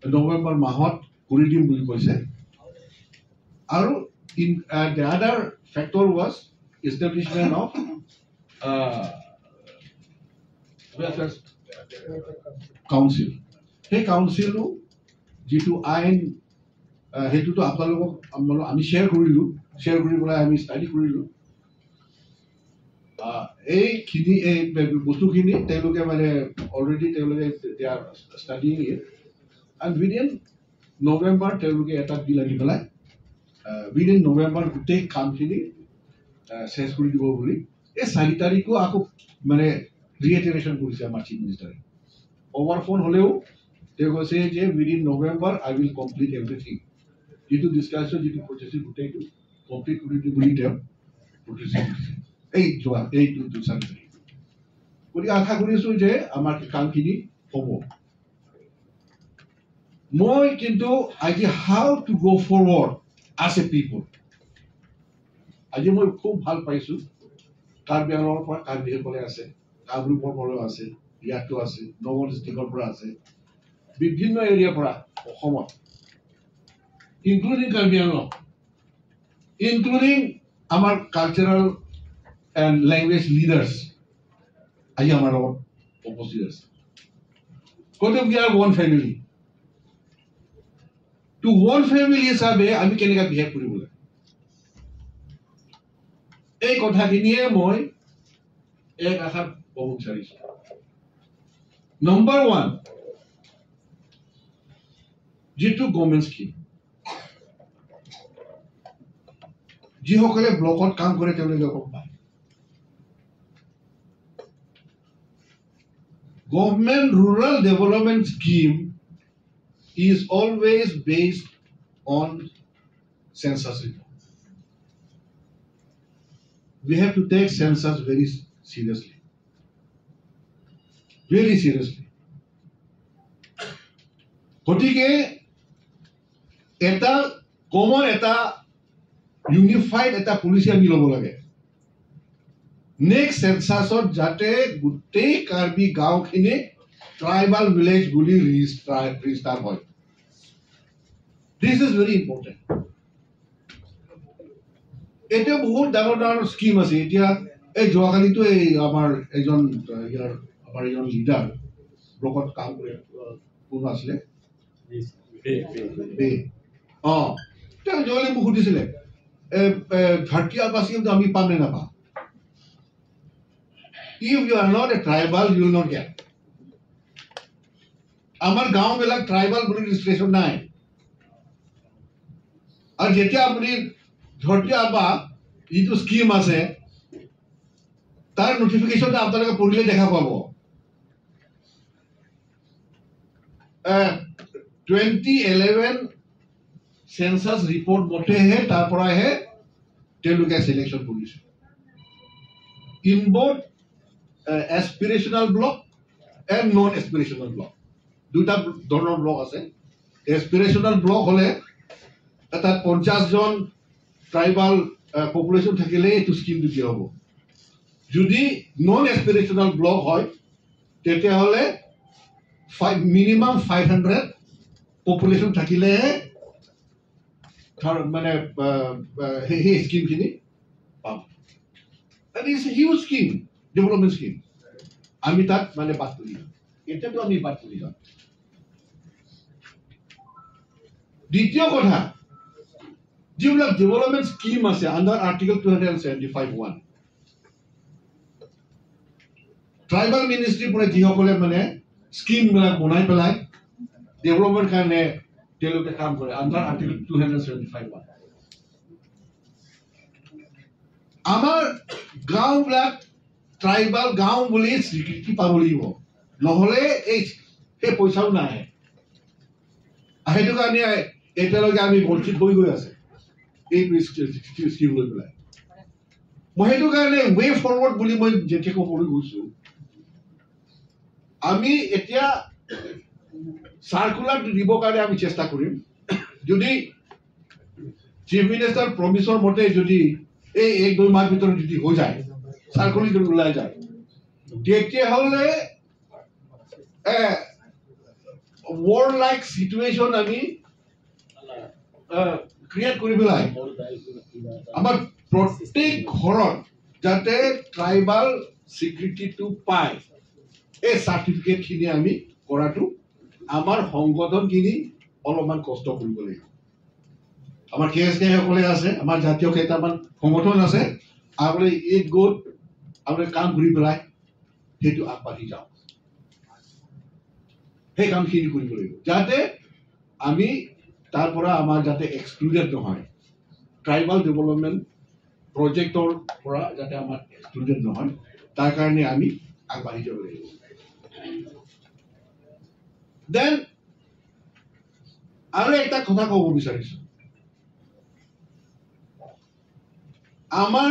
নৱেম্বৰ মাহত কৰি দিম বুলি কৈছে আৰু the other factor was establishment of council সেই কাউন্সিলো যিটো আইন সেইটোতো আপোনালোকক আমি শ্বেয়াৰ কৰিলোঁ শ্বেয়াৰ কৰি পেলাই আমি ষ্টাডি কৰিলোঁ এইখিনি এই বস্তুখিনি তেওঁলোকে মানে অলৰেডি তেওঁলোকে studying it and within November তেওঁলোকে এটা বিল আনি পেলাই উইদিন নৱেম্বৰ গোটেই কামখিনি চেঞ্জ কৰি দিব বুলি এই 4 তাৰিখো আকৌ মানে ৰিএটাৰেশ্যন কৰিছে আমাৰ চিফ মিনিষ্টাৰে অভাৰ ফোন হ'লেও তেওঁ কৈছে যে within November I will complete everything যিটো ডিছকাছন যিটো প্ৰচেছ গোটেইটো কমপ্লিট কৰি দিব বুলি তেওঁ প্ৰতিশ্ৰুতি দিছে এই 4 তাৰিখ গতিকে আশা কৰিছোঁ যে আমাৰ কামখিনি হ'ব মই কিন্তু আজি হাউ টু গ' ফৰৱাৰ্ড as a people আজি মই খুব ভাল পাইছোঁ কাৰ্বি আংলঙৰ পৰা কাৰ্বিসকলে আছে কামৰূপৰ পৰাও আছে ইয়াতো আছে নগাঁও ডিষ্ট্ৰিক্টৰ পৰা আছে বিভিন্ন এৰিয়াৰ পৰা অসমত ইনক্লুডিং কাৰ্বি আংলং ইনক্লুডিং আমাৰ কালচাৰেল এণ্ড লেংগুৱেজ লিডাৰ্ছ আজি আমাৰ লগত উপস্থিত আছে গতিকে we are one family to one family হিচাপে আমি কেনেকৈ বিহেভ কৰিব লাগে এই কথাখিনিয়ে মই এক আশাত ক'ব বিচাৰিছোঁ নম্বৰ 1 যিটো গভৰ্ণমেণ্ট স্কিম যিসকলে ব্লকত কাম কৰে তেওঁলোকে গম পায় government rural development scheme is always based on census report. We have to take census very seriously. Very seriously. গতিকে এটা কমন এটা ইউনিফাইড এটা পলিচি আমি ল'ব লাগে নেক্সট সেন্সাছত যাতে গোটেই কাৰ্বি গাঁওখিনি ট্ৰাইবাল ভিলেজ বুলি ৰেজিষ্টাৰ হয় দিস ইজ ভেৰি ইম্পৰ্টেণ্ট এতিয়া বহুত ডাঙৰ ডাঙৰ স্কিম আছে এতিয়া এই যোৱাকালিতো এই আমাৰ এজন লিডাৰ ব্লকত কাম কৰে কোন আছিলে তেওঁ যোৱাকালি মোক সুধিছিলে ধৰতি আবাসী আমি পাম নে নাপাম if you are not a tribal you will not get আমাৰ গাঁওবিলাক ট্ৰাইবাল বুলি ৰেজিষ্ট্ৰেশ্যন নাই আৰু যেতিয়া আপুনি ধৰতি আবা যিটো স্কিম আছে তাৰ নটিফিকেশ্যন আপোনালোকে পঢ়িলে দেখা পাব 2011 সেন্সাস ৰিপৰ্ট মতেহে তাৰ পৰাহে তেওঁলোকে সিলেকশ্যন কৰিছে in both aspirational block and non aspirational block দুটা ধৰণৰ ব্লক আছে এস্পিৰেশ্যনেল ব্লক হ'লে তাত 50 জন ট্ৰাইবাল পপুলেশ্যন থাকিলে এইটো স্কিমটো দিয়া হ'ব যদি নন এস্পিৰেশ্যনেল ব্লক হয় তেতিয়াহ'লে মিনিমাম 500 পপুলেশ্যন থাকিলেহে মানে সেই স্কিমখিনি পাম That is a huge scheme, development scheme. আমি তাত মানে বাদ তুলি এতিয়াতো আমি বাদ তুলি যাম দ্বিতীয় কথা যিবিলাক ডেভেলপমেণ্ট স্কিম আছে আণ্ডাৰ আৰ্টিকেল 275(1) ট্ৰাইবেল মিনিষ্ট্ৰীৰ পৰা যিসকলে মানে স্কিমবিলাক বনাই পেলাই ডেভেলপমেণ্ট কাৰণে তেওঁলোকে কাম কৰে আণ্ডাৰ আৰ্টিকেল 275(1) আমাৰ গাঁওবিলাক ট্ৰাইবেল গাঁও বুলি স্বীকৃতি পাব লাগিব নহ'লে সেই পইচাও নাহে সেইটো কাৰণে এতিয়ালৈকে আমি বঞ্চিত হৈ গৈ আছে এই স্কিম লৈ পেলাই মই সেইটো কাৰণে ৱে ফৰৱাৰ্ড বুলি মই যেতিয়া ক'বলৈ গৈছোঁ আমি এতিয়া চাৰ্কুলাৰ দিবৰ কাৰণে আমি চেষ্টা কৰিম যদি চিফ মিনিষ্টাৰ প্ৰমিছৰ মতে যদি এই 1-2 মাহ ভিতৰত যদি হৈ যায় চাৰ্কুলাৰ যদি ওলাই যায় তেতিয়াহ'লে war like situation আমি ক্ৰিয়েট কৰি পেলাই আমাৰ প্ৰত্যেক ঘৰত যাতে ট্ৰাইবেল স্বীকৃতিটো পায় এই চাৰ্টিফিকেটখিনি আমি কৰাটো আমাৰ সংগঠনখিনি অলপমান কষ্ট কৰিব লাগিব আমাৰ KSK সকলে আছে আমাৰ জাতীয় কেইটামান সংগঠন আছে আপুনি এই গোট আপুনি কাম কৰি পেলাই সেইটো আগবাঢ়ি যাওক সেই কামখিনি কৰিব লাগিব যাতে আমি তাৰ পৰা আমাৰ যাতে এক্সক্লুডেড নহয় ট্ৰাইবেল ডেভেলপমেণ্ট প্ৰজেক্টৰ পৰা যাতে আমাৰ এক্সক্লুডেড নহয় তাৰ কাৰণে আমি আগবাঢ়ি যাব লাগিব দেন আৰু এটা কথা ক'ব বিচাৰিছোঁ আমাৰ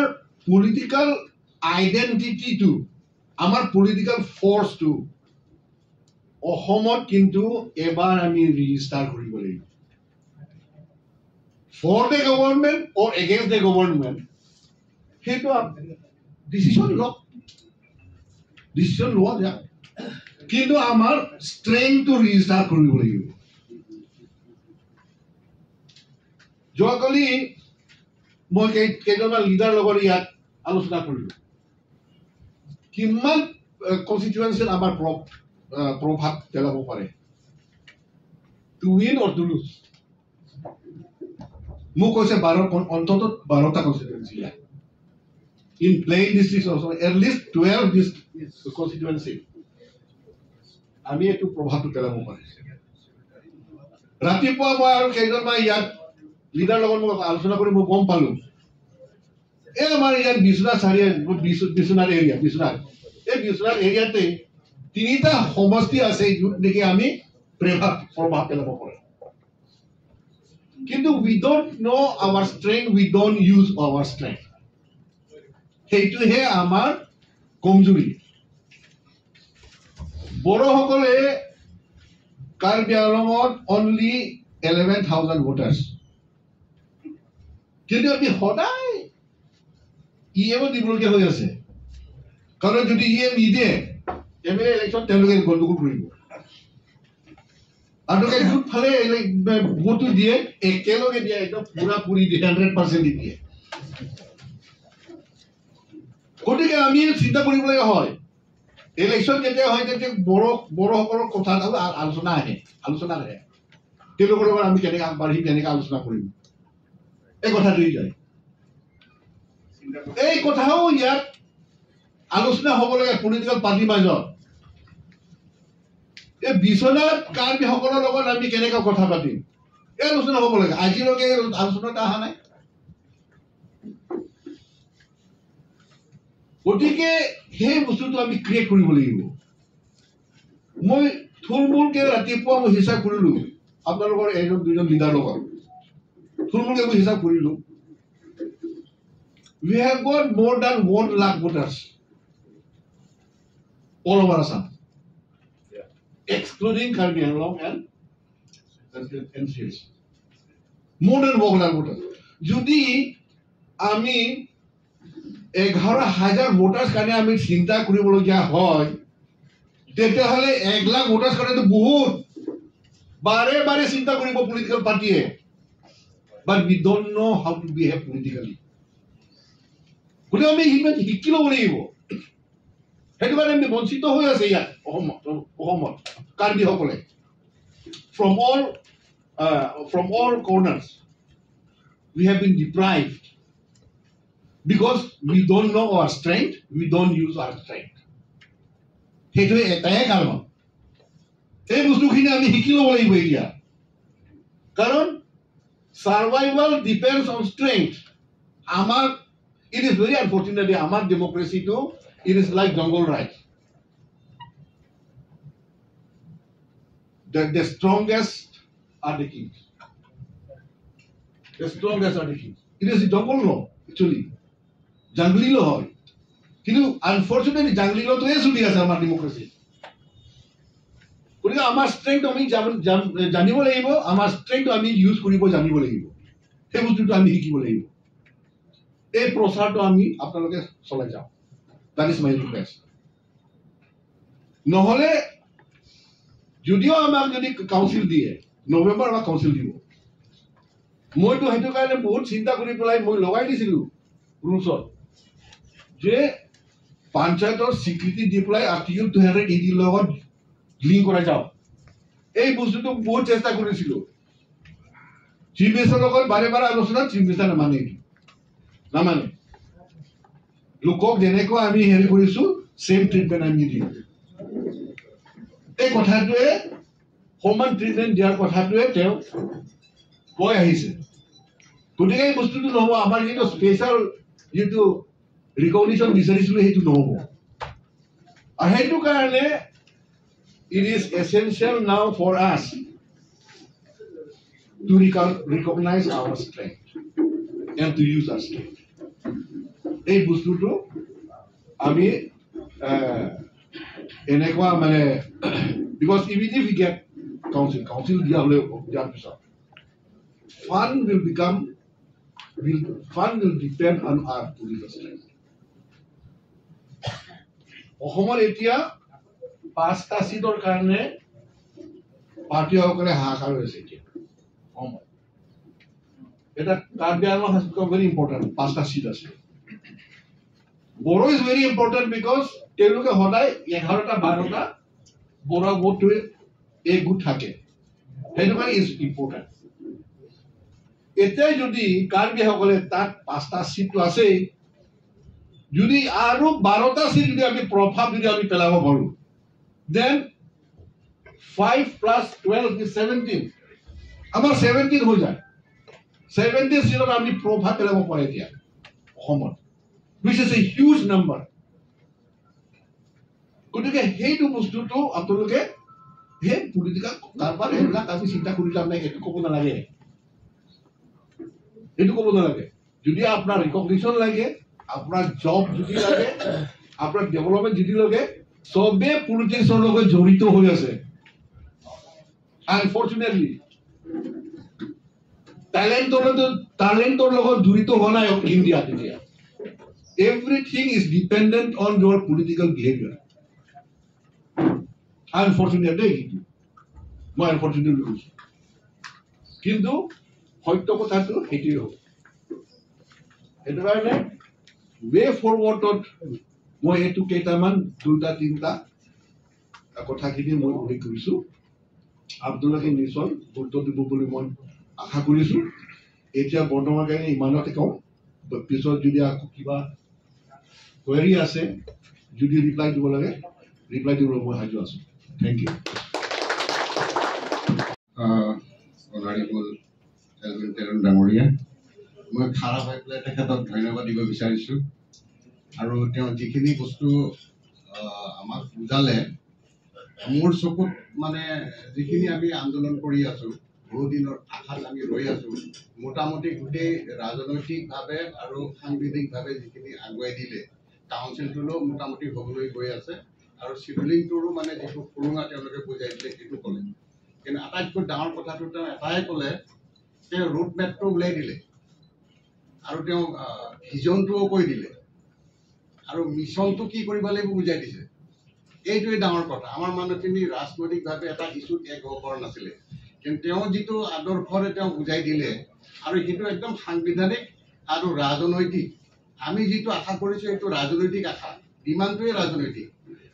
পলিটিক্যাল আইডেন্টিটিটো আমাৰ পলিটিক্যাল ফৰ্চটো অসমত কিন্তু এবাৰ আমি ৰেজিষ্টাৰ কৰিব লাগিব for the government or against the government সেইটো ডিচিশ্যন লোৱা যায় কিন্তু আমাৰ ষ্ট্ৰেংথটো ৰেজিষ্টাৰ কৰিব লাগিব যোৱাকালি মই কেইজনমান লিডাৰ লগত ইয়াত আলোচনা কৰিলোঁ কিমান কনষ্টিটুৱেঞ্চিত আমাৰ প্ৰভাৱ পেলাব পাৰে to win or to lose মোক কৈছে অন্তত 12টা constituency in plain district also at least 12 constituency আমি এইটো প্ৰভাৱটো পেলাব পাৰে ৰাতিপুৱা মই আৰু কেইজনমান ইয়াত লিডাৰ লগত মই আলোচনা কৰি মই গম পালোঁ এই আমাৰ ইয়াত বিশ্বনাথ এৰিয়া বিশ্বনাথ এই বিশ্বনাথ এৰিয়াতে 3টা সমষ্টি আছে য'ত নেকি আমি প্ৰভাৱ পেলাব পাৰোঁ কিন্তু we don't know our strength we don't use our strength সেইটোহে আমাৰ কমজুৰি বড়োসকলে কাৰ্বি আংলঙত অনলি 11,000 ভোটাৰ্ছ কিন্তু আমি সদায় EM দিবলগীয়া হৈ আছে কাৰণ যদি EM নিদিয়ে MLA ইলেকশ্যন তেওঁলোকে গণ্ডগোল কৰিব আৰু ফালে ভোটটো দিয়ে একেলগে দিয়ে একদম পুৰাপুৰি 100% দিয়ে গতিকে আমি চিন্তা কৰিবলগীয়া হয় ইলেকশ্যন যেতিয়া হয় তেতিয়া বড়োসকলৰ কথা আলোচনা আহে তেওঁলোকৰ লগত আমি কেনেকৈ আগবাঢ়িম কেনেকৈ আলোচনা কৰিম এই কথাটোৱেই যায় এই কথাও ইয়াত আলোচনা হ'ব লাগে পলিটিকেল পাৰ্টিৰ মাজত এই বিশ্বনাথ কাৰ্বিসকলৰ লগত আমি কেনেকৈ কথা পাতিম এই আলোচনা হ'ব লাগে আজিলৈকে আলোচনাটা অহা নাই গতিকে সেই বস্তুটো আমি ক্ৰিয়েট কৰিব লাগিব মই থুলমূলকৈ ৰাতিপুৱা মই হিচাপ কৰিলোঁ আপোনালোকৰ 1-2জন লিডাৰ লগত থুলমূলকৈ মই হিচাপ কৰিলোঁ we have got more than 1 lakh voters all over Assam excluding Karbi Anglong and NCS. More than Boglar voters. যদি আমি 11,000 ভোটার্স কাৰণে আমি চিন্তা কৰিবলগীয়া হয় তেতিয়াহ'লে 1 লাখ ভোটাৰ্স কাৰণেতো বহুত বাৰে বাৰে চিন্তা কৰিব পলিটিকেল পাৰ্টিয়ে but we don't know how to behave politically. গতিকে আমি সিমান শিকি ল'ব লাগিব সেইটো কাৰণে আমি বঞ্চিত হৈ আছে ইয়াত অসমত কাৰ্বিসকলে from all corners we have been deprived because we don't know our strength, we don't use our strength. সেইটো এটাই কাৰণ এই বস্তুখিনি আমি শিকি ল'ব লাগিব এতিয়া কাৰণ survival depends on strength. It is very unfortunate that our democracy too, it is like jungle rights. The strongest are the kings. The strongest are the kings. It is a jungle law, actually. Jungly law. Unfortunately, jungly law is our democracy. গতিকে আমাৰ ষ্ট্ৰেংথ আমি জানিব লাগিব আমাৰ ষ্ট্ৰেংথ আমি ইউজ কৰিব জানিব লাগিব সেই বস্তুটো আমি শিকিব লাগিব এই প্ৰচাৰটো আমি আপোনালোকে চলাই যাওঁ that is my request নহলে যদিও আমাক যদি কাউন্সিল দিয়ে নৱেম্বৰ আমাক কাউন্সিল দিব মইতো সেইটো কাৰণে বহুত চিন্তা কৰি পেলাই মই লগাই দিছিলো ৰুলছত যে পঞ্চায়তৰ স্বীকৃতি দি পেলাই আৰ্টিকেল 280 লগত লিংক করা যাও এই বস্তুটো বহুত চেষ্টা করেছিল চিফ মিনিস্টার লগত বারে বারে আলোচনা চিফ মিনিস্টার নামানে লোকক যেনেকৈ আমি হেৰি কৰিছো সেম ট্ৰিটমেন্ট আমি দিম এই কথাটোৱে সমান ট্ৰিটমেন্ট দিয়াৰ কথাটোৱে তেওঁ কৈ আহিছে গতিকে এই বস্তুটো নহব আমাৰ যিটো স্পেশাল যিটো ৰিকগনিশ্যন বিচাৰিছিলো সেইটো নহব আৰু সেইটো কাৰণে it is essential now for us to recognize our strength and to use our strength. এই বস্তুটো আমি এনেকুৱা মানে because even if we get council দিয়া হলে দিয়াৰ পিছত fund will depend on our political strength. অসমৰ এতিয়া 5টা সিটৰ কাৰণে পাৰ্টিসকলে হাহাকাৰ হৈছে এতিয়া এটা Karbi Anglong has become very important 5টা সিট আছে Bodo is very important because তেওঁলোকে সদায় 11টা 12টা বড়ো ভোটে এই গোট থাকে সেইটো কাৰণে is important এতিয়া যদি কাৰ্বিসকলে তাত 5টা সিট আছে যদি আৰু 12টা সিট যদি আমি প্ৰভাৱ যদি আমি পেলাব পাৰো then 5 plus 12 is 17 আমাৰ 17 হৈ যায় 17 সিটত আমি প্ৰভাৱ পেলাব পাৰে এতিয়া অসমত which is a huge number গতিকে সেইটো বস্তুটো আপোনালোকে হে পলিটিকেল কাৰবাৰ এইবিলাক আমি চিন্তা কৰি যাম নাই এইটো ক'ব নালাগে যদি আপোনাৰ ৰিকগনিশ্যন লাগে আপোনাৰ জব যদি লাগে আপোনাৰ ডেভেলপমেন্ট যদি লাগে সবে পলিটিক্সৰ লগত জড়িত হৈ আছে আনফৰচুনেটলি ট্যালেন্টৰ লগত জড়িত হোৱা নাই ইণ্ডিয়াত এতিয়া everything is dependent on your political behavior আনফৰচুনেটলি মই আনফৰচুনেটলি কৈছো কিন্তু সত্য কথাটো সেইটোৱে হ'ব সেইটো কাৰণে ৱে ফৰৱাৰ্ডত মই এইটো কেইটামান 2টা 3টা কথাখিনি মই উল্লেখ কৰিছো আপোনালোকে নিশ্চয় গুৰুত্ব দিব বুলি মই আশা কৰিছো এতিয়া বৰ্তমান কাৰণে ইমানতে কওঁ পিছত যদি আকৌ কিবা কোৱেৰি আছে যদি ৰিপ্লাই দিব লাগে ৰিপ্লাই দিবলৈ মই সাজু আছো থেংক ইউ অনাৰেবল এলভিন টেলন ডাঙৰীয়া মই খাৰা হৈ পেলাই তেখেতক ধন্যবাদ দিব বিচাৰিছো আৰু তেওঁ যিখিনি বস্তু আমাক বুজালে মোৰ চকুত মানে যিখিনি আমি আন্দোলন কৰি আছো বহু দিনৰ আশাত আমি ৰৈ আছো মোটামুটি গোটেই ৰাজনৈতিকভাৱে আৰু সাংবিধানিকভাৱে যিখিনি আগুৱাই দিলে কাউন্সিলটোলো মোটামুটি হ'বলৈ গৈ আছে আৰু চিভিলিংটোৰো মানে যিটো সুৰুঙা তেওঁলোকে বুজাই দিলে সেইটো ক'লে কিন্তু আটাইতকৈ ডাঙৰ কথাটো তেওঁ এটাই ক'লে তেওঁ ৰোড মেপটো উলিয়াই দিলে আৰু তেওঁ ভিজনটোও কৈ দিলে আৰু মিছনটো কি কৰিব লাগিব বুজাই দিছে। এইটোৱে ডাঙৰ কথা। আমাৰ মানুহখিনি ৰাজনৈতিকভাৱে এটা ইছ্যুত এক হ'ব পৰা নাছিলে, কিন্তু তেওঁ যিটো আদৰ্শৰে তেওঁ বুজাই দিলে আৰু সেইটো একদম সাংবিধানিক আৰু ৰাজনৈতিক। আমি যিটো আশা কৰিছোঁ সেইটো ৰাজনৈতিক আশা, ডিমাণ্ডটোৱে ৰাজনৈতিক।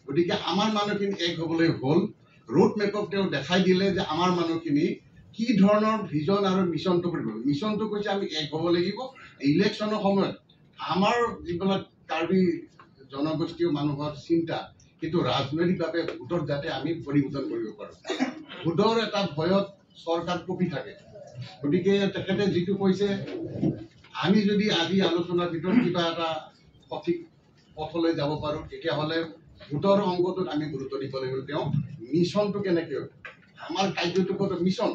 গতিকে আমাৰ মানুহখিনি এক হ'বলৈ হ'ল। ৰোড মেপক তেওঁ দেখাই দিলে যে আমাৰ মানুহখিনি কি ধৰণৰ ভিজন আৰু মিছনটো কৰিব। মিছনটো কৈছে আমি এক হ'ব লাগিব ইলেকশ্যনৰ সময়ত। আমাৰ যিবিলাক কাৰ্বি জনগোষ্ঠীয় মানুহৰ চিন্তা কিন্তু ৰাজনৈতিকভাৱে ভোটত যাতে আমি পৰিৱৰ্তন কৰিব পাৰোঁ। ভোটৰ এটা ভয়ত চৰকাৰ কঁপি থাকে। গতিকে তেখেতে যিটো কৈছে আমি যদি আজি আলোচনাৰ ভিতৰত কিবা এটা সঠিক পথলৈ যাব পাৰোঁ তেতিয়াহ'লে ভোটৰ অংগটোত আমি গুৰুত্ব দিব লাগিব। তেওঁ মিছনটো কেনেকৈ হয়, আমাৰ কাৰ্যটোকত মিছন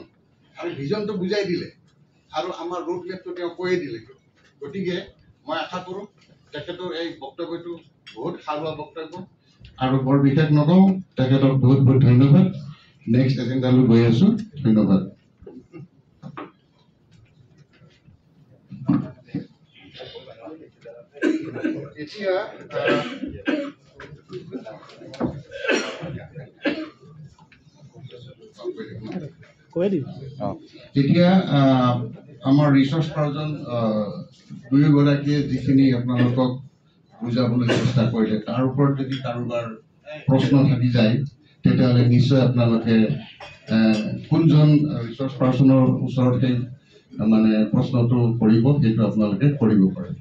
আৰু ভিজনটো বুজাই দিলে আৰু আমাৰ ৰোড মেপটো তেওঁ কৈয়ে দিলে। গতিকে মই আশা কৰোঁ তেখেতৰ এই বক্তব্যটো বহুত সাৰুৱা বক্তব্য আৰু বৰ বিশেষ নকওঁ। তেখেতক বহুত বহুত ধন্যবাদ। নেক্সট এজেণ্ডালৈ গৈ আছোঁ। ধন্যবাদ। এতিয়া এতিয়া আমাৰ ৰিচাৰ্চ পাৰ্চন দুয়োগৰাকীয়ে যিখিনি আপোনালোকক বুজাবলৈ চেষ্টা কৰিলে তাৰ ওপৰত যদি কাৰোবাৰ প্ৰশ্ন থাকি যায় তেতিয়াহ'লে নিশ্চয় আপোনালোকে কোনজন ৰিচাৰ্চ পাৰ্চনৰ ওচৰত সেই মানে প্ৰশ্নটো কৰিব সেইটো আপোনালোকে কৰিব পাৰে।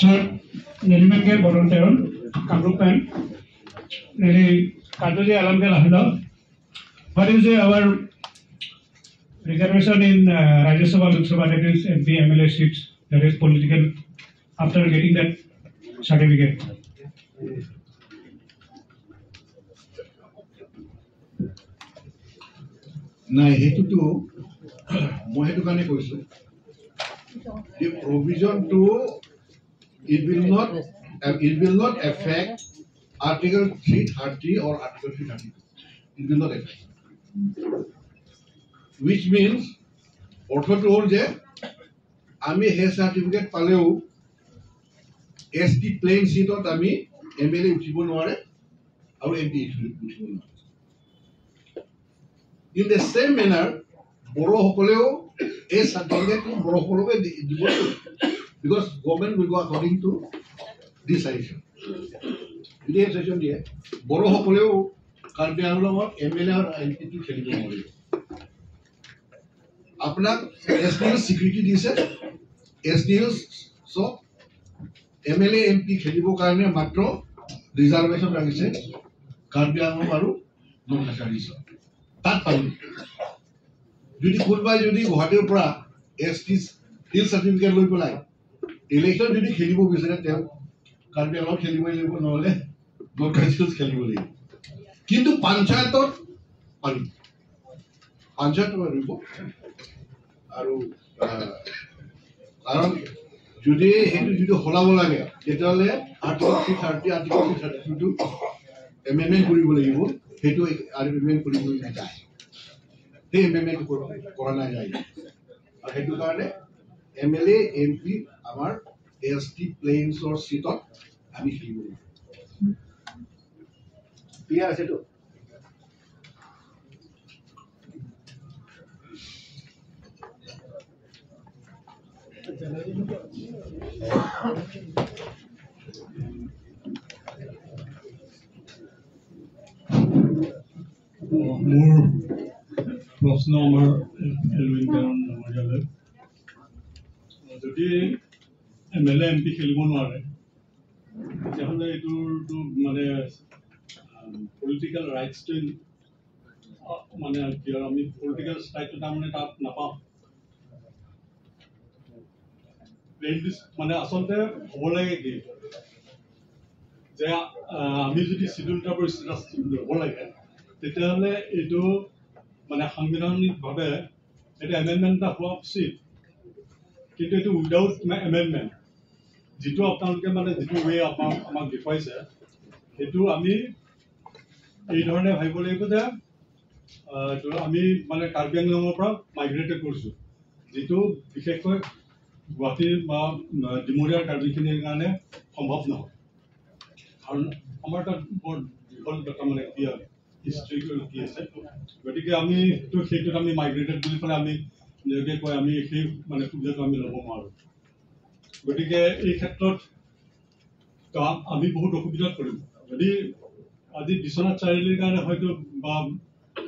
Sir, Nerimanke Volunteer, Kamrupan, Neri Kaduli Alamka Lahilo. What is our reservation in Rajya Sabha, Lok Sabha, that is MP, MLA seats, that is political, after getting that certificate? নাই, সেইটোতো মই সেইটো কাৰণে কৈছোঁ যে প্ৰভিজনটো it will not affect Article 330 or Article 332. It will not affect. Which means, অৰ্থটো হ'ল যে আমি সেই চাৰ্টিফিকেট পালেও ST প্লেইন চিটত আমি MLA উঠিব নোৱাৰে আৰু MP উঠিব নোৱাৰে। In the same manner, বড়োসকলেও এই চাৰ্টিফিকেটটো বড়োসকলকে দিব because government will go according to this session. যদি এই session দিয়ে বড়োসকলেও কাৰ্বি আংলঙত MLA আৰু MP খেলিব নোৱাৰিব। আপোনাক SDL স্বীকৃতি দিছে, SDL চব MLA MP খেলিবৰ কাৰণে মাত্ৰ ৰিজাৰ্ভেশ্যন ৰাখিছে কাৰ্বি আংলং আৰু নৰ্থ কাছাৰী তাত পাব। যদি কোনোবাই যদি গুৱাহাটীৰ পৰা ST হিল চাৰ্টিফিকেট লৈ পেলাই ইলেকশ্যন যদি খেলিব বিচাৰে তেওঁ কাৰ্বি আংলং খেলিবই লাগিব, নহ'লে নৰ্থ কাছাৰী খেলিব লাগিব। কিন্তু পঞ্চায়তত পাৰিব, পঞ্চায়ত পাৰিব। আৰু কাৰণ যদি সেইটো যদি সলাব লাগে তেতিয়াহ'লে Article 330, Article 332 এমেণ্ডমেণ্ট কৰিব লাগিব। সেইটো এমেণ্ডমেণ্ট কৰিব নাযায়, সেই এমেণ্ডমেণ্ট কৰা নাযায়। আৰু সেইটো কাৰণে MLA MP আমাৰ ST প্লেইনছৰ চিটত আমি খেলিব লাগিব। ক্লিয়াৰ আছেতো? মোৰ প্ৰশ্ন আমাৰ এলভিন কাৰণ ডাঙৰীয়ালৈ, যদি MLA MP খেলিব নোৱাৰে তেতিয়াহ'লে এইটোতো মানে পলিটিকেল ৰাইটছটো মানে কি আৰু আমি পলিটিকেল ষ্ট্ৰাইকটো তাৰমানে তাত নাপাওঁ। মানে আচলতে হ'ব লাগে কি যে আমি যদি চিডুল ট্ৰাইবৰ ষ্টেটাছ ল'ব লাগে তেতিয়াহ'লে এইটো মানে সাংবিধানিকভাৱে এইটো এমেণ্ডমেণ্ট এটা হোৱা উচিত কিন্তু এইটো উইদাউট এমেণ্ডমেণ্ট যিটো আপোনালোকে মানে যিটো ৱে আমাক দেখুৱাইছে সেইটো আমি এই ধৰণে ভাবিব লাগিব যে আমি মানে কাৰ্বি আংলঙৰ পৰা মাইগ্ৰেটেড কৰিছোঁ যিটো বিশেষকৈ গুৱাহাটীৰ বা ডিমৰীয়াৰ কাৰ্বিখিনিৰ কাৰণে সম্ভৱ নহয় কাৰণ আমাৰ তাত বৰ দীঘল এটা মানে কি হিষ্ট্ৰী কি আছে গতিকে আমি সেইটোত আমি মাইগ্ৰেটেড বুলি পেলাই আমি নিজকে কয় আমি সেই মানে সুবিধাটো আমি ল'ব নোৱাৰোঁ গতিকে এই ক্ষেত্ৰত আমি বহুত অসুবিধাত পৰিম যদি আজি বিশ্বনাথ চাৰিআলিৰ কাৰণে হয়তো বা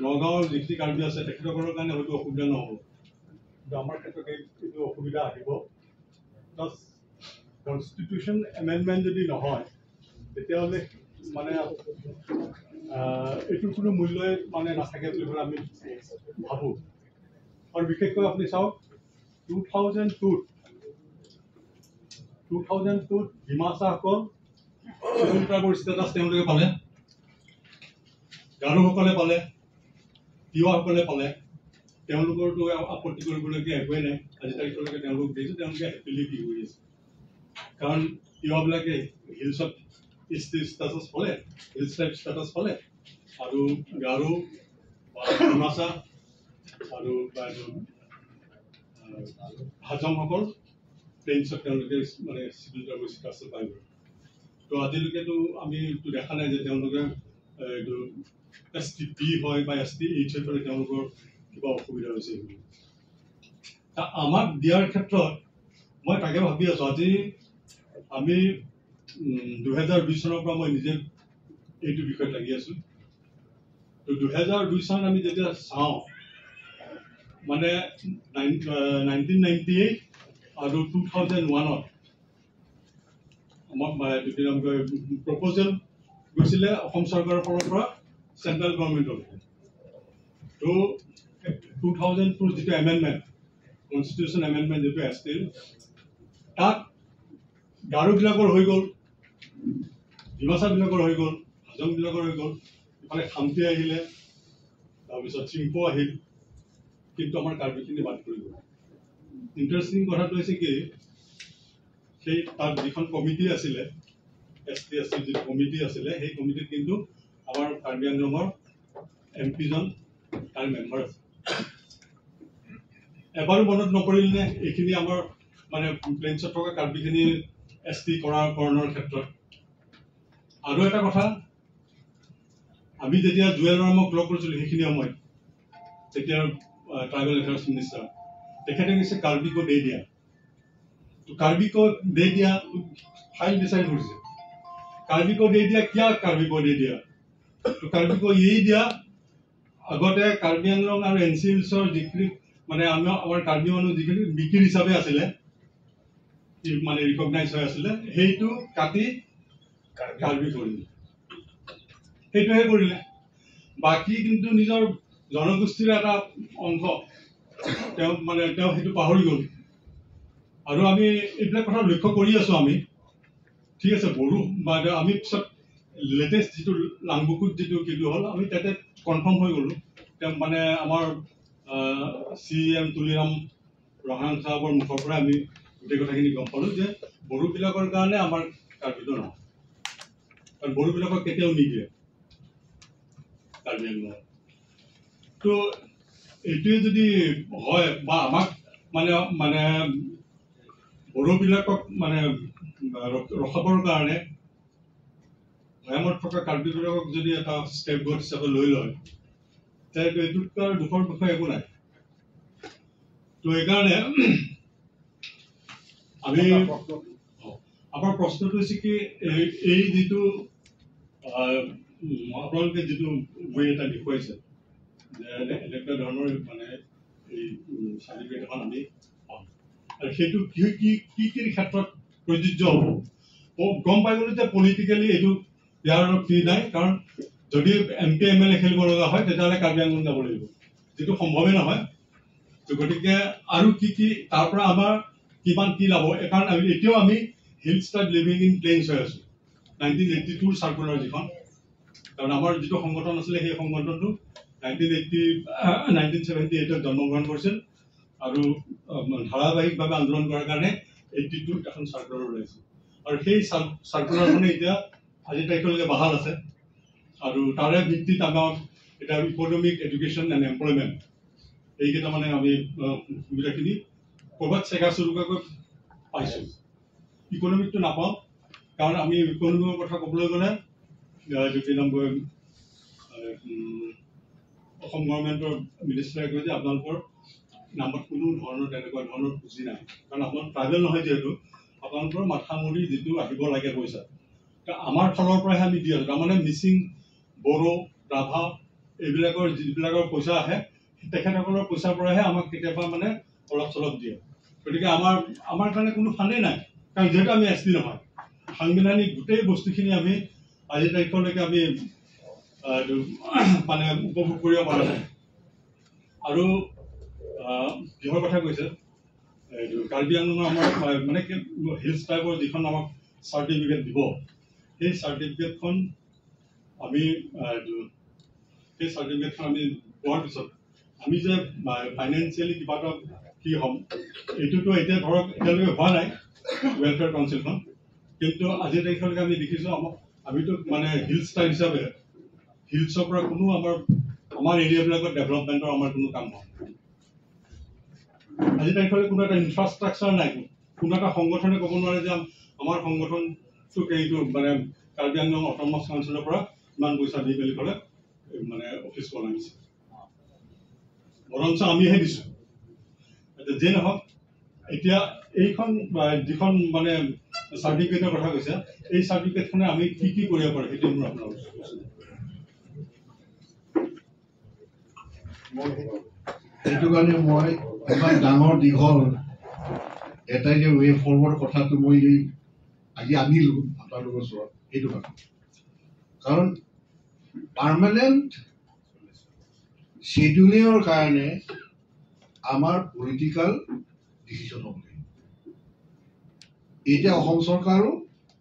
নগাঁৱৰ যিখিনি কাৰ্বি আছে তেখেতসকলৰ কাৰণে হয়তো অসুবিধা নহ'ব কিন্তু আমাৰ ক্ষেত্ৰত এইটো অসুবিধা আহিব প্লাছ কনষ্টিটিউশ্যন এমেণ্ডমেণ্ট যদি নহয় তেতিয়াহ'লে মানে এইটোৰ কোনো মূল্যই মানে নাথাকে বুলি পেলাই আমি ভাবোঁ আৰু বিশেষকৈ আপুনি চাওক 2002 ডিমাছাসকল চিডুল ট্ৰাইবৰ ষ্টেটাছ তেওঁলোকে পালে গাৰোসকলে পালে তিৱাসকলে পালে তেওঁলোকৰতো আপত্তি কৰিবলগীয়া একোৱেই নাই আজি তাৰিখলৈকে তেওঁলোক দেখিছোঁ তেওঁলোকে হেপিলি কি কৰি আছে কাৰণ তিৱাবিলাকে হিলছত ষ্টেটাছ পালে হিল ট্ৰাইব ষ্টেটাছ পালে আৰু গাৰো বা ডিমাছা আৰু হাজংসকল প্লেইনছত তেওঁলোকে মানে চিডুল ট্ৰাইবৰ ষ্টেটাছ পাই গ'ল তো আজিলৈকেতো আমি দেখা নাই যে তেওঁলোকে এইটো STP হয় বা STH হৈ পেলাই তেওঁলোকৰ কিবা অসুবিধা হৈছে আমাক দিয়াৰ ক্ষেত্ৰত মই তাকে ভাবি আছোঁ আজি আমি 2002 চনৰ পৰা মই নিজে এইটো বিষয়ত লাগি আছোঁ তো 2002 চন আমি যেতিয়া চাওঁ মানে 1998 আৰু 2001ত আমাক প্ৰপ'জেল গৈছিলে অসম চৰকাৰৰ ফালৰ পৰা চেণ্ট্ৰেল গভৰ্ণমেণ্টৰ তো 2002 যিটো এমেণ্ডমেণ্ট কনষ্টিটিউশ্যন এমেণ্ডমেণ্ট যিটো আছিল তাত গাৰোবিলাকৰ হৈ গ'ল ডিমাছাবিলাকৰ হৈ গ'ল হাজংবিলাকৰ হৈ গ'ল ইফালে খামতি আহিলে তাৰপিছত চিম্পু আহিল কিন্তু আমাৰ কাৰ্বিখিনি বাদ কৰি গ'ল ইণ্টাৰেষ্টিং কথাটো হৈছে কি সেই তাত যিখন কমিটি আছিলে ST যিটো কমিটি আছিলে সেই কমিটিত কিন্তু আমাৰ কাৰ্বি আংলঙৰ MP জন তাৰ মেম্বাৰ আছে এবাৰো মনত নপৰিল নে এইখিনি আমাৰ মানে প্লেইনছত থকা কাৰ্বিখিনি ST কৰাৰ ক্ষেত্ৰত আৰু এটা কথা আমি যেতিয়া জুৱেল ৰামক লগ কৰিছিলোঁ সেইখিনি সময়ত তেতিয়া ট্ৰাইবেল এফেয়াৰ্ছ মিনিষ্টাৰ তেখেতে কৈছে কাৰ্বিকো দে দিয়া তো কাৰ্বিকো দে দিয়া ফাইল ডিচাইড কৰিছে কাৰ্বিকো দে দিয়া কিয় কাৰ্বিকো দে দিয়া তো কাৰ্বিকো এই দিয়া আগতে কাৰ্বি আংলং আৰু NCLছৰ যিখিনি মানে আমাৰ কাৰ্বি মানুহ যিখিনি মিকিৰ হিচাপে আছিলে মানে ৰিকগনাইজ হৈ আছিলে সেইটো কাটি কাৰ্বি কৰিলে সেইটোহে কৰিলে বাকী কিন্তু নিজৰ জনগোষ্ঠীৰ এটা অংশ তেওঁ সেইটো পাহৰি গ'ল আৰু আমি এইবিলাক কথা লক্ষ্য কৰি আছোঁ আমি ঠিক আছে বড়ো বা আমি পিছত লেটেষ্ট যিটো লাংবুকুত যিটো কিটো হ'ল আমি তাতে কনফাৰ্ম হৈ গ'লোঁ তেওঁ মানে আমাৰ CM তুলিৰাম ৰহাং চাহাবৰ মুখৰ পৰা আমি গোটেই কথাখিনি গম পালোঁ যে বড়োবিলাকৰ কাৰণে আমাৰ কাৰ্বিটো নহয় কাৰণ বড়োবিলাকক কেতিয়াও নিদিয়ে কাৰ্বি আংলঙত তো এইটোৱে যদি হয় বা আমাক মানে বড়োবিলাকক মানে ৰখাবৰ কাৰণে ভৈয়ামত থকা কাৰ্বিবিলাকক যদি এটা ষ্টেপ গড হিচাপে লৈ লয় তেতিয়াহ'লে এইটোত আৰু দুখৰ বিষয় একো নাই তো এইকাৰণে আমি আমাৰ প্ৰশ্নটো হৈছে কি এই যিটো আপোনালোকে যিটো ৱে এটা দেখুৱাইছে যে এনেকুৱা ধৰণৰ মানে এই চাৰ্টিফিকেট এখন আমি পাম আৰু সেইটো কি ক্ষেত্ৰত প্ৰযোজ্য হ'ব গম পাই গ'লো যে পলিটিকেলি এইটো ইয়াৰ কি নাই কাৰণ যদি MP MLA খেলিব লগা হয় তেতিয়াহ'লে কাৰ্বি আংলং যাব লাগিব যিটো সম্ভৱেই নহয় তো গতিকে আৰু কি তাৰ পৰা আমাৰ কিমান কি লাভ কাৰণ এতিয়াও আমি hill style living in plains হৈ আছোঁ 1982 চাৰ্কুলাৰ যিখন কাৰণ আমাৰ যিটো সংগঠন আছিলে সেই সংগঠনটো 1978 জন্মগ্ৰহণ কৰিছিল আৰু ধাৰাবাহিকভাৱে আন্দোলন কৰাৰ কাৰণে 82 এখন চাৰ্কুলাৰ ওলাইছিল আৰু সেই চাৰ্কুলাৰখনে এতিয়া আজিৰ তাৰিখলৈকে বাহাল আছে আৰু তাৰে ভিত্তিত আমাক এটা ইকনমিক এডুকেশ্যন এণ্ড এমপ্লয়মেণ্ট এইকেইটা মানে আমি সুবিধাখিনি ক'ৰবাত চেগা চুৰুকাকৈ পাইছোঁ ইকনমিকটো নাপাওঁ কাৰণ আমি ইকনমিকৰ কথা ক'বলৈ গ'লে অসম গভৰ্ণমেণ্টৰ মিনিষ্টাৰে কয় যে আপোনালোকৰ নামত কোনো ধৰণৰ তেনেকুৱা ধৰণৰ পুঁজি নাই কাৰণ আপোনালোক ট্ৰাইবেল নহয় যিহেতু আপোনালোকৰ মাথা মৰি যিটো আহিব লাগে পইচা আমাৰ ফালৰ পৰাহে আমি দি আছোঁ তাৰমানে মিচিং বড়ো ৰাভা এইবিলাকৰ যিবিলাকৰ পইচা আহে তেখেতসকলৰ পইচাৰ পৰাহে আমাক কেতিয়াবা মানে অলপ চলপ দিয়ে গতিকে আমাৰ কাৰণে কোনো ফাণ্ডেই নাই কাৰণ যিহেতু আমি এছ টি নহয় সাংবিধানিক গোটেই বস্তুখিনি আমি আজিৰ তাৰিখলৈকে আমি মানে উপভোগ কৰিব পৰা নাই আৰু কিহৰ কথা কৈছে কাৰ্বি আংলঙৰ আমাৰ মানে হিলছ টাইপৰ যিখন আমাক চাৰ্টিফিকেট দিব সেই চাৰ্টিফিকেটখন আমি পোৱাৰ পিছত আমি যে ফাইনেন্সিয়েলি কিবা এটা কি হ'ম এইটোতো এতিয়া ধৰক এতিয়ালৈকে হোৱা নাই ৱেলফেয়াৰ কাউন্সিলখন কিন্তু আজিৰ তাৰিখলৈকে আমি দেখিছোঁ আমিতো মানে হিলছ টাইপ হিচাপে হিলছৰ পৰা কোনো আমাৰ এৰিয়াবিলাকত ডেভেলপমেণ্টৰ আমাৰ কোনো কাম নহয় আজিৰ তাৰিখলৈ কোনো এটা ইনফ্ৰাষ্ট্ৰাকচাৰ নাই কোনো এটা সংগঠনে ক'ব নোৱাৰে যে আমাৰ সংগঠনটোক এইটো মানে কাৰ্বি আংলং অট'নমাছ কাউন্সিলৰ পৰা ইমান পইচা দি মেলি পেলাই মানে অফিচ বনাইছে বৰঞ্চ আমিহে দিছোঁ যি নহওক এতিয়া এইখন যিখন মানে চাৰ্টিফিকেটৰ কথা কৈছে এই চাৰ্টিফিকেটখনে আমি কি কি কৰিব পাৰোঁ সেইটো মোৰ আপোনাৰ সেইটো কাৰণে মই ইমান ডাঙৰ দীঘল এটাই যে ৱে ফৰৱাৰ্ড কথাটো মই আজি আনিলোঁ আপোনালোকৰ ওচৰত সেইটো কথা কাৰণ পাৰ্মানেণ্ট শ্বেডিউলিঙৰ কাৰণে আমাৰ পলিটিকেল ডিচিশ্যন হ'ব লাগিব এতিয়া অসম চৰকাৰো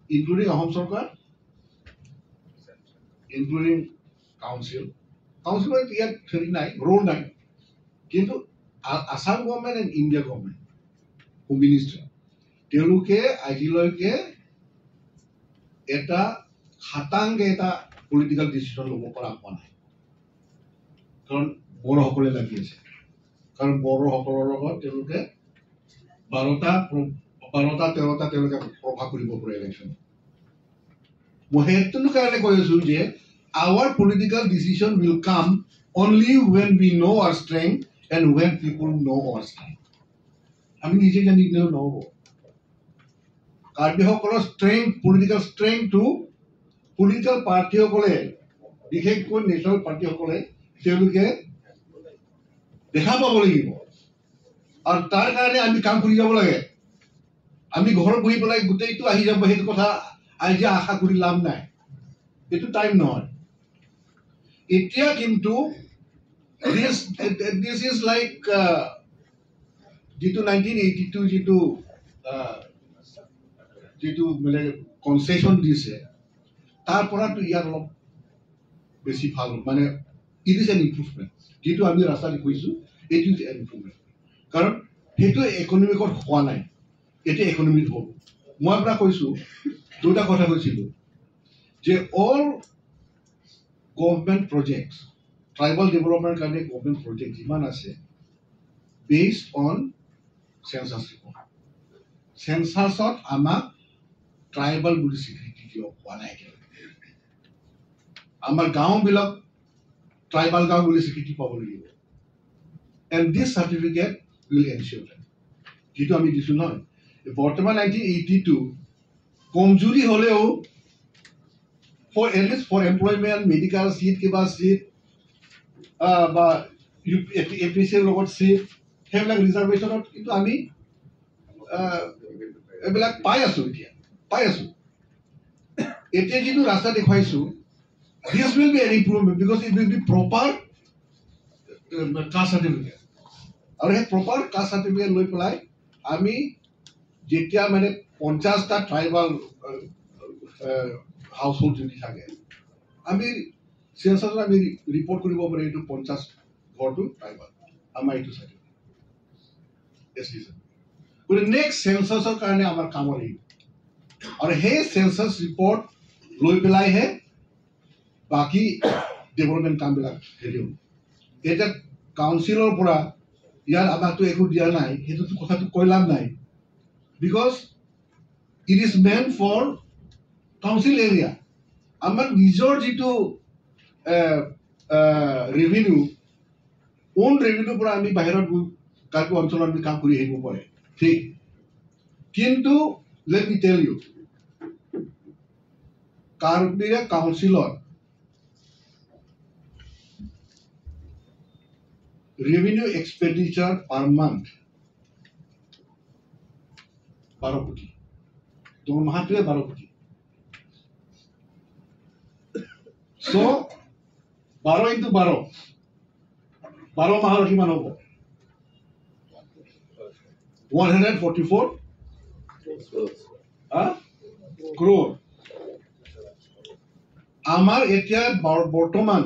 ইনক্লুডিং অসম চৰকাৰ ইনক্লুডিং কাউন্সিলৰ ইয়াত হেৰি নাই ৰোল নাই কিন্তু Assam government and India government home minister তেওঁলোকে আজিলৈকে এটা খাটাংকে এটা পলিটিকেল ডিচিশ্যন ল'ব পৰা হোৱা নাই কাৰণ বড়োসকলে লাগি আছে কাৰণ বড়োসকলৰ লগত তেওঁলোকে 12-13টা তেওঁলোকে প্ৰভাৱ কৰিব পাৰে ইলেকশ্যন মই সেইটো কাৰণে কৈ আছোঁ যে our political decision will come only when we know our strength and when people know our strength. আমি নিজে জানি দিলেও নহ'ব কাৰ্বিসকলৰ ষ্ট্ৰেংথ পলিটিকেল ষ্ট্ৰেংথটো পলিটিকেল পাৰ্টিসকলে বিশেষকৈ নেশ্যনেল পাৰ্টিসকলে তেওঁলোকে দেখা পাব লাগিব আৰু তাৰ কাৰণে আমি কাম কৰি যাব লাগে আমি ঘৰত বহি পেলাই গোটেইটো আহি যাব সেইটো কথা আজি আশা কৰি লাভ নাই এইটো টাইম নহয় এতিয়া কিন্তু this is like যিটো 1982 যিটো মানে কনচেশ্যন দিছে তাৰ পৰাতো ইয়াত অলপ বেছি ভাল মানে ইট ইজ এন ইম্প্ৰুভমেণ্ট যিটো আমি ৰাস্তা দেখুৱাইছোঁ এইটো ইজ এন ইম্প্ৰুভমেণ্ট কাৰণ সেইটো ইকনমিকত হোৱা নাই এতিয়া ইকনমিত হ'ব মই আপোনাক কৈছোঁ দুটা কথা কৈছিলোঁ যে all government projects tribal development কাৰণে গভৰ্ণমেণ্ট প্ৰজেক্ট যিমান আছে বেছড অন চেঞ্চাছ ৰিপৰ্ট চেঞ্চাছত আমাক ট্ৰাইবেল বুলি স্বীকৃতি দিব পোৱা নাই আমাৰ গাঁওবিলাক ট্ৰাইবেল গাঁও বুলি স্বীকৃতি পাব লাগিব and this certificate will ensure that যিটো আমি দিছোঁ নহয় বৰ্তমান 1982 কমজুৰি হ'লেও for at least for employment, medical seat, kiba seat, বা APC লগত seat, সেইবিলাক ৰিজাৰ্ভেশ্যনত কিন্তু আমি এইবিলাক পাই আছোঁ এতিয়া যিটো ৰাস্তা দেখুৱাইছোঁ this will be an improvement because it will be proper caste certificate আৰু সেই proper caste certificate লৈ পেলাই আমি যেতিয়া মানে 50টা ট্ৰাইবাল হাউচ হোল্ড যদি থাকে আমি সেন্সাছত আমি ৰিপৰ্ট কৰিব পাৰি এইটো 50 ঘৰটো ট্ৰাইবাল আমাৰ এইটো চাইড এছটি গতিকে নেক্সট সেন্সাছৰ কাৰণে আমাৰ কাম আহিব আৰু সেই সেন্সাছ ৰিপৰ্ট লৈ পেলাইহে বাকী ডেভেলপমেণ্ট কামবিলাক হেৰি হ'ব এতিয়া কাউন্সিলৰ পৰা ইয়াত আমাকতো একো দিয়া নাই সেইটোতো কথাটো কৈ লাভ নাই because it is meant for council area আমাৰ নিজৰ যিটো ৰেভিনিউ ওন ৰেভিনিউৰ পৰা আমি বাহিৰত কাৰ্বি অঞ্চলত আমি কাম কৰি আহিব পাৰে ঠিক কিন্তু লেট মি টেল ইউ কাৰ্বিৰে কাউন্সিলত revenue expenditure per month 12 কোটি তোমাৰ মাহাত্ৰে 12 কোটি so 12 into 12 মাহৰ কিমান হ'ব 144 crore আমাৰ এতিয়া বৰ্তমান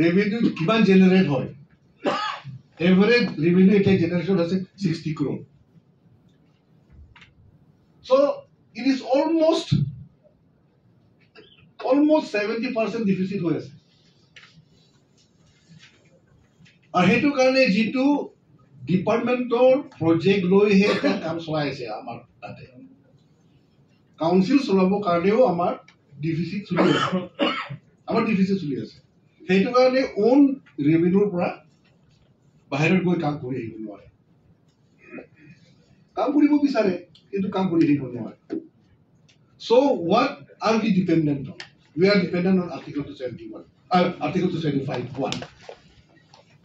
revenue কিমান জেনাৰেট হয় এভারেজ রেভিনিউ এটা জেনারেশন আছে 60 crore so it is almost 70% deficit হৈ আছে আৰু হেতু কাৰণে যেটো ডিপাৰ্টমেন্টৰ প্ৰজেক্ট লৈ হে কাম চলাই আছে আমাৰ তাতে কাউন্সিল চলাব কাৰণেও আমাৰ ডিফিসিট চলি আছে সেইটো কাৰণে ওন ৰেভিনিউৰ পৰা বাহিৰত গৈ কাম কৰি আহিব নোৱাৰে কাম কৰিব বিচাৰে কিন্তু কাম কৰি আহিব নোৱাৰে so what are we dependent on we are dependent on article 271 article 275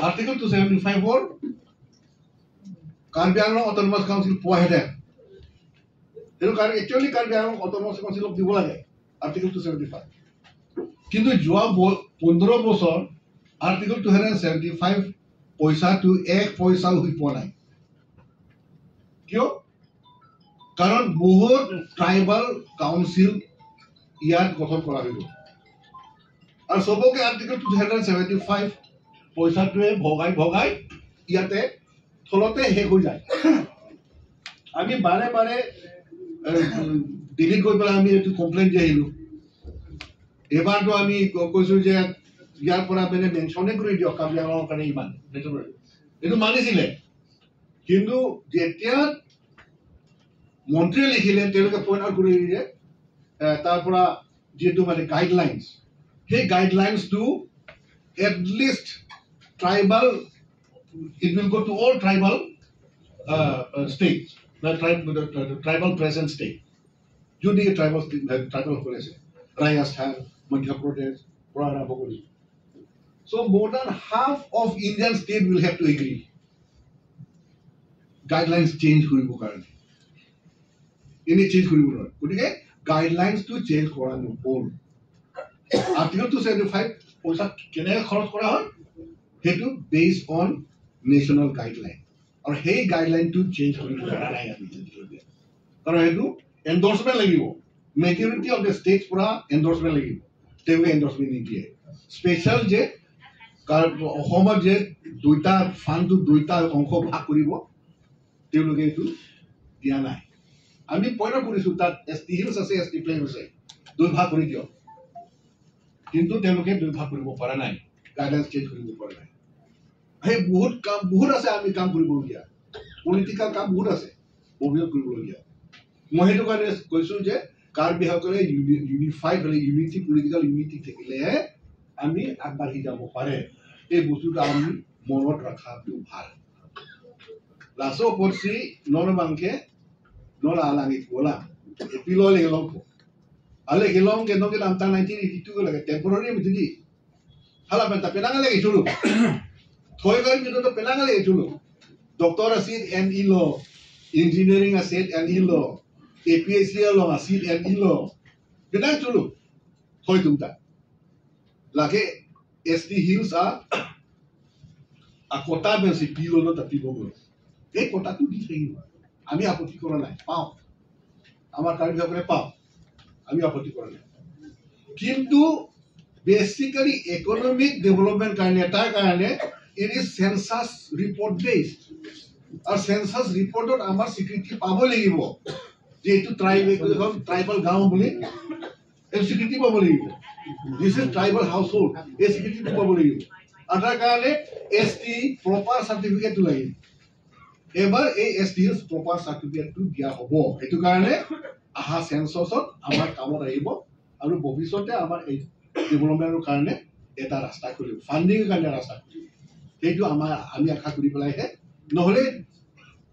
article 275 or Karbi Anglong autonomous council পোৱা হেতে সেইটো কাৰণে একচুয়ালি কাৰ্বি আংলং অটোনমাস কাউন্সিলক দিব লাগে article 275 কিন্তু যোৱা 15 বছৰ আৰ্টিকল 275 পইচাটো এক পইচাও হৈ পোৱা নাই কিয় কাৰণ বহুত ট্ৰাইবাল কাউন্সিল ইয়াত গঠন কৰা হইল আৰু সবকে আৰ্টিকল 275 পইচাটোৱে ভগাই ইয়াতে থলতে শেষ হৈ যায় আমি বাৰে বাৰে দিল্লীত গৈ পেলাই আমি এইটো কমপ্লেইন দি আহিলো এবাৰটো আমি কৈছো যে ইয়াৰ পৰা মানে মেনশনে কৰি দিয়ক কাৰ্বি আংলঙৰ কাৰণে ইমান এইটো মানিছিলে কিন্তু যেতিয়া মন্ত্ৰীয়ে লিখিলে তেওঁলোকে পইণ্ট আউট কৰি দিলে তাৰ পৰা যেটো মানে গাইডলাইনছ সেই গাইডলাইনছটো at least tribal it will go to all tribal states the tribal present state যদি tribal policy Rajasthan Madhya Pradesh Purana Bogoli so more than half of Indian state will have to agree guidelines change কৰিব কাৰণে any change কৰিব নোৱাৰে গতিকে guidelines to change কৰা নহল article 275 পইচা কেনে খৰচ কৰা হয় হেতু based on national guideline আৰু সেই গাইডলাইন টু চেঞ্জ কৰিব পৰা নাই আমি কাৰণ হেতু এন্ডোৰ্সমেন্ট লাগিব মেজৰিটি অফ দ্য ষ্টেটছ পৰা এন্ডোৰ্সমেন্ট লাগিব তেওঁলোকে এন্ডোৰ্সমেন্ট নিদিয়ে স্পেশাল যে অসমত যে দুইটা ফান্ডটো দুইটা অংশ ভাগ কৰিব তেওঁলোকে এইটো দিয়া নাই আমি পইণ্ট কৰিছো তাত এছটি হিলছ আছে এছটি প্লেন আছে দুই ভাগ কৰি দিয়ক কিন্তু তেওঁলোকে দুই ভাগ কৰিব পৰা নাই গাইডলাইনছ চেঞ্জ কৰিব পৰা নাই সেই বহুত আছে আমি কাম কৰিবলগীয়া পলিটিক্যাল কাম বহুত আছে অভিযোগ কৰিবলগীয়া মই সেইটো কাৰণে কৈছো যে কাৰ্বিসকলে ইউনিফাইড হলে ইউনিটি পলিটিক্যাল ইউনিটি থাকিলেহে আমি আগবাঢ়ি যাব পাৰে এই বস্তুটো আমি মনত ৰখাটো ভাল লাসো পৰছি নৰবাংকে নলা লাগি কোলা এপিলো লেগলং ale gelong ke no ke anta 1982 lage temporary mitidi hala penta penanga lage chulu thoi gar mi to penanga lage chulu doctor asid and ilo engineering asid and ilo APSC lo asid and ilo penang chulu thoi tumta lage ST hills a kota ben si pilo no tapilo go e kota tu di thei আমি আপত্তি কৰা নাই, পাওঁ আমাৰ কাৰ্বিসকলে পাওঁ, আমি আপত্তি কৰা নাই। কিন্তু বেচিক্যালি ইকনমিক ডেভেলপমেণ্ট কাৰণে তাৰ কাৰণে it is census report based আৰু চেঞ্চাছ ৰিপৰ্টত আমাৰ স্বীকৃতি পাব লাগিব যে এইটো ট্ৰাইবেল গাঁও বুলি এই স্বীকৃতি পাব লাগিব। This is tribal house hold, এই স্বীকৃতিটো পাব লাগিব আৰু তাৰ কাৰণে ST প্ৰপাৰ চাৰ্টিফিকেটটো লাগিব। এবাৰ এই ST প্ৰপাৰ চাৰ্টিফিকেটটো দিয়া হ'ব, সেইটো কাৰণে অহা চেঞ্চাছত আমাৰ কামত আহিব আৰু ভৱিষ্যতে আমাৰ এই ডেভেলপমেণ্টৰ কাৰণে এটা ৰাস্তা খুলিব, ফাণ্ডিঙৰ কাৰণে ৰাস্তা খুলিব। সেইটো আমি আশা কৰি পেলাইহে, নহ'লে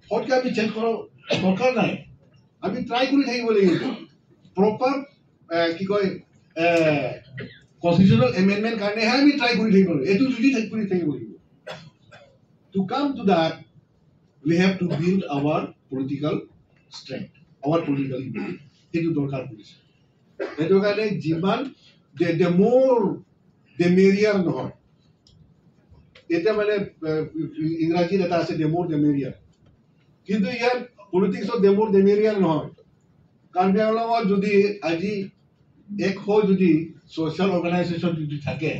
ফটকৈ আমি চেঞ্জ কৰাৰ দৰকাৰ নাই। আমি ট্ৰাই কৰি থাকিব লাগিব প্ৰপাৰ কি কয় কনষ্টিটিউচনেল এমেণ্ডমেণ্ট কাৰণেহে আমি ট্ৰাই কৰি থাকিব লাগিব, এইটো যদি কৰি থাকিব লাগিব। To come to that we have to build our political strength, our political unity. সেইটো দৰকাৰ পৰিছে। সেইটো কাৰণে যিমান the more the merrier নহয়। এতিয়া মানে ইংৰাজীত এটা আছে the more the merrier, কিন্তু ইয়াৰ পলিটিক্সত the more the merrier নহয়। কাৰ্বি আংলঙত যদি আজি এক হৈ যদি social organization যদি থাকে,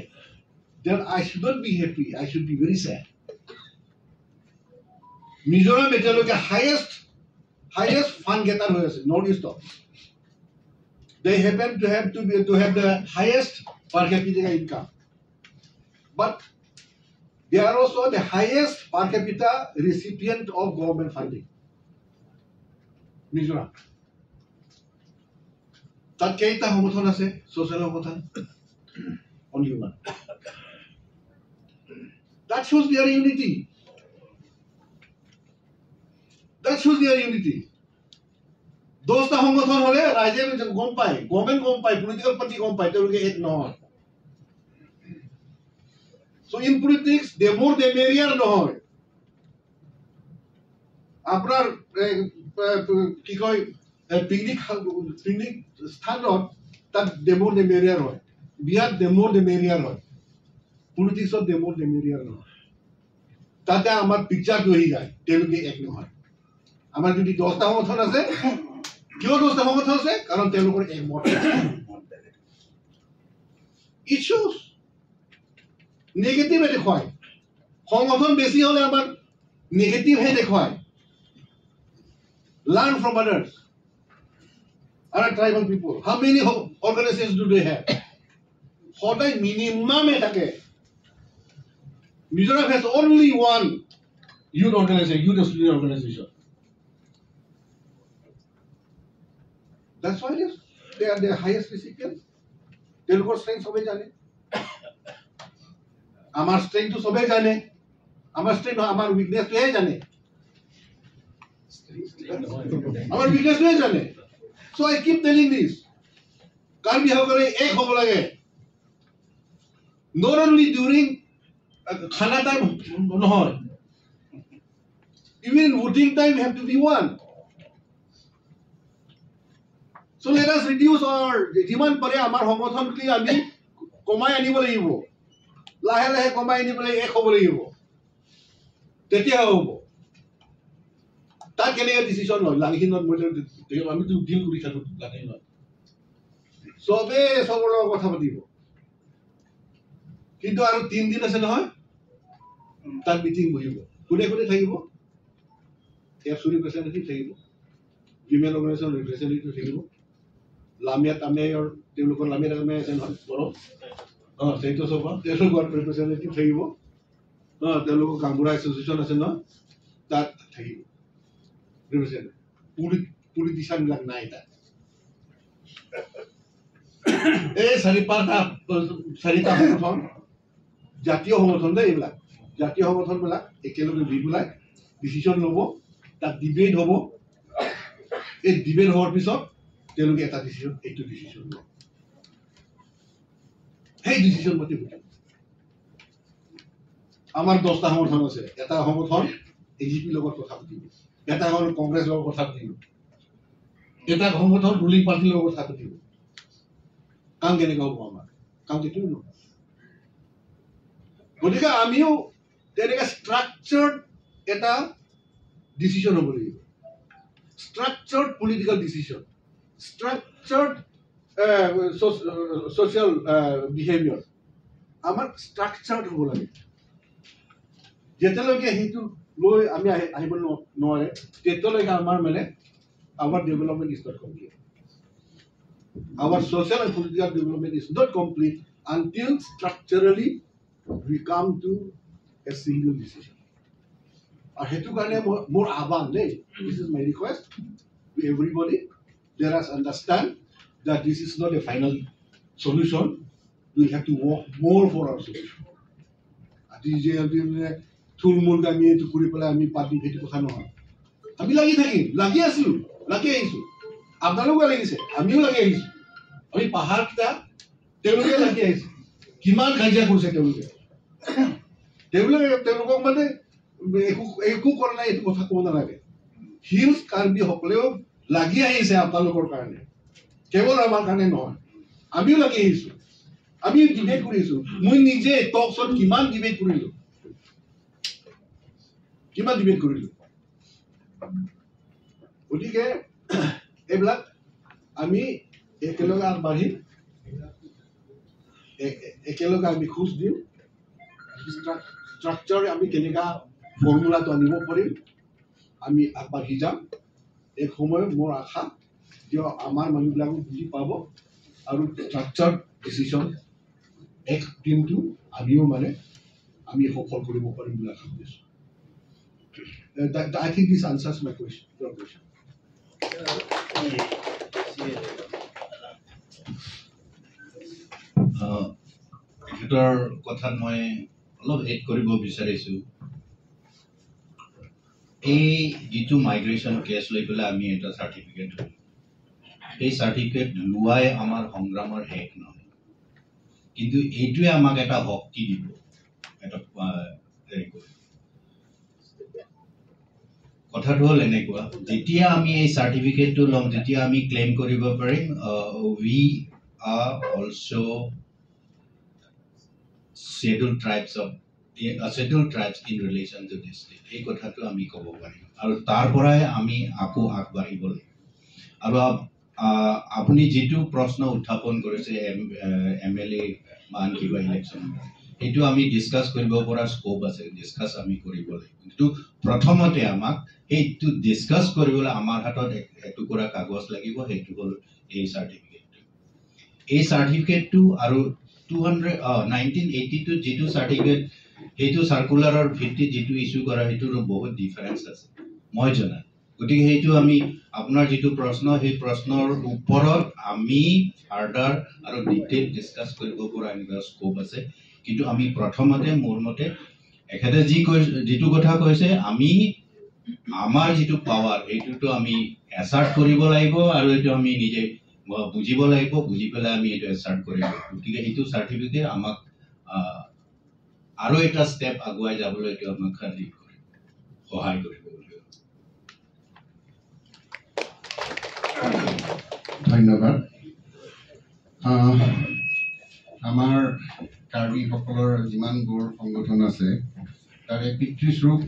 then I should not be happy, I should be very sad. Mizoram এতিয়ালৈকে হাইয়েষ্ট ফাণ্ড গেটাৰ হৈ আছে north ইষ্টত। They happen to have the highest per capita income, but they are also the highest per capita recipient of government funding. Mizoram তাত কেইটা সংগঠন আছে ছ'চিয়েল সংগঠন? Only one. That shows their unity. That shows their unity. 10টা সংগঠন হলে ৰাইজে গম পায়, গভৰ্ণমেণ্ট গম পায়, পলিটিকেল পাৰ্টি গম পায় তেওঁলোকে এক নহয়। So in politics, the more the merrier নহয়। আপোনাৰ কি কয় পিকনিক স্থানত তাত the more the merrier হয়, বিয়াত the more the merrier হয়, পলিটিক্সত the more the merrier নহয়। তাতে আমাৰ পিকচাৰটো আহি যায়, তেওঁলোকে এক নহয়। আমাৰ যদি 10টা সংগঠন আছে, কিয় 10টা সংগঠন আছে? কাৰণ তেওঁলোকৰ একমত। ইছ্যুজ নেগেটিভে দেখুৱায়, সংগঠন বেছি হলে আমাৰ নেগেটিভহে দেখুৱায়। Learn from others. Other tribal people, how many organizations do they have? সদায় মিনিমামে থাকে। Mizoram has only one youth organization, youth student organization. That's why they are the highest recipients. তেওঁলোকৰ strength সবে জানে, আমাৰ strength সবে জানে, আমাৰ strength আমাৰ weakness-টোহে জানে, আমাৰ weakness-টোহে জানে। So I keep telling this, Karbi সকলে এক হ'ব লাগে, not only during খানা time নহয়, even in voting time we have to be one. So let us reduce our যিমান পাৰে আমাৰ সংগঠনটি আমি কমাই আনিব লাগিব, লাহে লাহে কমাই আনি পেলাই এক হ'ব লাগিব, তেতিয়া হ'ব। তাত কেনেকৈ ডিচিশ্যন লয় লাঙিনত মই আমিতো ডিল কৰি থাকো লাঙিনত, চবেই চবৰ লগত কথা পাতিব। কিন্তু আৰু 3 দিন আছে নহয়, তাত মিটিং বহিব, কোনে কোনে থাকিব? এফচু ৰিপ্ৰেজেণ্টেটিভ থাকিব, উইমেন অৰ্গেনাইজেশ্যন ৰিপ্ৰেজেণ্টেটিভ থাকিব, লামিয়া তামিয়াৰ তেওঁলোকৰ লামিয়া তামিয়া আছে নহয় বড়ো, সেইটো চব তেওঁলোকৰ ৰিপ্ৰেজেণ্টেটিভ থাকিব, তেওঁলোকৰ গাঁওবুঢ়া এছ'চিয়েশ্যন আছে নহয় তাত থাকিব ৰিপ্ৰেজেণ্টেটিভ। পলিটিচিয়ানবিলাক নাই তাত। এই চাৰিটা সংগঠন জাতীয় সংগঠন দেই, এইবিলাক জাতীয় সংগঠনবিলাক একেলগে দি পেলাই ডিচিশ্যন ল'ব, তাত ডিবেট হ'ব। এই ডিবেট হোৱাৰ পিছত তেওঁলোকে এটা ডিচিশ্যন, এইটো ডিচিশ্যন ল'ব, সেই ডিচিশ্যন মতে বুজিব। আমাৰ 10টা সংগঠন আছে, এটা সংগঠন AGP লগত কথা পাতিব, এটা হ'ল কংগ্ৰেছ লগত কথা পাতিব, এটা সংগঠন ৰুলিং পাৰ্টিৰ লগত কথা পাতিব। কাম কেনেকৈ হ'ব আমাৰ? কাম কেতিয়াও নহয়। গতিকে আমিও তেনেকৈ ষ্ট্ৰাকচাৰ্ড এটা ডিচিশ্যন হ'ব লাগিব। structured political decision, structured social behavior. আমাৰ structured হ'ব লাগে যেতিয়ালৈকে সেইটো লৈ আমি আহিব নোৱাৰে তেতিয়ালৈকে আমাৰ মানে our development is not complete. Our social and political development is not complete until structurally we come to a single decision. Hetu karone more aban dey. This is my request to everybody. Let us understand that this is not a final solution. We have to work more for our solution. Ati je thulmul ami etu kuri pala ami party bhetu kotha noha. Ami lagi thaki, lagi asilu, lagi aisu. Apnalogo lagise, amiও lagi aisu. Ami pahar kita teluge lagi aisu. Kiman kajia korse teluge. Teluge mane একো কৰা নাই এইটো কথা ক'ব নালাগে হিলছ কাৰ্বি সকলেও লাগি আহিছে আপোনালোকৰ কাৰণে কেৱল আমাৰ কাৰণে নহয় আমিও লাগি আহিছো আমি ডিবেট কৰিছো মই নিজে টকছত কিমান ডিবেট কৰিলো গতিকে এইবিলাক আমি একেলগে আগবাঢ়িম একেলগে আমি খোজ দিম স্ট্ৰাকচাৰ আমি কেনেকা ফৰ্মুলাটো আনিব পাৰিম আমি আগবাঢ়ি যাম এক সময় মোৰ আশা যে আমাৰ মানুহবিলাকো বুজি পাব আৰু স্ট্ৰাকচাৰ ডিচিশ্যন এক দিনটো আমিও মানে আমি সফল কৰিব পাৰিম বুলি আশা কৰিছোঁ I think this answers my question, your question. এখেতৰ কথাত মই অলপ এড কৰিব বিচাৰিছোঁ এই যিটো মাইগ্ৰেশ্যন কেছ লৈ পেলাই আমি এটা চাৰ্টিফিকেট এই চাৰ্টিফিকেট লোৱাই আমাৰ সংগ্ৰামৰ শেষ নহয় কিন্তু এইটোৱে আমাক এটা শক্তি দিব এটা কথাটো হ'ল এনেকুৱা যেতিয়া আমি এই চাৰ্টিফিকেটটো ল'ম তেতিয়া আমি ক্লেইম কৰিব পাৰিম we are also' scheduled tribes in relation to this state. এই কথাটো আমি ক'ব পাৰিম আৰু তাৰ পৰাই আমি আকৌ আগবাঢ়িব লাগিব আৰু আপুনি যিটো প্ৰশ্ন উত্থাপন কৰিছে MLA বা আন কিবা ইলেকশ্যন এইটো আমি ডিছকাছ কৰিব পৰা স্কোপ আছে ডিছকাছ আমি কৰিব লাগিব কিন্তু প্ৰথমতে আমাক সেইটো ডিছকাছ কৰিবলৈ আমাৰ হাতত এটুকুৰা কাগজ লাগিব সেইটো হ'ল এই চাৰ্টিফিকেটটো আৰু 1982 যিটো চাৰ্টিফিকেট সেইটো চাৰ্কুলাৰৰ ভিত্তিত যিটো ইছ্যু কৰা সেইটোৰ বহুত ডিফাৰেঞ্চ আছে মই জনা গতিকে সেইটো আমি আপোনাৰ যিটো প্ৰশ্ন সেই প্ৰশ্নৰ ওপৰত আমি ফাৰ্ডাৰ আৰু ডিটেইল ডিছকাছ কৰিব পৰা এনেকুৱা স্কোপ আছে কিন্তু আমি প্ৰথমতে মোৰ মতে এখেতে যিটো কথা কৈছে আমি আমাৰ যিটো পাৱাৰ সেইটোতো আমি এছাৰ্ট কৰিব লাগিব আৰু এইটো আমি নিজে বুজিব লাগিব বুজি পেলাই আমি এইটো এছাৰ্ট কৰিব গতিকে এইটো চাৰ্টিফিকেট আমাক আৰু এটা ষ্টেপ আগুৱাই যাবলৈ এইটো আমাক সহায় কৰিব ধন্যবাদ আমাৰ কাৰ্বিসকলৰ যিমানবোৰ সংগঠন আছে তাৰে পিতৃস্বৰূপ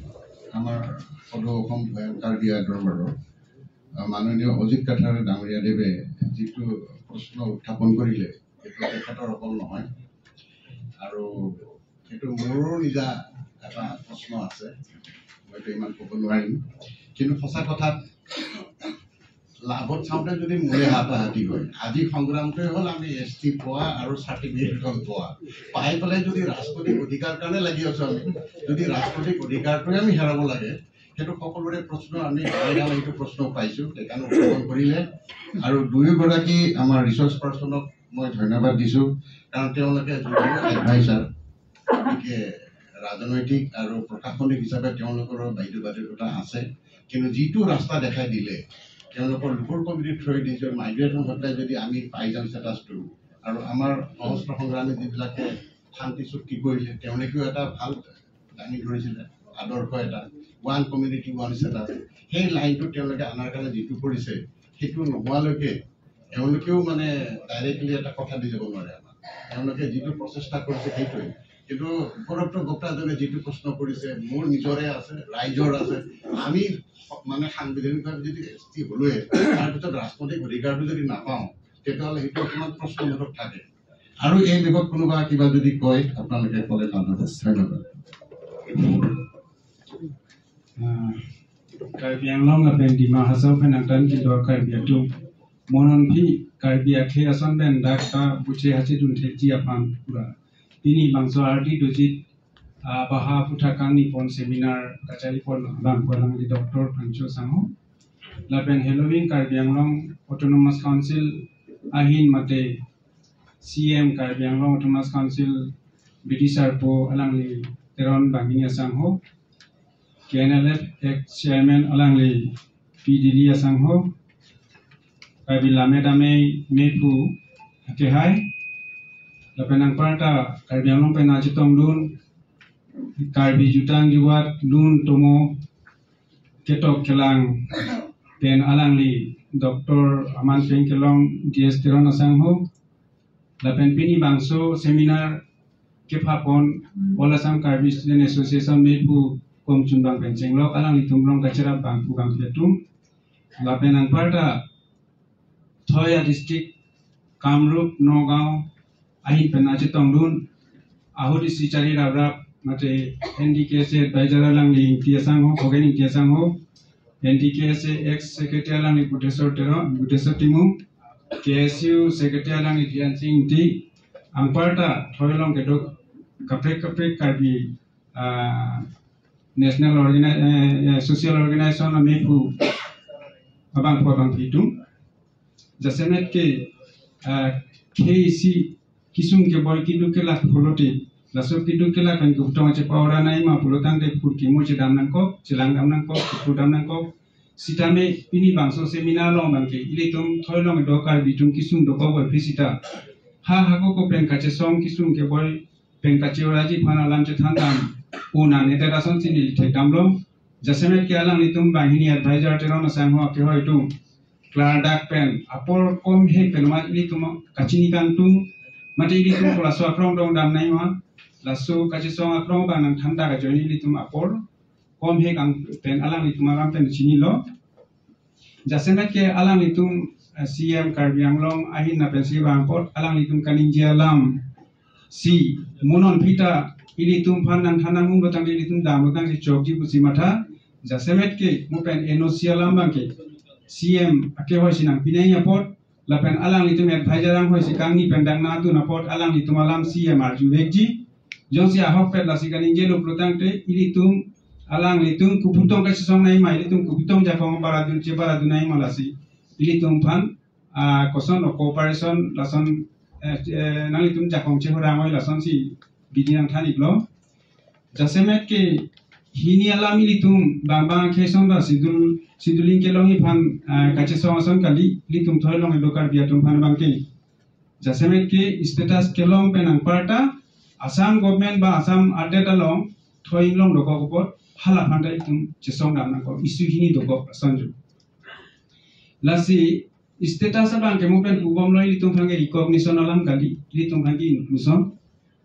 আমাৰ সদৌ অসম কাৰ্বি দৰবাৰৰ মাননীয় অজিত কাঠাৰ ডাঙৰীয়াদেৱে যিটো প্ৰশ্ন উত্থাপন কৰিলে সেইটো তেখেতৰ অকল নহয় আৰু সেইটো মোৰো নিজা এটা প্ৰশ্ন আছে মইতো ইমান ক'ব নোৱাৰিম কিন্তু সঁচা কথাত লাভত চাওঁতে যদি মোৰে হাতাহাতি হয় আজি সংগ্ৰামটোৱে হ'ল আমি ST পোৱা আৰু চাৰ্টিফিকেটখন পোৱা পাই পেলাই যদি ৰাজনৈতিক অধিকাৰ কাৰণে লাগি আছো আমি যদি ৰাজনৈতিক অধিকাৰটোৱে আমি হেৰাব লাগে সেইটো সকলোৰে প্ৰশ্ন আমি এইটো প্ৰশ্ন পাইছোঁ সেইকাৰণে উত্থাপন কৰিলে আৰু দুয়োগৰাকী আমাৰ ৰিচৰ্চ পাৰ্চনক মই ধন্যবাদ দিছোঁ কাৰণ তেওঁলোকে যদিও এডভাইচাৰ গতিকে ৰাজনৈতিক আৰু প্ৰশাসনিক হিচাপে তেওঁলোকৰো বাধ্যবাধকতা আছে কিন্তু যিটো ৰাস্তা দেখাই দিলে তেওঁলোকৰ লোকৰ কমিটিৰ থ্ৰুৱেদি যদি মাইগ্ৰেশ্যন হৈ পেলাই যদি আমি পাই যাম ষ্টেটাছটো আৰু আমাৰ সশস্ত্ৰ সংগ্ৰামী যিবিলাকে শান্তি চুক্তি কৰিলে তেওঁলোকেও এটা ভাল দাঙি ধৰিছিলে আদৰ্শ এটা ওৱান কমিউনিটি ওৱান ষ্টেটাছ সেই লাইনটো তেওঁলোকে আনাৰ কাৰণে যিটো কৰিছে সেইটো নোহোৱালৈকে তেওঁলোকেও মানে ডাইৰেক্টলি এটা কথা দি যাব নোৱাৰে আমাক তেওঁলোকে যিটো প্ৰচেষ্টা কৰিছে সেইটোৱে কিন্তু উপৰোক্ত বক্তাজনে যিটো প্ৰশ্ন কৰিছে মোৰ নিজৰে আছে, ৰাইজৰ আছে। আমি মানে সাংবিধানিকভাৱে যদি ST হ'লোৱে তাৰ ভিতৰত ৰাজনৈতিক অধিকাৰটো যদি নাপাওঁ তেতিয়াহ'লে সেইটো অকণমান প্ৰশ্নবোধক থাকে। আৰু এই বিষয়ত কোনোবা কিবা যদি কয় আপোনালোকে ক'লে ভাল হ'ব। ধন্যবাদ। Karbi Anglong apen di mahasau penantan kita karbi itu monon pi karbi akhe asan ben dakta buce hasil dunte jiapan pura. Ini bangsa arti dojit baha putakan ni pon seminar kacari pon bang di doktor Pancho Sango. Lapen Halloween Karbi Anglong Autonomous Council ahin mate CM Karbi Anglong Autonomous Council British Arpo alang li teron bangini Sangho. KNLF ex-chairman alangli PDD asangho Karbi lamedame mepu akehai lapenang parta Karbi Anglong penajitong dun Karbi jutang juat dun tomo ketok kelang pen alangli Dr. Aman Pengkelong DS Teron asangho lapen pini bangso seminar kepapon olasam Karbi Student Association mepu Komchumbang penceng lok alang itumlong kacera bangku bang petum lapenang parta Thoya district Kamrup Nogao ahin penajitong dun ahudi si cari rabrap mate NDKC advisor alang li tiasang ho organing tiasang ho NDKC ex secretary alang li Butesor Timu KSU secretary alang li Tiansing Ti ang parta thoilong kedok kapek Karbi National Social Organization mepu abang itu jasemet ke KC kisum ke boy kidu ke la polote la so kidu ke la kan ku tong che pawra nai ma polotang de pur ki mo che dam nang ko chilang dam nang ko ku dam nang ko sitame pini bangso seminar long bang ke ilitum thoilong do Karbi tum kisum do ko boy fisita ha ko pen ka che song kisum ke boy pen ka che oraji phana lam che thandam una neterason sini thekdamlo jasemet ke alang litum bahini advisor teron sangho ke hoitu kladak pen apor kom he penma litum kachini kantung mate litum kolaso akrong dong dam nai ma laso kachisong akrong bang nang thanda ka joini litum apor kom he kang pen alang litum ram pen chini lo jasemet ke alang litum CM Karbi Anglong ahin na pen si bangpot alang litum kaninjia lam si monon pita ilitum panang thanang mung batang ilitum dam batang si chokji busi matha jasemet ke mupen enosia lambang ke CM ake hoi sinang pinai pot lapen alang litum advisor ang hoi si kangni pendang na tu na pot alang litum alam CM arju vekji jong si ahok pet la si kaninje lo plotang te ilitum alang litum kuputong ka song nai mai ilitum kuputong jakong baradun che baradun nai malasi ilitum pan koson o cooperation lason nang litum jakong che horang hoi lason si bidinang thanik lo jasemet ke hini alami litum bang kheson da siduling ke longi phan kache songason kali litum thoilong do Karbi atum phan bang ke jasemet ke status ke long penang parta Assam government ba Assam adeta long thoilong do ko pot hala phan dai tum chesong dam na ko isu hini do ko sanju lasi status bang ke mopen ubom loi litum phang ke recognition alam kali litum phang ke inclusion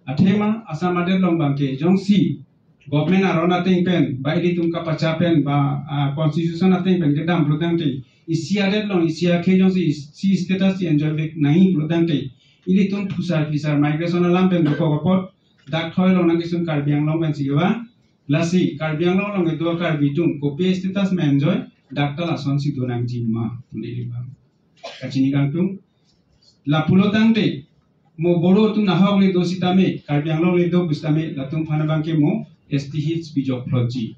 Athema Assam adet long bangke jongsi government arona ting pen ba ilitum ka pacha pen ba constitution ating pen gedam blodang te isi adet long isi akhe jongsi si status enjoy bek nahi blodang te ilitum pusar visar migration alam pen ko pot dak thoi long nang kisum Karbi Anglong pen siwa lasi Karbi Anglong long do Karbi tum ko pe status men enjoy dakta la son si donang jimma pundili bang kachini kangtung la pulotang te mo boro tu nahok le do sitame Karbi Anglong le do bustame latung phana bangke mo ST Hills bijok proji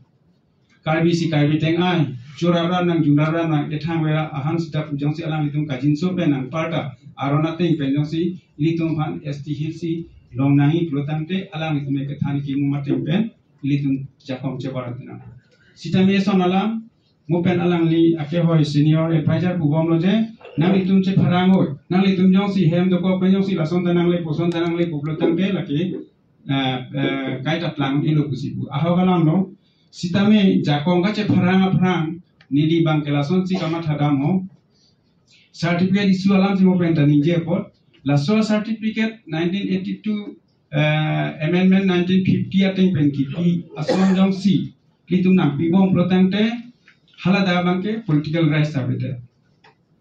Karbi si Karbi teng ai jorabra nang jungrabra nang ethang wera ahan sita pujong si alang litung kajin so pe nang parta arona teng penjong si litung phan ST Hills si long nangi plotang te alang litung ke thani ki mu mateng pen litung jakom che baratna sitame son alang mo pen alang li ake hoi senior advisor bubom lo je nang litum che pharangoi nang litum jong si hem do ko penjong si lason tanang le poson tanang le publotang pe laki kaita tlang ilo kusibu ahogalang no sitame jakong ka che pharang nili bang kelason si kama thadamo certificate isu alam si mo pen tani je pot la so certificate 1982 amendment 1950 ating pen ki pi ason jong si litum nam pi bom protangte hala da bangke political rights tabete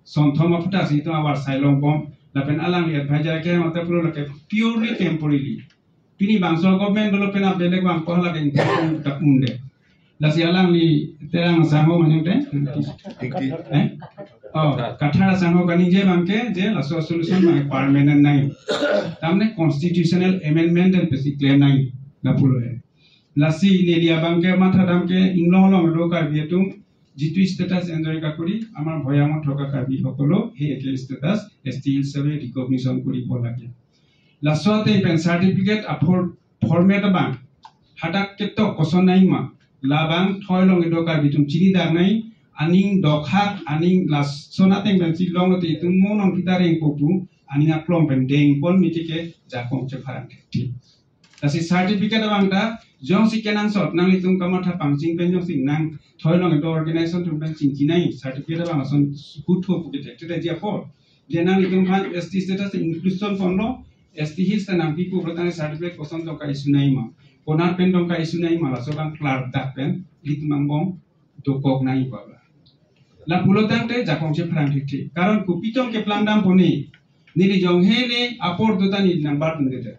son thoma puta si to awar sailong bom la pen alang advisor ke mata pro la ke purely temporarily pini bangso government dolo pen abele bang ko hala ke tak munde la si alang li terang sango manyute kathara sango kani je bangke je la solution ma permanent nai tamne constitutional amendment and basic claim nai la pulo hai la si nelia bangke matha damke inglong long do ka bietum jitu status enjoy ka kori amar bhoyamot thoka kabi hokolo he ekel status still sabe recognition kori bolage la sote pen certificate afford format bang hadak keto koson nai ma la bang thoilong do ka bitum chini da nai aning dokhak aning las sonateng ben si long te tum monong kitareng popu aning aklong ben deng pon mitike jakong che pharang thi asi certificate bangta jong si kenang sot nang litung kamatha pangching ben jong sing nang thoilong do organization tum ben ching kinai certificate bang son kutho pukite te dia por je nang litung phan st status inclusion fonlo st his nang pipu protang certificate koson do kai sunai ma konar pen dong kai sunai ma la so bang clerk dak pen litmang bong do kok nai ba la pulotang te jakong che phrang thi karon kupitong ke plandam poni nili jong hele apor duta ni number tungete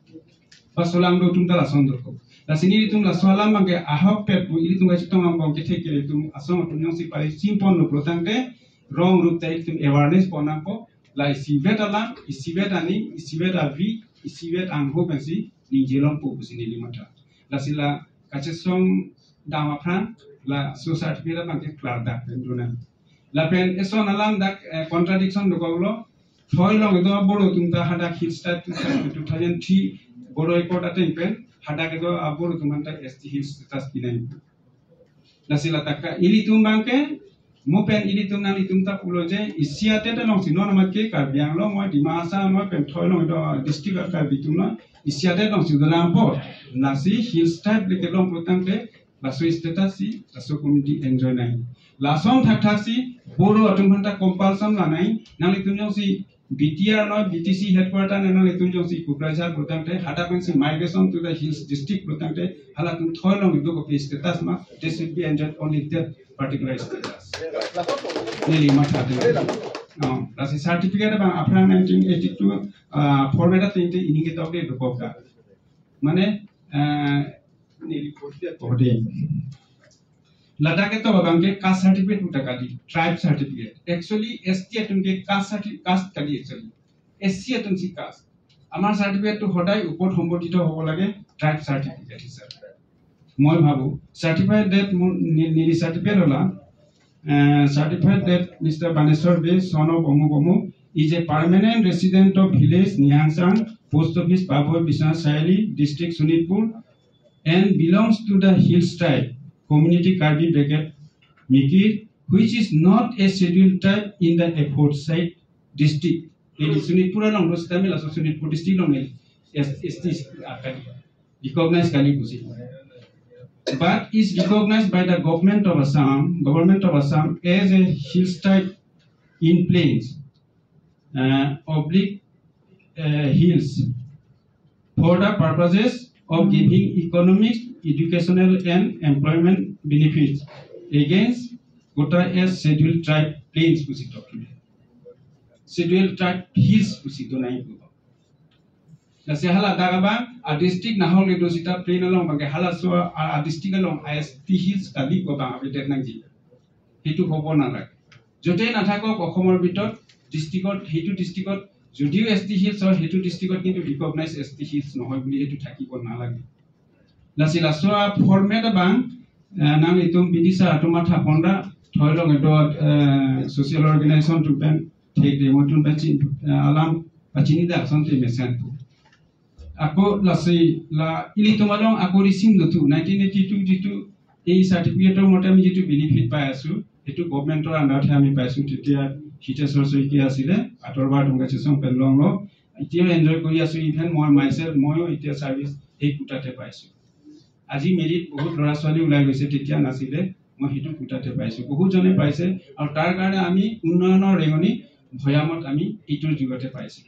pasolang do tum dala sondor ko la sini tum la solam mangi ahok pet bu ili tum ga chitong am bong ke theke tum asong tum nyong si pare simpon no protang te rong rup tai tum awareness ponam ko la isibet ala isibet ani isibet avi isibet angho bensi ni jelong po busini limata la sila kachesong dama pran la society pira bangke klar da pendunan la pen eson alam dak contradiction do golo thoilong do boro tumta hada hit start 2003 boro report aten pen hada ke do boro tumanta st hit status pinai la sila takka ili tumbangke mopen ili tumna li tumta pulo je isiate te long sinon makke ka biang lo moi dimasa moi pen thoilong do district ka bitumna isiate long sidolam po nasi hit start le ke long protangte la so status si la so community enjoy nai la song thak thak si boro atum phanta compulsion la nai nali tunjong si BTR no BTC headquarter nali tunjong si kukraja protangte hata pen si migration to the hills district protangte hala tum thoilong do ko status ma this should be enjoyed only that particular status nili matha de la si certificate ba after 1982 format tinte ininge tawde do ko ka mane Ladakh to babangke caste certificate utakadi tribe certificate actually ST atunke caste kadi actually SC atunsi caste amar certificate to hodai upor hombodito hobo lage tribe certificate hisab moi bhabu certified that nili certificate hola certified that Mr. Baneswar B son of Omugomu is a permanent resident of village Nihangsang post office Paboi Bisna Saili district Sunitpur and belongs to the Hills tribe community Karbi bracket Mikir, which is not a scheduled tribe in the aforesaid district. In Sunitpur along those Tamil Sunitpur district long is recognized Kali Pusi. But is recognized by the government of Assam as a Hills tribe in plains, oblique hills for the purposes of giving economic, educational and employment benefits against Kota as scheduled tribe plains pusi document. Scheduled tribe hills pusi donai puba. La se hala dagaba a district na hol do sita plain along bang hala so a district along IST hills kali ko bang abetet nangji. Hitu hobo na lag. Jote na thako Okhomor bitor districtot hitu districtot যদিও ST hills or hetu districtত কিন্তু recognize ST hills নহয় বুলি হেতু থাকিব নালাগে লাসিলা সোয়া ফরমেট বাং নাম ইতুম বিদিসা আতুমা থাপন্ডা থয়লং এটো সোশ্যাল অর্গানাইজেশন টু পেন ঠিক রিমোটন পেন আলাম পাচিনি দা সন্তে মেসেন আকো লাসি লা ইলি তোমালং আকো রিসিম দতু 1982 জিতু এই সাৰ্টিফিকেটৰ মতে আমি যেটো বেনিফিট পাই আছো এটো গভৰ্ণমেণ্টৰ আন্ডাৰতে আমি পাইছো তেতিয়া হিটেছৰ সৈকি আছিলে আতৰবাৰ টংগাচেছন পেলং ল এতিয়া এনজয় কৰি আছো ইভেন মই মাইসেলফ ময়ো এতিয়া সাৰ্ভিস এই কুটাতে পাইছো আজি মেৰিট বহুত লৰা ছোৱালী ওলাই গৈছে তেতিয়া নাছিলে মই হিটু কুটাতে পাইছো বহুত জনে পাইছে আৰু তাৰ কাৰণে আমি উন্নয়নৰ ৰেঙনি ভয়ামত আমি ইটোৰ যুগতে পাইছো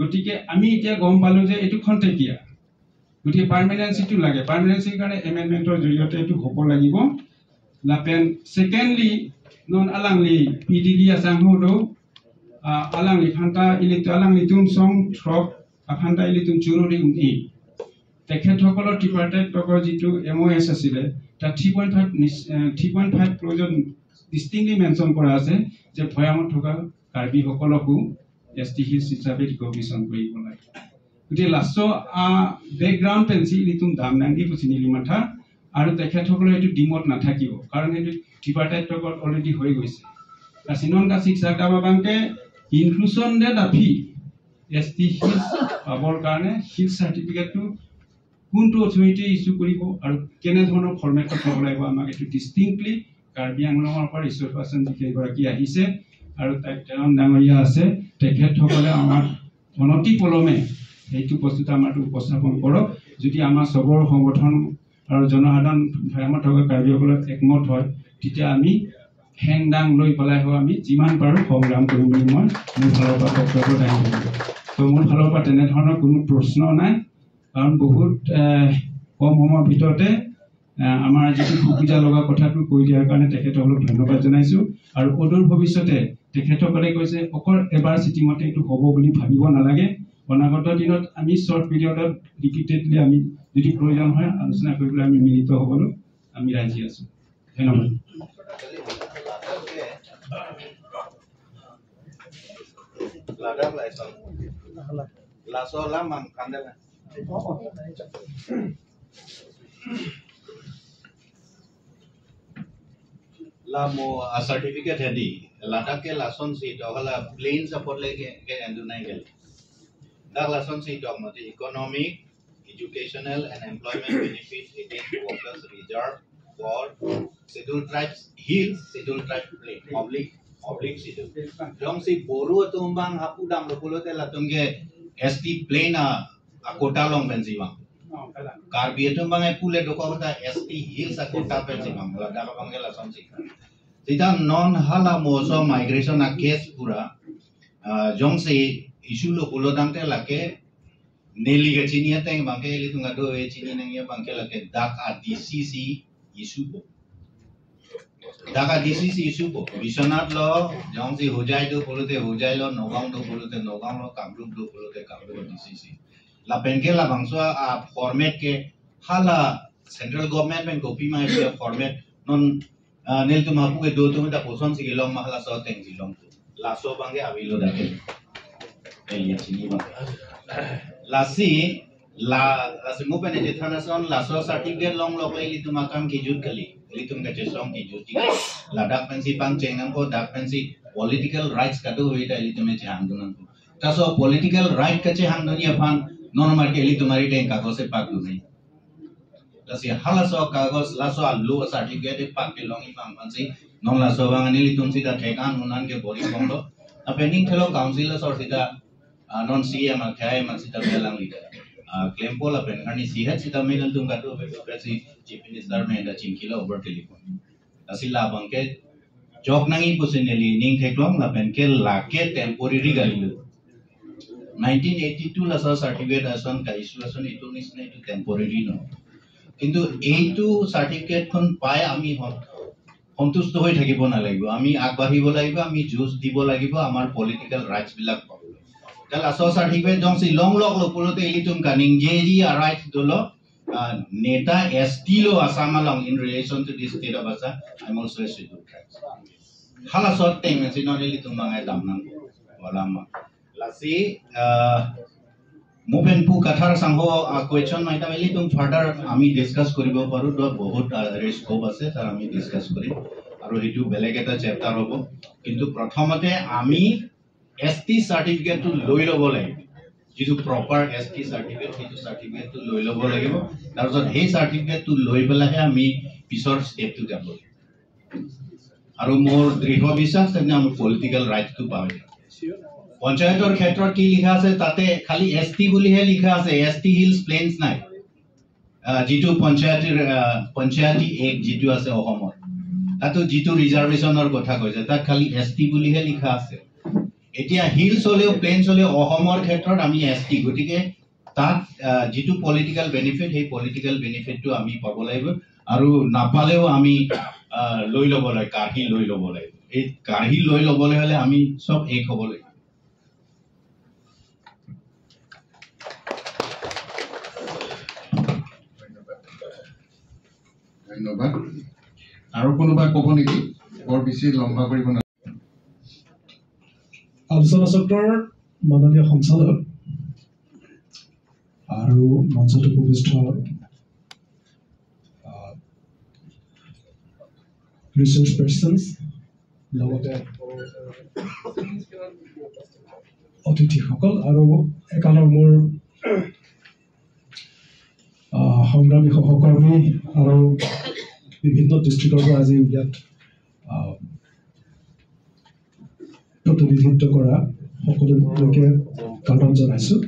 গতিকে আমি এতিয়া গম পালো যে এটো খন্তেকিয়া গতিকে পাৰ্মানেন্সিটো লাগে পাৰ্মানেন্সিৰ কাৰণে এমেণ্ডমেণ্টৰ জৰিয়তে এইটো হ'ব লাগিব লাপেন সেকেন্ডলি নন আলাংলি পিডিডি আসাংহোদো alang ifanta ilitu alang litum song trop afanta ilitum chururi uni tekhetokolo tripartite tokor jitu MOS asile ta 3.5 projon distinctly mention kora ase je bhoyamot thoka karbi hokoloku ST Hills hisabe recognition koribo lage uti lasso background pensi ilitum damnangi pusini limatha aru tekhetokolo etu dimot na thakibo karon etu tripartite tokor already hoi goise asinon ka siksa ka babangke inclusion de dafi ST Hills abor karone Hills certificate to kuntu authority issue koribo aru kene dhonor format ta thok laibo amak etu distinctly Karbi Anglongor par issue person dikhe goraki ahise aru tak tenon dangoria ase tekhet thokole amar onoti polome eitu postuta amar upostapon korok jodi amar sobor সংগঠন aru জনসাধারণ ভয়ামত থকা কাৰ্বি হকলৰ একমত হয় তেতিয়া আমি হেংদাং লৈ পলাই হয় আমি যিমান পাৰো সংগ্ৰাম কৰিম বুলি মই মোৰ ফালৰ পৰা বক্তব্য দাঙি ধৰিম তো মোৰ ফালৰ পৰা তেনে ধৰণৰ কোনো প্ৰশ্ন নাই কাৰণ বহুত কম সময়ৰ ভিতৰতে আমাৰ যিটো সুবিধা লগা কথাটো কৈ দিয়াৰ কাৰণে তেখেতসকলক ধন্যবাদ জনাইছো আৰু অদূৰ ভৱিষ্যতে তেখেতসকলে কৈছে অকল এবাৰ চিটিংতে এইটো হ'ব বুলি ভাবিব নালাগে অনাগত দিনত আমি শৰ্ট পিৰিয়ডত ৰিপিটেডলি আমি যদি প্ৰয়োজন হয় আলোচনা কৰিবলৈ আমি মিলিত হ'বলৈ আমি ৰাজি আছো ধন্যবাদ Ladang laison. Laso lamang kandela. Lamo a certificate hedi. Ladak ke lason si dohala plain support lege ke andunai gel. Dak lason si dogmati economic, educational and employment benefits against workers reserved for scheduled tribes hills, scheduled tribe plain, oblique schedule. Jong si boru tumbang hapu dam lopulo te latungge ST plain a kota long pensibang. Karbi tumbang e pule dokota ST hills a kota pensibang. Lada ka bangela somsi. Sita non hala moso migration a case pura. Jong si issue lopulo dang te lake neli ke chini ateng bangke li tunga do e chini nang ya bangke lake dak a DCC issue bo. Daka DCC issue po. Bisonat lo, jong si hujai do pulutte hujai lo, Nogam do pulutte Nogam lo, Kamrup do pulutte Kamrup DCC. La penke la bangsua a format ke hala central government pen copy ma e format non nel tu mapu ke do tu meta poson si gelong mahala so teng silong tu. La so bangge avilo dake. Eli chini bang. La si la mupen e thanason la so certificate long lo eli tu makam ki jut kali. Litum ka jesong ki juti la dak pensi pang chengang ko dak pensi political rights ka do hoita litum e chang dunan ko ta so political right ka che hang dunia phan non mar ke litumari teng ka ko se pak du nei ta si hala so kagos la so lu certificate pak ke longi pang pensi non la so bang ani litum si da thekan unan ke bori bong do ta pending thelo council so sida non CM a khai ma sida belang leader claim pola pen ani sihat sida medal tum ka do presi chief minister me da chinkila over telephone asila bangke jok nangi pusineli ning theklong la pen ke lake temporary galilu 1982 la certificate ason ka issue ason itu nisne itu temporary no kintu eitu certificate kon pai ami সন্তুষ্ট হৈ থাকিব না লাগিব আমি আগবাঢ়িব লাগিব আমি জুজ দিব লাগিব আমাৰ পলিটিক্যাল ৰাইটস বিলাক Kala so certificate jong si long log lo pulo te ilitum kaning jeji a right dolo neta ST lo asama long in relation to this state of Asa I'm also a scheduled tribes. Hala so thing si no ilitum mangai damnang wala ma. La si mopen pu kathar sangho question maita ilitum further ami discuss koribo paru do bahut scope ase tar ami discuss kori aru hitu beleg eta chapter hobo kintu prothomate ami ST certificate to loi lobo লাগিব যেটো proper ST certificate যেটো certificate to loi lobo লাগিব তাৰছত এই certificate to loi পেলাহে আমি পিছৰ step to যাব আৰু মোৰ দৃঢ় বিশ্বাস যে আমি পলিটিক্যাল ৰাইট to পাব পঞ্চায়তৰ ক্ষেত্ৰত কি লিখা আছে তাতে খালি ST বুলিহে লিখা আছে ST হিলছ প্লেইনছ নাই যেটো পঞ্চায়তি এক যেটো আছে অসমৰ তাতো যেটো ৰিজাৰ্ভেশনৰ কথা কৈছে তাত খালি ST বুলিহে লিখা আছে এতিয়া হিলছ হলেও প্লেইনছ হলেও অসমৰ ক্ষেত্ৰত আমি ST গতিকে তাত যিটো পলিটিক্যাল বেনিফিট সেই পলিটিক্যাল বেনিফিটটো আমি পাব লাগিব আৰু নাপালেও আমি লৈ ল'ব লাগে কাঢ়ি লৈ ল'ব লাগিব এই কাঢ়ি লৈ ল'বলৈ হ'লে আমি সব এক হ'ব লাগিব ধন্যবাদ আৰু কোনোবা ক'ব নেকি বৰ বেছি লম্বা কৰিব না আলোচনা চক্ৰৰ মাননীয় সঞ্চালক আৰু মঞ্চত উপবিষ্ট ৰিচাৰ্চ পাৰ্চনছ লগতে অতিথিসকল আৰু একালৰ মোৰ সংগ্ৰামী সহকৰ্মী আৰু বিভিন্ন ডিষ্ট্ৰিক্টৰ পৰা আজি ইয়াত প্ৰতিনিধিত্ব কৰা সকলোকে কাৰ্ডন জনাইছোঁ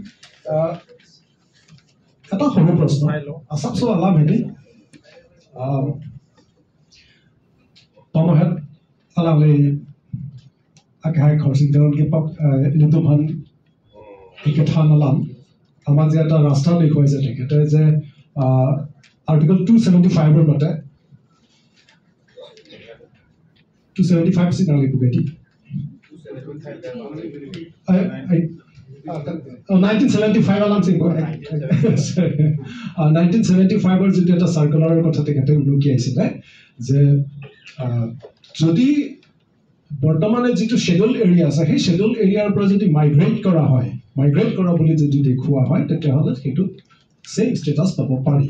এটা সৰু প্ৰশ্ন আসাম সো আলাম হেনি Pamahat alam le akhai khorsing teron ke pap itu man ikathan alam amar je eta rasta likhoy je tekete je article 275 er mate 275 sin ali bugati 1975 alam sing 1975 er jete eta circular kotha tekete uluki aisile je যদি বৰ্তমানে যিটো শেডিউল এৰিয়া আছে সেই শেডিউল এৰিয়াৰ পৰা যদি মাইগ্ৰেট কৰা বুলি যদি দেখুওৱা হয় তেতিয়াহ'লে সেইটো চেম ষ্টেটাছ পাব পাৰি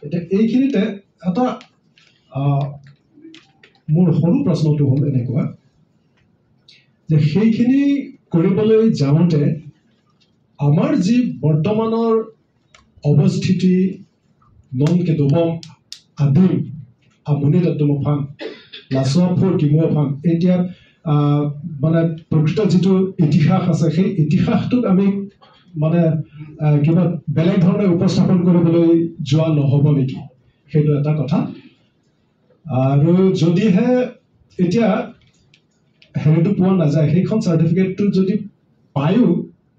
এতিয়া এইখিনিতে এটা মোৰ সৰু প্ৰশ্নটো হ'ল এনেকুৱা যে সেইখিনি কৰিবলৈ যাওঁতে আমাৰ যি বৰ্তমানৰ অৱস্থিতি নন কেদবম আদিম আমনি দত্তমফান লাছফৰ কিমফান এতিয়া মানে প্ৰকৃত যিটো ইতিহাস আছে সেই ইতিহাসটোক আমি মানে কিবা বেলেগ ধৰণে উপস্থাপন কৰিবলৈ যোৱা নহ'ব নেকি সেইটো এটা কথা আৰু যদিহে এতিয়া হেৰিটো পোৱা নাযায় সেইখন চাৰ্টিফিকেটটো যদি পায়ো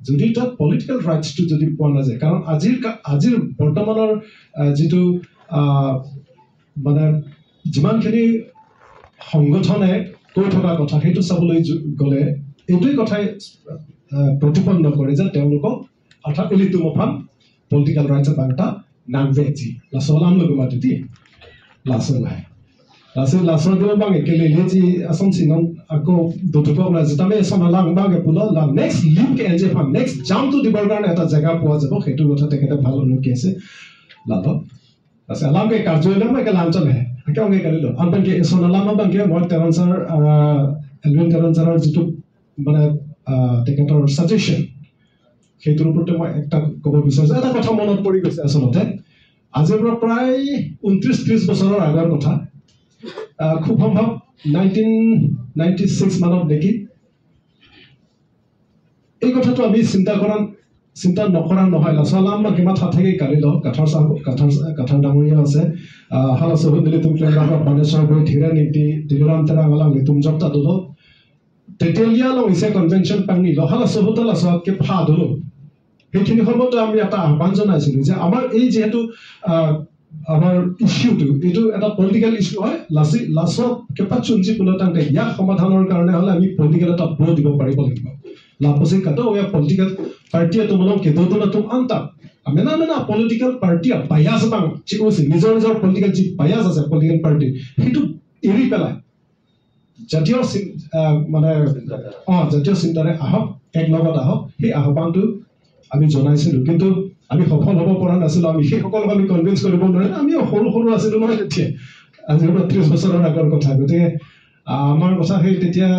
যদি তাত পলিটিকেল ৰাইটছটো যদি পোৱা নাযায় কাৰণ আজিৰ বৰ্তমানৰ যিটো মানে যিমানখিনি সংগঠনে কৈ থকা কথা সেইটো চাবলৈ গ'লে এইটোৱেই কথাই প্ৰতিপন্ন কৰে যে তেওঁলোকক অৰ্থাৎ এলিতুমফান পলিটিকেল ৰাইটছ বাংটা নাংভেজি লাছলাম লগমাতি লাছলাই লাছৰ দিব বাঙে কেলে লেজি আছম চিনন আকৌ দুটুকক ৰাজ তামে সনালাং বাঙে পুল লা নেক্সট লিংক এনজে ফান নেক্সট জাম্পটো দিবৰ কাৰণে এটা জেগা পোৱা যাব সেইটো কথা তেখেতে ভাল অনুকি আছে লাভ আছে আলামকে কাৰ্যালয় মই লাঞ্চনে কেউকে কালিলো আনকি সনালাম বাঙে মই তেৰঞ্চাৰ এলভিন তেৰঞ্চাৰৰ যিটো মানে তেখেতৰ সাজেশ্যন সেইটোৰ ওপৰতে মই একটা ক'ব বিচাৰিছোঁ এটা কথা মনত পৰি গৈছে আচলতে আজিৰ পৰা প্ৰায় 29-30 বছৰৰ আগৰ কথা খুব সম্ভৱ 1996 মানত দেখি এই কথাটো আমি চিন্তা নকৰা নহয় লাছলাম বা কিমান থাকে কালিল কাঠাৰ ডাঙৰীয়া আছে হালা চহুদ দিলে তুমি বানেশ্বৰ গৈ ধীৰে নীতি দিলৰাম তেৰা আঙালাং তুম জপ্তা দলো তেতেলিয়া লং ইছে কনভেনশ্যন পাঙি লহালা চহুদলা চহাতকে ফা দলো সেইখিনি সময়তো আমি এটা আহ্বান জনাইছিলোঁ যে আমাৰ এই যিহেতু আমাৰ ইছ্যুটো এইটো এটা পলিটিকেল ইছ্যু হয় লাছক কেপাত চুঞ্চি পুলতাংতে ইয়াক সমাধানৰ কাৰণে হ'লে আমি পলিটিকেল এটা ব্ল দিব পাৰিব লাগিব লাপসি কাটো ওয়া পলিটিক্যাল পার্টি তোমালোক কেদোটো না তুম আনতা আমেনা মেনা পলিটিক্যাল পার্টি বায়াস বাং চিকোসি নিজৰ পলিটিক্যাল যি বায়াস আছে পলিটিক্যাল পাৰ্টি হেতু এৰি পেলাই জাতীয় মানে জাতীয় চিন্তাৰে আহক এক লগত আহক সেই আহ্বানটো আমি জনাইছিলোঁ কিন্তু আমি সফল হ'ব পৰা নাছিলোঁ আমি সেই সকলক আমি কনভিন্স কৰিব নোৱাৰিম আমি সৰু আছিলোঁ নহয় তেতিয়া আজিৰ পৰা 30 বছৰৰ আগৰ কথা গতিকে আমাৰ কথা সেই তেতিয়া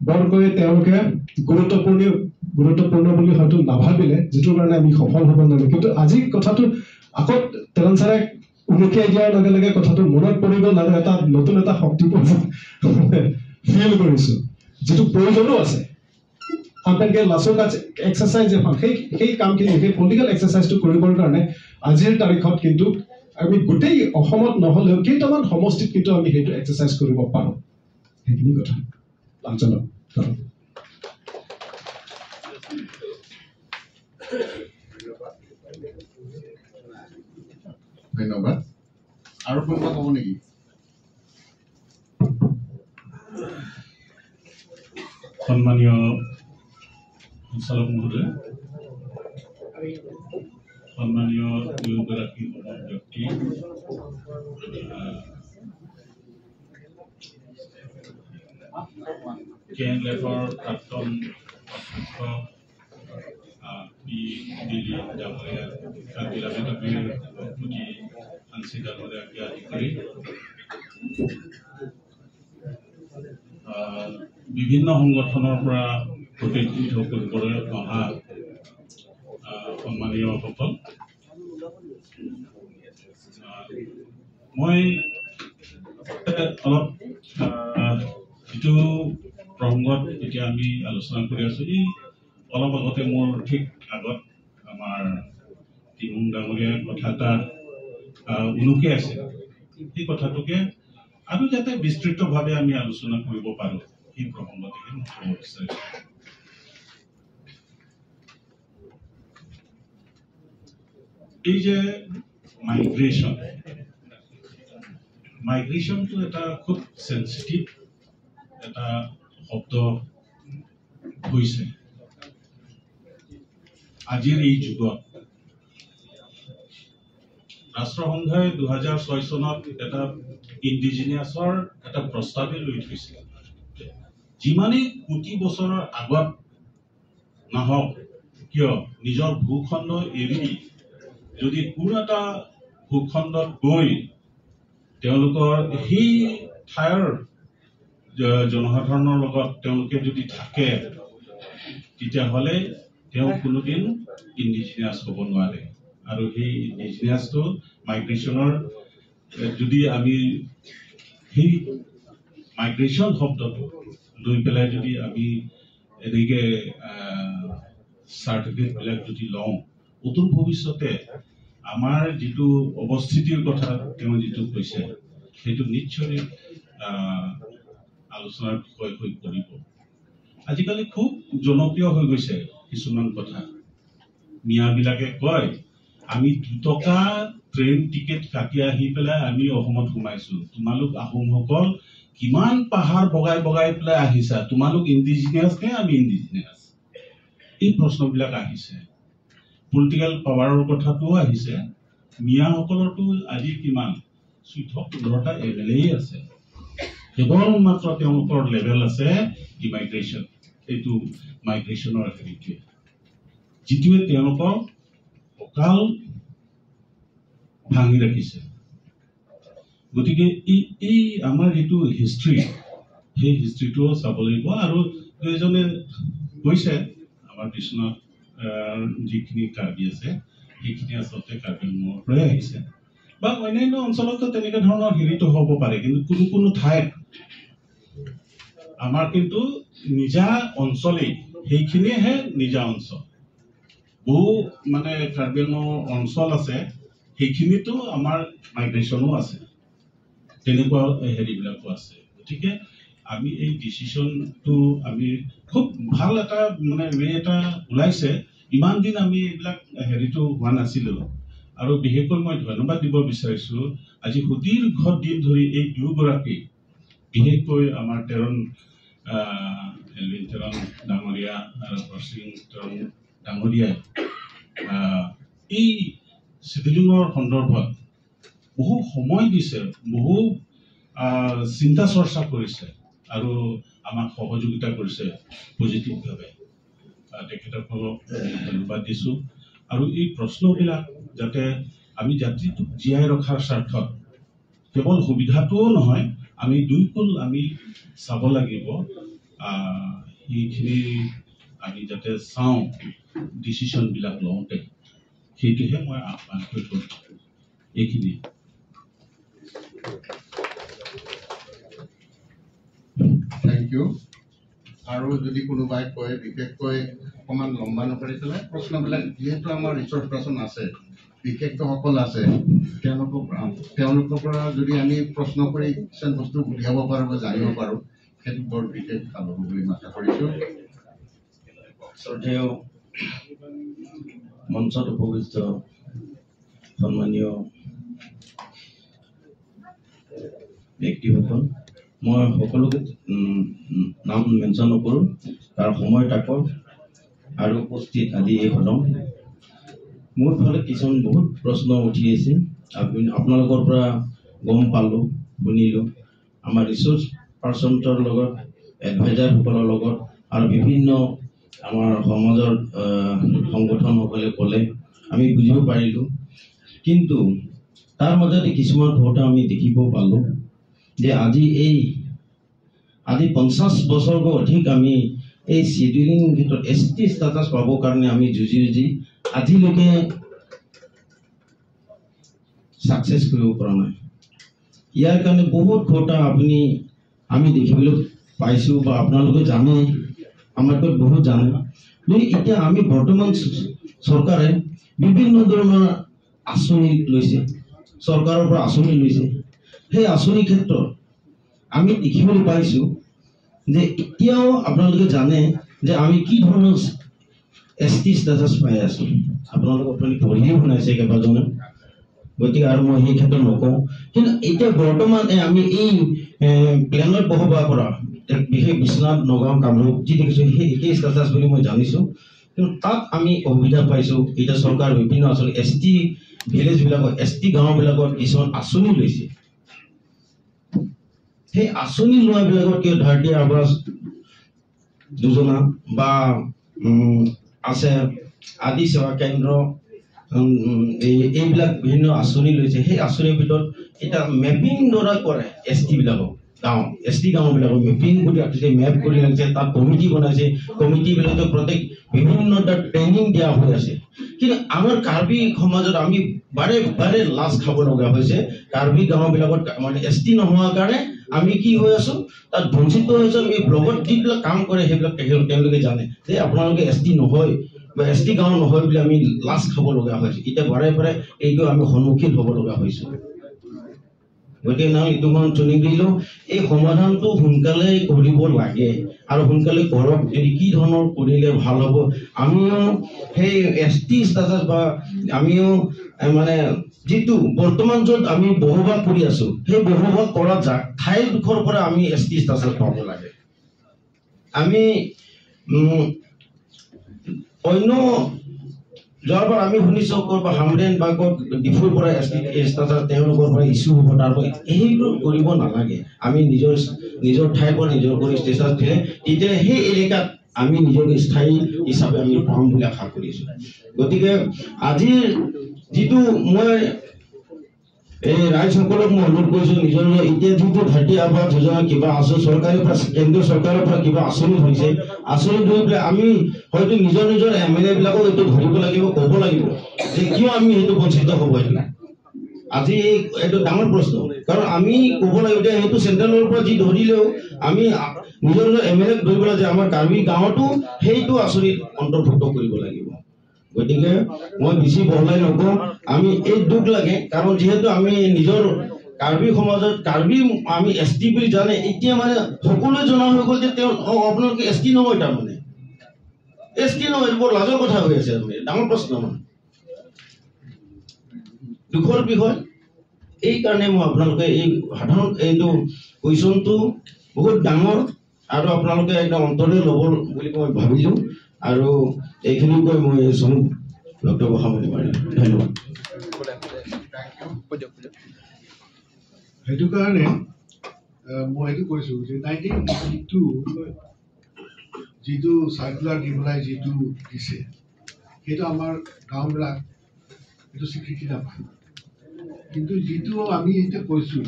বৰকৈ তেওঁলোকে গুৰুত্বপূৰ্ণ বুলি হয়তো নাভাবিলে যিটোৰ কাৰণে আমি সফল হ'ব নোৱাৰিম কিন্তু আজি কথাটো আকৌ তেৰঞ্চাৰে উনুকিয়াই দিয়াৰ লগে লগে কথাটো মনত পৰিব আৰু এটা নতুন এটা শক্তি ফিল কৰিছোঁ যিটো প্ৰয়োজনো আছে আনকি লাছৰ এক্সাৰচাইজ এখন সেই কামখিনি সেই পলিটিকেল এক্সাৰচাইজটো কৰিবৰ কাৰণে আজিৰ তাৰিখত কিন্তু আমি গোটেই অসমত নহ'লেও কেইটামান সমষ্টিত কিন্তু আমি সেইটো এক্সাৰচাইজ কৰিব পাৰোঁ সেইখিনি কথা লাঞ্চনক ধন্যবাদ আৰু কোনোবা ক'ব নেকি সন্মানীয় সঞ্চালক মহোদয় সন্মানীয় দুয়োগৰাকী ব্যক্তি কেএনএফৰ প্ৰাক্তন অধ্যক্ষ পি দিল্লী ডাঙৰীয়া কাৰ্বিলামে ডাঙৰীয়াৰ সভাপতি আনচি ডাঙৰীয়াকে আদি কৰি বিভিন্ন সংগঠনৰ পৰা প্ৰতিনিধিত্ব কৰিবলৈ অহা সন্মানীয়সকল মই অলপ যিটো প্ৰসংগত এতিয়া আমি আলোচনা কৰি আছো এই অলপ আগতে মোৰ ঠিক আগত আমাৰ তিমুং ডাঙৰীয়াৰ কথা এটা উনুকি আছে সেই কথাটোকে আৰু যাতে বিস্তৃতভাৱে আমি আলোচনা কৰিব পাৰো এই প্ৰসংগতে মই ক'ব বিচাৰিছো এই যে মাইগ্ৰেশ্যনটো এটা খুব সেন্সিটিভ এটা শব্দ হৈছে আজিৰ এই যুগত ৰাষ্ট্ৰসংঘই 2006 চনত এটা ইণ্ডিজিনিয়াছৰ এটা প্ৰস্তাৱে লৈ থৈছিল যিমানেই কোটি বছৰৰ আগত নহওক কিয় নিজৰ ভূখণ্ড এৰি যদি কোনো এটা ভূখণ্ডত গৈ তেওঁলোকৰ সেই ঠাইৰ জনসাধাৰণৰ লগত তেওঁলোকে যদি থাকে তেতিয়াহ'লে তেওঁ কোনোদিন ইণ্ডিজিনিয়াছ হ'ব নোৱাৰে আৰু সেই ইণ্ডিজিনিয়াছটো মাইগ্ৰেশ্যনৰ যদি আমি সেই মাইগ্ৰেশ্যন শব্দটো লৈ পেলাই যদি আমি এনেকৈ চাৰ্টিফিকেটবিলাক যদি লওঁ অদূৰ ভৱিষ্যতে আমাৰ যিটো অৱস্থিতিৰ কথা তেওঁ যিটো কৈছে সেইটো নিশ্চয় আলোচনাৰ বিষয় হৈ পৰিব আজিকালি খুব জনপ্ৰিয় হৈ গৈছে কিছুমান কথা মিয়াবিলাকে কয় আমি 2 টকা ট্ৰেইন টিকেট কাটি আহি পেলাই আমি অসমত সোমাইছো তোমালোক আহোমসকল কিমান পাহাৰ বগাই বগাই পেলাই আহিছা তোমালোক ইণ্ডিজিনিয়াছ নে আমি ইণ্ডিজিনিয়াছ এই প্ৰশ্নবিলাক আহিছে পলিটিকেল পাৱাৰৰ কথাটোও আহিছে মিয়াসকলৰতো আজি কিমান 14-15টা এমএলএ আছে কেৱল মাত্ৰ তেওঁলোকৰ লেভেল আছে ইমাইগ্ৰেশ্যন এইটো মাইগ্ৰেশ্যনৰ হেৰিটোৱে যিটোৱে তেওঁলোকৰ অকাল ভাঙি ৰাখিছে গতিকে এই আমাৰ যিটো হিষ্ট্ৰী সেই হিষ্ট্ৰীটোও চাব লাগিব আৰু দুজনে কৈছে আমাৰ বিশ্বনাথ যিখিনি কাৰ্বি আছে সেইখিনি আচলতে কাৰ্বি আংলঙৰ পৰাই আহিছে বা অন্যান্য অঞ্চলতো তেনেকুৱা ধৰণৰ হেৰিটো হ'ব পাৰে কিন্তু কোনো কোনো ঠাইত আমাৰ কিন্তু নিজা অঞ্চলেই সেইখিনিহে নিজা অঞ্চল বহু মানে কাৰ্বি আংলঙৰ অঞ্চল আছে সেইখিনিতো আমাৰ মাইগ্ৰেশ্যনো আছে তেনেকুৱা হেৰিবিলাকো আছে গতিকে আমি এই ডিচিশ্যনটো আমি খুব ভাল এটা মানে এটা ওলাইছে ইমান দিন আমি এইবিলাক হেৰিটো হোৱা নাছিলো আৰু বিশেষকৈ মই ধন্যবাদ দিব বিচাৰিছো আজি সুদীৰ্ঘ দিন ধৰি এই দুয়োগৰাকী বিশেষকৈ আমাৰ তেৰণ ডাঙৰীয়া আৰু হৰসিং তেৰণ ডাঙৰীয়াই এই চিভিলিঙৰ সন্দৰ্ভত বহু সময় দিছে বহু চিন্তা চৰ্চা কৰিছে আৰু আমাক সহযোগিতা কৰিছে পজিটিভভাৱে তেখেতসকলক ধন্যবাদ দিছোঁ আৰু এই প্ৰশ্নবিলাক যাতে আমি জাতিটোক জীয়াই ৰখাৰ স্বাৰ্থত কেৱল সুবিধাটোও নহয় আমি দুইকুল আমি চাব লাগিব সেইখিনি আমি যাতে চাওঁ ডিচিশ্যনবিলাক লওঁতে সেইটোহে মই আহ্বান কৰিছোঁ এইখিনি থেংক ইউ আৰু যদি কোনোবাই কয় বিশেষকৈ অকণমান লম্বা নকৰি পেলাই প্ৰশ্নবিলাক যিহেতু আমাৰ ৰিচৰ্চ পাৰ্চন আছে বিশেষজ্ঞসকল আছে তেওঁলোকৰ পৰা যদি আমি প্ৰশ্ন কৰি কিছুমান বস্তু উলিয়াব পাৰোঁ বা জানিব পাৰোঁ সেইটো বৰ বিশেষ ভাল হ'ব বুলি মই আশা কৰিছোঁ শ্ৰদ্ধেয় মঞ্চত উপবিষ্ট সন্মানীয় ব্যক্তিসকল, মই সকলোকে নাম মেনশ্যন নকৰোঁ, তাৰ সময় তাকৰ আৰু উপস্থিত আদি এই সদন। মোৰ ফালে কিছুমান বহুত প্ৰশ্ন উঠি আছে, আপোনালোকৰ পৰা গম পালোঁ, শুনিলোঁ। আমাৰ ৰিচোৰ্চ পাৰ্চনৰ লগত, এডভাইজাৰসকলৰ লগত আৰু বিভিন্ন আমাৰ সমাজৰ সংগঠনসকলে ক'লে আমি বুজিব পাৰিলোঁ। কিন্তু তাৰ মাজতে কিছুমান কথা আমি দেখিব পালোঁ যে আজি 50 বছৰকৈ অধিক আমি এই চিডিউলিং ক্ষেত্ৰত ST ষ্টেটাছ পাবৰ কাৰণে আমি যুঁজি আজিলৈকে ছাকচেছ কৰিব পৰা নাই। ইয়াৰ কাৰণে বহুত কথা আমি দেখিবলৈ পাইছোঁ বা আপোনালোকে জানে, আমাতকৈ বহুত জানে। এতিয়া আমি বৰ্তমান চৰকাৰে বিভিন্ন ধৰণৰ আঁচনি লৈছে, চৰকাৰৰ পৰা আঁচনি লৈছে। সেই আঁচনিৰ ক্ষেত্ৰত আমি দেখিবলৈ পাইছোঁ যে এতিয়াও আপোনালোকে জানে যে আমি কি ধৰণৰ ST ষ্টেটাছ পাই আছোঁ। আপোনালোকক পঢ়িও শুনাইছে কেইবাজনে, গতিকে আৰু মই সেই ক্ষেত্ৰত নকওঁ। কিন্তু এতিয়া বৰ্তমান আমি এই প্লেনত বসবাস কৰা বিশেষ বিশ্বনাথ, নগাঁও, কামৰূপ যি দেখিছোঁ সেই একেই ষ্টেটাছ বুলি মই জানিছোঁ। কিন্তু তাত আমি অসুবিধা পাইছোঁ। এতিয়া চৰকাৰ বিভিন্ন আঁচনি ST ভিলেজবিলাকত, ST গাঁওবিলাকত কিছুমান আঁচনি লৈছে। সেই আঁচনি লোৱাবিলাকত কিয় ধাৰতীয় আৱাস যোজনা বা আছে আদি সেৱা কেন্দ্ৰ, এইবিলাক বিভিন্ন আঁচনি লৈছে। সেই আঁচনিৰ ভিতৰত এটা মেপিং দ্বাৰা কৰে ST বিলাকক, ST গাঁওবিলাকক মেপিং কৰি ৰাখিছে, মেপ কৰি ৰাখিছে, তাত কমিটি বনাইছে। কমিটিবিলাকক প্ৰত্যেক বিভিন্ন তাত ট্ৰেইনিং দিয়া হৈ আছে। কিন্তু আমাৰ কাৰ্বি সমাজত আমি বাৰে বাৰে লাজ খাব লগা হৈছে। কাৰ্বি গাঁওবিলাকত মানে ST নোহোৱাৰ কাৰণে আমি কি হৈ আছো, তাত বঞ্চিত হৈ আছো। এই ব্লকত যিবিলাক কাম কৰে সেইবিলাক তেওঁলোকে জানে যে আপোনালোকে ST নহয় বা ST গাঁও নহয় বুলি আমি লাজ খাব লগা হৈছে। এতিয়া বাৰে বাৰে এইটো আমি সন্মুখীন হ'ব লগা হৈছো। গতিকে এইটো মই ট্ৰেইনিং দিলোঁ, এই সমাধানটো সোনকালে কৰিব লাগে আৰু সোনকালে কৰক। যদি কি ধৰণৰ কৰিলে ভাল হ'ব, আমিও সেই ST ষ্টেটাছ বা আমিও মানে যিটো বৰ্তমান য'ত আমি বসবাস কৰি আছো, সেই বসবাস কৰা ঠাইডোখৰ পৰা আমি ST ষ্টেটাছ পাব লাগে। আমি অন্য যোৱাবাৰ আমি শুনিছোঁ ক'ৰবাত হামৰেন বা ক'ত ডিফুৰ পৰা ST ষ্টেটাছ তেওঁলোকৰ পৰা ইছ্যু হ'ব, তাৰ পৰা এইবোৰ কৰিব নালাগে। আমি নিজৰ ঠাইৰ পৰা নিজৰ কৰি ষ্টেটাছ দিলে তেতিয়া সেই এলেকাত আমি নিজকে স্থায়ী হিচাপে আমি পাম বুলি আশা কৰিছোঁ। গতিকে আজিৰ যিটো মই এই ৰাইজসকলক মই অনুৰোধ কৰিছোঁ, নিজৰ এতিয়া যিটো ধাৰতীয় আৱাস যোজনা কিবা আছে চৰকাৰৰ পৰা, কেন্দ্ৰীয় চৰকাৰৰ পৰা কিবা আঁচনি হৈছে, আঁচনি ধৰি পেলাই আমি হয়তো নিজৰ MLA বিলাকক এইটো ধৰিব লাগিব, ক'ব লাগিব যে কিয় আমি সেইটো বঞ্চিত হ'ব। আজি এইটো ডাঙৰ প্ৰশ্ন, কাৰণ আমি ক'ব লাগিব যে সেইটো চেণ্ট্ৰেলৰ পৰা যি ধৰিলেও আমি নিজৰ MLA ক ধৰিব লাগে যে আমাৰ কাৰ্বি গাঁৱতো সেইটো আঁচনিত অন্তৰ্ভুক্ত কৰিব লাগিব। গতিকে মই বেছি বহলাই নকওঁ, আমি এই দুখ লাগে, কাৰণ যিহেতু আমি নিজৰ কাৰ্বি সমাজত আমি ST বুলি জানে, এতিয়া মানে সকলোৱে জনা হৈ গ'ল যে তেওঁ আপোনালোকে ST নহয়, তাৰমানে ST নহয়, বৰ লাজৰ কথা হৈ আছে। ডাঙৰ প্ৰশ্ন, মানে দুখৰ বিষয়। এই কাৰণে মই আপোনালোকে এই সাধাৰণ এইটো কুৱেশ্যনটো বহুত ডাঙৰ আৰু আপোনালোকে একদম অন্তৰে ল'ব বুলি মই ভাবিলোঁ। আৰু এইখিনি কৈ মই বক্তব্য সামৰণি মাৰিলোঁ। ধন্যবাদ। সেইটো কাৰণে মই এইটো কৈছোঁ যে 1982 যিটো চাৰ্কুলাৰ দি পেলাই যিটো দিছে, সেইটো আমাৰ গাঁওবিলাক এইটো স্বীকৃতি নাপায়। কিন্তু যিটো আমি এতিয়া কৈছোঁ,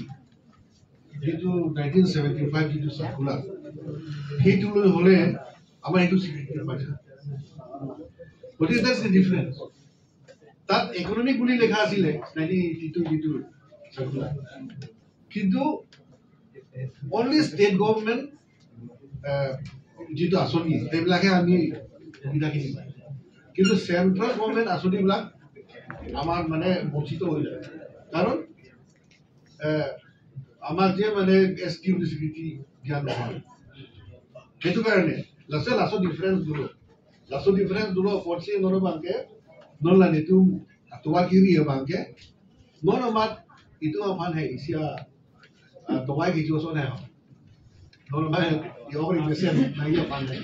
যিটো 1975 যিটো চাৰ্কুলাৰ, সেইটো হ'লে আমাৰ এইটো স্বীকৃতি নাপায়। গতিকে that's the difference. তাত ইকনমিক বুলি লেখা আছিলে 1982 যিটো চাৰ্কুলাৰ, কিন্তু অনলি ষ্টেট গভৰ্ণমেণ্ট যিটো আঁচনি সেইবিলাকে আমি সুবিধাখিনি পাই, কিন্তু চেণ্ট্ৰেল গভৰ্ণমেণ্ট আঁচনিবিলাক আমাৰ মানে বঞ্চিত হৈ যায়। কাৰণ আমাক যে মানে ST বুলি স্বীকৃতি দিয়া নহয়। সেইটো কাৰণে লাষ্টৰ difference dulu porsi nono bangke non lan itu tua kiri ya bangke non amat itu aman hai isia Tawai gitu so now. Normal yo ori besen na iya pandai.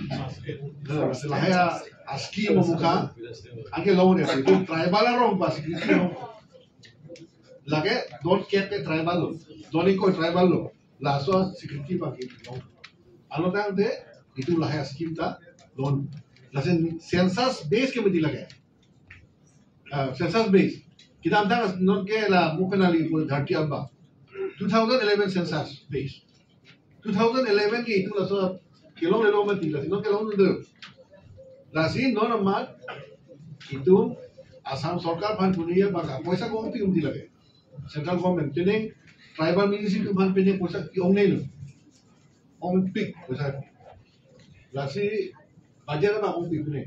Selahaya aski memuka angke lawan ya itu tribal orang pas gitu. Lage don't get the tribal lo. Don't ikut tribal lo. Laso security bagi. Alo tang de itu lahaya scheme ta loan. Lasen census base ke mesti lage. Census base. Kita amtang non ke la mukanali pun dhati abba. 2011 census base. 2011 ke itu laso kelong lelo mati lasin non kelong ndu. Lasin non amat itu Assam Sarkar fan punya baga paisa kong pi umdi lage. Central government tening tribal municipality fan punya paisa kiong nei lo. Ong pik paisa. Lasi bajar na ong pik punya.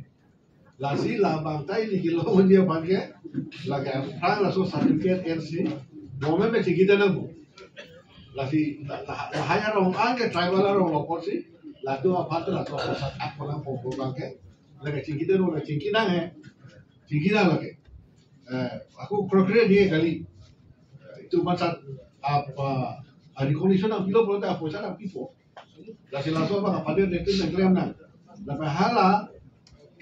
Lasi la bangtai ni kilo dia pakai lagi frang laso certificate NC. Government में चिकित्सा न हो लासी lahaya rong angke tribal rong lokor si lato apa tu lato apa sat apa orang pokok bangke lagi चिकित्सा no lagi चिकित्सा है चिकित्सा lagi aku program dia kali itu macam apa recognition ang pilo pula apa macam pipo lasi laso apa apa dia itu nengklem nang lepas hala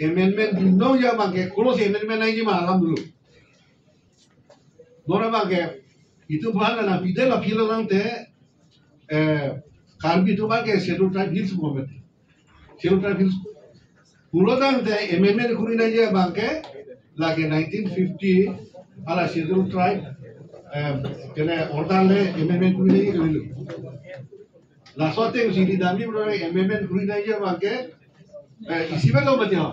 amendment no ya bangke kalau si amendment lagi malam dulu Nora bangke itu bukan na pide la pilo nante karbi itu bangke schedule tribe hills moment schedule tribe hills pulo nante amendment kuri na je bangke lagi 1950 ala schedule tribe kena ordale amendment kuri na je kali la sote usili dami bro amendment kuri na je bangke isi belo mati ha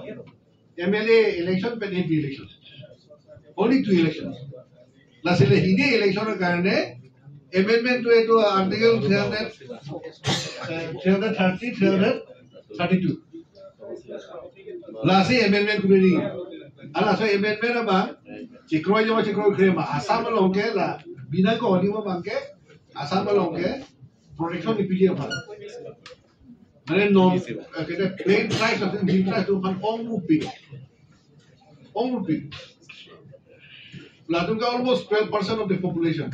MLA election pe MP election only 2 elections La sile hindi election karne amendment to article 332 La si amendment kuri ala so amendment ba chikroy jo chikroy krema asam longke la bina ko ni mo bangke asam longke protection ni pije ba mane no kete plain price of the price to pan ong rupi Latung ka almost 12% of the population.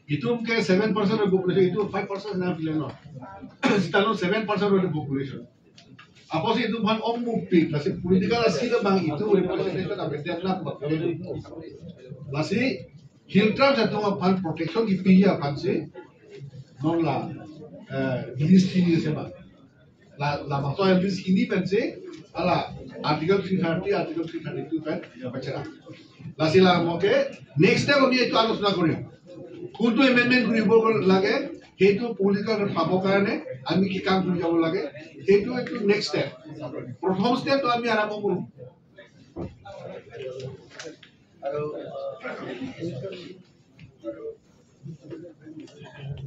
Itu ke 7% of the population, itu 5% na pileno. Sitano 7% of the population. Apo si itu ban omupik, lasi political asida bang itu representation of the land Lasi hiltra sa tunga ban protection ki piya ban si non la list ini seba. La maso list ini pense ala article 330 article 332 kan baca Lasila moke next step আমি একটু আলোচনা করিম কোনটো এমেন্ডমেন্ট কৰিব লাগে হেতু পলিটিক্যাল পাব কাৰণে আমি কি কাম কৰি যাব লাগে হেতু একটু নেক্সট স্টেপ প্ৰথম স্টেপ তো আমি আৰম্ভ কৰো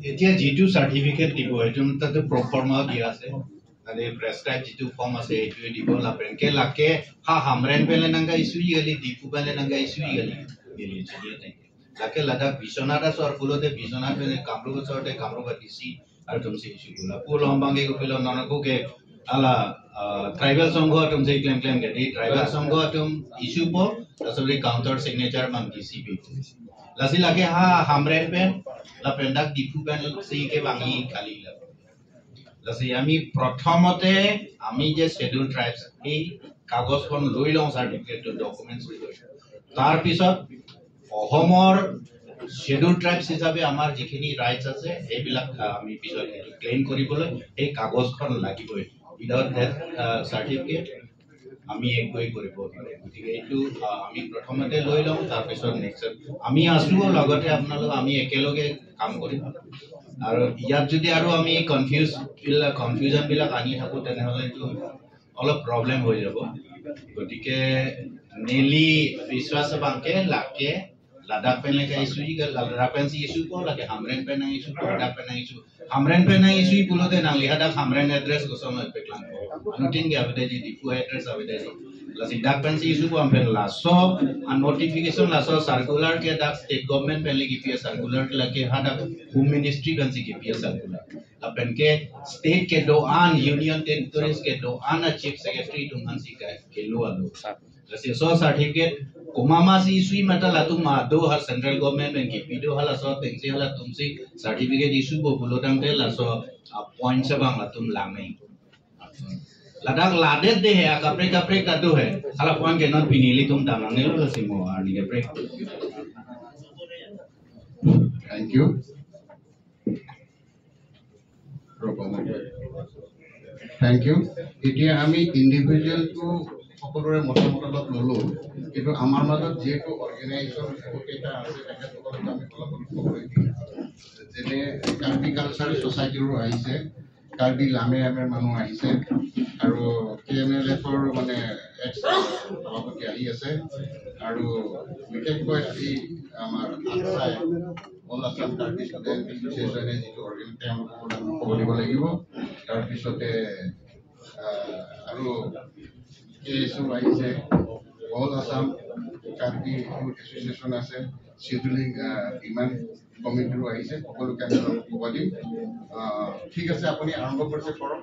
এতিয়া যেটো সাৰ্টিফিকেট দিব এটো তাতে প্ৰফৰ্মা দিয়া আছে Ada prescribe itu form ase itu di bola penke lake ha hamren pele nanga isu gali dipu pele nanga isu gali beli jadi teng lake lada bisonada sor pulote bisonada pele kamro sorte kamro batisi ar tumse isu bola pulo hambange ko pelo nanako ke ala tribal songho tumse claim ke di tribal songho tum isu po tasori counter signature man dcp lasi lake ha hamren pen la pendak dipu pen sei ke bangi kali la Lasi আমি প্রথমতে আমি যে scheduled tribes এই কাগজখন লৈ লওঁ সার্টিফিকেট ডকুমেন্টস তাৰ পিছত অহমৰ scheduled tribes হিচাপে আমাৰ যিখিনি ৰাইটস আছে এইবিলাক আমি পিছত ক্লেইম কৰিবলৈ এই কাগজখন লাগিবই উইদাউট দ্যাট সাৰ্টিফিকেট আমি একোই কৰিব নোৱাৰে গতিকে এইটো আমি প্ৰথমতে লৈ লওঁ তাৰ পিছত নেক্সট আমি আছো লগতে আপোনালোক আমি একেলগে কাম কৰিম আৰু ইয়াত যদি আৰু আমি কনফিউজন বিলাক আনি থাকো তেনেহলে তো অলপ প্ৰবলেম হৈ যাব গতিকে নেলি বিশ্বাস বাংকে লাকে লাদাখ পেনে কা ইস্যু লাদাখ পেন সি ইস্যু কো লাগে হামরেন পেন ইস্যু কো লাদাখ পেন ইস্যু হামরেন পেন ইস্যু পুলোতে না লিহাদা হামরেন এড্রেস কো সময় पे क्लान अनुटिंग के आवदे जी डिफो एड्रेस आवदे जी लासी डाक पेन सि इस्यू को हम पेन लासो अन नोटिफिकेशन लासो सर्कुलर के डाक स्टेट गवर्नमेंट पेन लगी पी सर्कुलर लगे हाडा होम मिनिस्ट्री पेन सि के पी सर्कुलर अपन के स्टेट के दो आन यूनियन टेरिटरीज के दो आन चीफ सेक्रेटरी तुमन सि का के लो जैसे सो सर्टिफिकेट कोमामासी इशू मटा ला तुम मादो हर सेंट्रल गवर्नमेंट में की वीडियो हला सो तेंसी हला तुमसी सर्टिफिकेट इशू बो बुलो तंगे ला सो पॉइंट से बांग ला तुम लामे लदाख लादे दे है कपड़े कपड़े का दो है हला पॉइंट के नॉट पिनीली तुम दामांगे लो सिमो आनी के break thank you thank you এতিয়া আমি ইন্ডিভিজুয়াল টু সকলোৰে মতামত ললো কিন্তু আমাৰ মাজত যেটো অৰ্গানাইজেশ্যন কেইটা আছে তেখেতসকলক আমি ফলাফল খবৰ দিম যেনে কাৰ্বি কালচাৰ সোসাইটিৰো আহিছে কাৰ্বি লামে আমেৰ মানুহ আহিছে আৰু কেএমএলএফৰ মানে এক্স সভাপতি আহি আছে আৰু বিশেষকৈ আজি আমাৰ আছাই অল আছাম কাৰ্বি ষ্টুডেণ্ট এছ'চিয়েশ্যনে যিটো অৰ্গেনাইজেশ্যন খবৰ দিব লাগিব তাৰপিছতে আৰু কেএছও আহিছে all Assam Karbi youth association আছে শ্বিডিউলিং ডিমাণ্ড কমিটিৰো আহিছে সকলোকে আমি খবৰ দিম ঠিক আছে আপুনি আৰম্ভ কৰিছে কৰক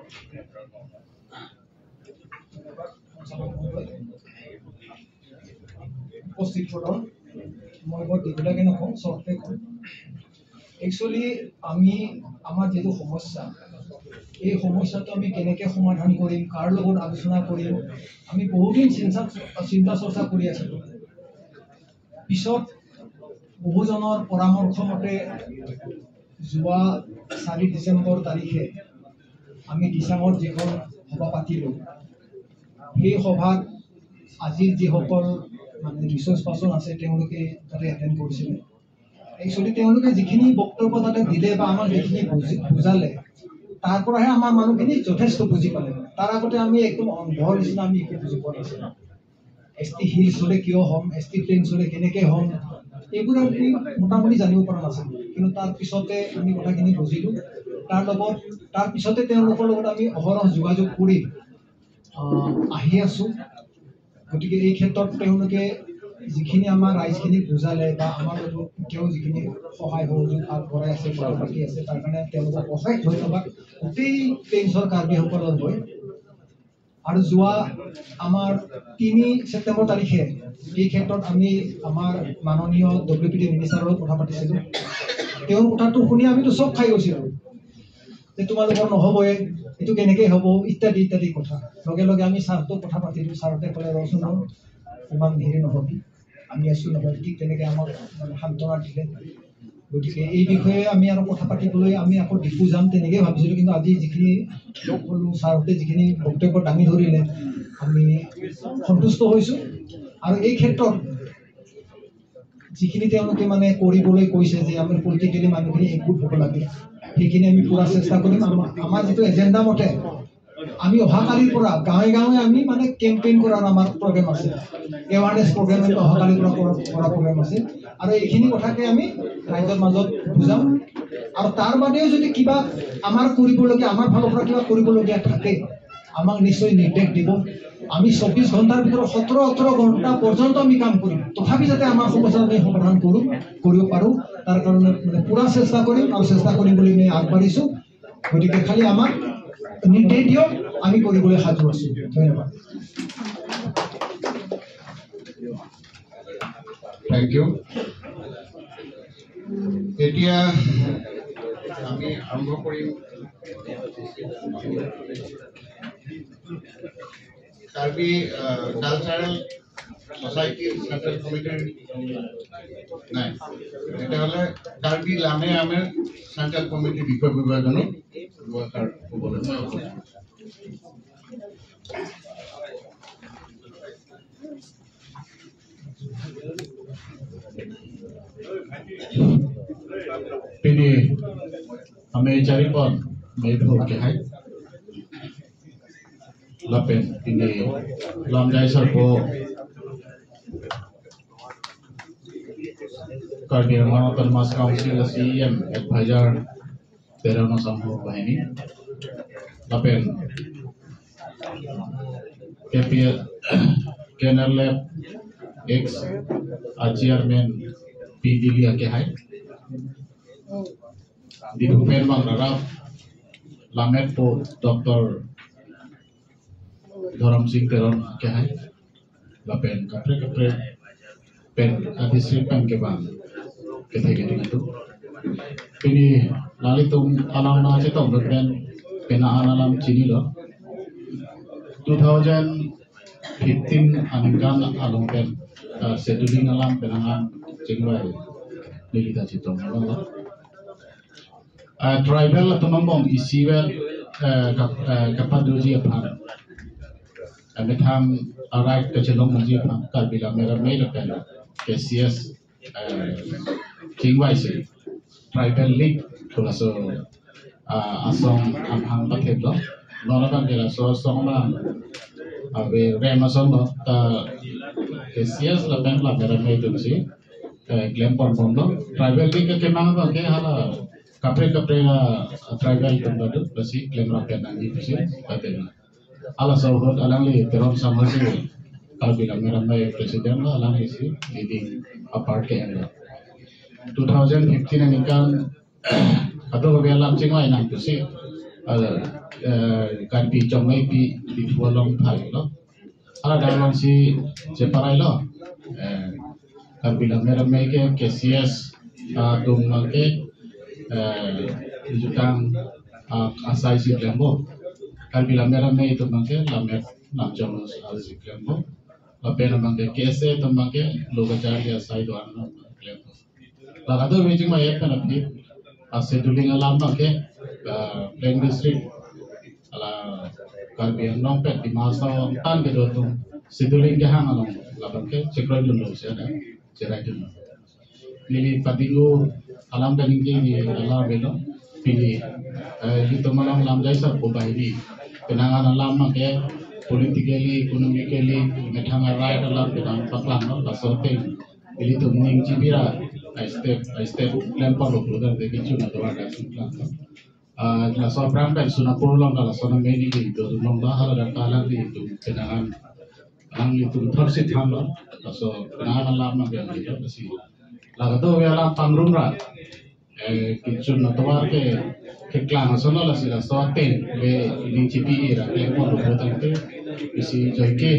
উপস্থিত ফটোৰ মই বৰ দীঘলীয়াকৈ নকওঁ শ্বৰ্টকে কওঁ একচুৱেলি আমি আমাৰ যিটো সমস্যা এই সমস্যাটো আমি কেনেকৈ সমাধান কৰিম কাৰ লগত আলোচনা কৰিম আমি বহুদিন চিন্তা চৰ্চা কৰি আছিলোঁ পিছত বহুজনৰ পৰামৰ্শ মতে যোৱা 4 ডিচেম্বৰ তাৰিখে আমি দিচাঙত যিখন সভা পাতিলোঁ সেই সভাত আজিৰ যিসকল মানে ৰিচোৰ্চ পাৰ্চন আছে তেওঁলোকে তাতে এটেণ্ড কৰিছিলে একচুৱেলি তেওঁলোকে যিখিনি বক্তব্য তাতে দিলে বা আমাক যিখিনি বুজালে তাৰ পৰাহে আমাৰ মানুহখিনি যথেষ্ট বুজি পালে তাৰ আগতে আমি একদম অন্ধৰ নিচিনা আমি একো বুজি পোৱা নাছিলোঁ ST হিলছ হ'লে কিয় হ'ম ST প্লেইনছ হ'লে কেনেকৈ হ'ম এইবোৰ আমি মোটামুটি জানিব পৰা নাছিলোঁ কিন্তু তাৰ পিছতে আমি কথাখিনি বুজিলোঁ তাৰ পিছতে তেওঁলোকৰ লগত আমি অহৰহ যোগাযোগ কৰি আহি আছোঁ গতিকে এই ক্ষেত্ৰত তেওঁলোকে যিখিনি আমাৰ ৰাইজখিনিক বুজালে বা আমাৰ লগত এতিয়াও যিখিনি সহায় সহযোগ আগবঢ়াই আছে কথা পাতি আছে তাৰ কাৰণে তেওঁলোকক অশেষ ধন্যবাদ গোটেই প্লেইনছৰ কাৰ্বিসকলৰ হৈ আৰু যোৱা আমাৰ 3 ছেপ্টেম্বৰ তাৰিখে এই ক্ষেত্ৰত আমি আমাৰ মাননীয় WPD মিনিষ্টাৰৰ লগত কথা পাতিছিলোঁ তেওঁৰ কথাটো শুনি আমিতো চব খাই গৈছিলোঁ যে তোমালোকৰ নহ'বই এইটো কেনেকৈ হ'ব ইত্যাদি ইত্যাদি কথা লগে লগে আমি ছাৰটোক কথা পাতিলোঁ ছাৰতে ক'লে ৰচোন ইমান হেৰি নহ'বি আমি আছোঁ নহয় ঠিক তেনেকৈ আমাক মানে সান্তনা দিলে গতিকে এই বিষয়ে আমি আৰু কথা পাতিবলৈ আমি আকৌ ডিপু যাম তেনেকৈ ভাবিছিলোঁ কিন্তু আজি যিখিনি লগ হ'লোঁ ছাৰহঁতে যিখিনি বক্তব্য দাঙি ধৰিলে আমি সন্তুষ্ট হৈছোঁ আৰু এই ক্ষেত্ৰত যিখিনি তেওঁলোকে মানে কৰিবলৈ কৈছে যে আমি পলিটিকেলি মানুহখিনি একগোট হ'ব লাগে সেইখিনি আমি পূৰা চেষ্টা কৰিম আমাৰ যিটো এজেণ্ডা মতে আমি অহাকালিৰ পৰা গাঁৱে গাঁৱে আমি মানে কেম্পেইন কৰাৰ আমাৰ প্ৰগ্ৰেম আছে এৱাৰনেছ প্ৰগ্ৰেম আমি অহাকালিৰ পৰা কৰা প্ৰগ্ৰেম আছে আৰু এইখিনি কথাকে আমি ৰাইজৰ মাজত বুজাম আৰু তাৰ বাদেও যদি কিবা আমাৰ কৰিবলগীয়া আমাৰ ফালৰ পৰা কিবা কৰিবলগীয়া থাকে আমাক নিশ্চয় নিৰ্দেশ দিব আমি 24 ঘণ্টাৰ ভিতৰত 17-18 ঘণ্টা পৰ্যন্ত আমি কাম কৰিম তথাপি যাতে আমাৰ সমস্যা আমি সমাধান কৰিব পাৰোঁ তাৰ কাৰণে মানে পূৰা চেষ্টা কৰিম আৰু চেষ্টা কৰিম বুলি আমি আগবাঢ়িছোঁ গতিকে খালি আমাক নিৰ্দেশ দিয়ক আমি কৰিবলৈ সাজু আছোঁ ধন্যবাদ থ্যাংক ইউ এতিয়া আমি আৰম্ভ কৰিম কাৰ্বি কালচাৰেল সোসাইটিৰ সেন্ট্ৰেল কমিটিৰ নাই তেতিয়াহ'লে কাৰ্বি লামে আমেৰ সেন্ট্ৰেল কমিটিৰ বিষয় বিভাজনক দুআষাৰ ক'বলৈ মই Ini kami cari pon, itu kehai. Lapen ini lam jai serpo Kardiana Termas Council CM Advisor Terano Sampo Bahini Lapen KPL Kenal Lab X Chairman P Dilia Kehai di Bumen Bang Rarap Lamet Po Dr. Dharam Singh Teron Kehai lapen kapre pen district pen ke bang ke itu ini lalitum alam na cetong pen pena alam cini lo 2015 aningkan along pen scheduling alam penangan cingwai lilita cetong lo tribal atau nombong isiwel kapadoji apa kami tham arai kecelong menji apa kalbila merah merah pen KCS cingwai sih tribal league kalau so asong amhang pakai lo nona kan kira so ma abe remason lo ta KCS la pen la merah merah itu sih glempor bondo tribal league ke mana bang ke hala kapre tribal bondo pasti glempor pen nanti sih pakai ala sauhud alang li teron sama sih kalau bilang merah merah presiden lo alang sih leading apart ke anda 2015 ini kan atau beberapa cingwai nang tu sih kan pi jomai pi di bolong thai lo ala dalam si separai lo kan bilang merah merah ke KCS dong ke juga asai si kelompok kan bilang merah merah itu mangke lamer namjam asai kelompok lapen mangke KCS itu mangke logo cari asai doan kelompok lagato meeting ma yak na pi scheduling alam ke plain district ala kalbi anong pet di masa tan ke do scheduling ke hang along labang ke cekro dun do sia da cerai dun lili patingu alam dan ini ala belo pili itu malam alam jaisa ko bahiri kenangan alam ke politically economically methanga right alam dan paklang no lasote ili tu ning cibira step lempar lo keluar dari cuma tu ada sumpah la so prampen suna purulong la so na meni di itu nomba hala dan kala di itu kenangan ang itu tersit hamlo la so kenangan lama ga di besi la to we alam pangrumra kicun na tawar ke klang so la sila so ten we ning cibi ra lempar lo keluar te isi joike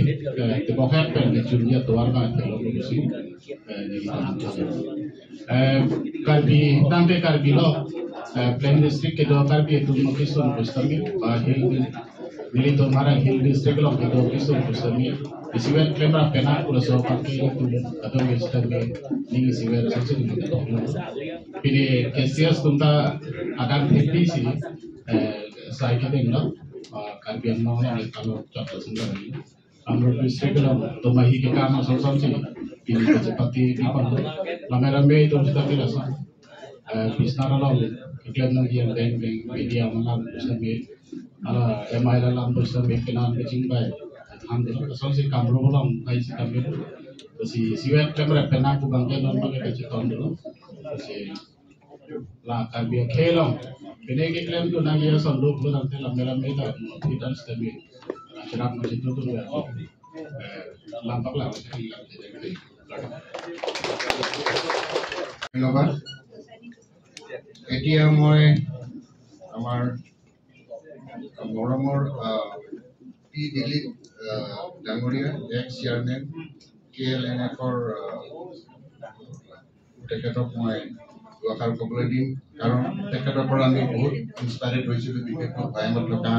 te bohat pen kicun ya tawar ga lo besi kalbi tante kalbi lo plain district ke do kalbi itu mukison bustami hill milito mara hill district lo ke do mukison bustami isiwe klemra pena ulo so pakki itu atau bustami ni isiwe sose ni pili KCS tunta akan happy sih saya kita lo kalbi mau ni kalau contoh sendiri amro district lo to mahi ke kama sosok sih ini seperti di Palu, ramai-ramai itu sudah biasa. Bisnara lalu, iklan lagi yang media malam bersama, ala MI dalam bersama kenalan kecing baik. Alhamdulillah, asal si kamera ulang, hai si kamera, si siwet kamera pernah aku bangkit normal kita ceton dulu, si lah kami kelong, ini iklan tu nanti asal lu nanti ramai-ramai kita sendiri, cerap macam itu tu lampak lah macam ini. ধন্যবাদ এতিয়া মই আমাৰ মৰমৰ পি দিলীপ ডাঙৰীয়া এক্স চেয়াৰমেন KLNF-ৰ তেখেতক মই দুআষাৰ ক'বলৈ দিম কাৰণ তেখেতৰ পৰা আমি বহুত ইনস্পায়াৰ্ড হৈছিলোঁ বিশেষকৈ ভৈয়ামত থকা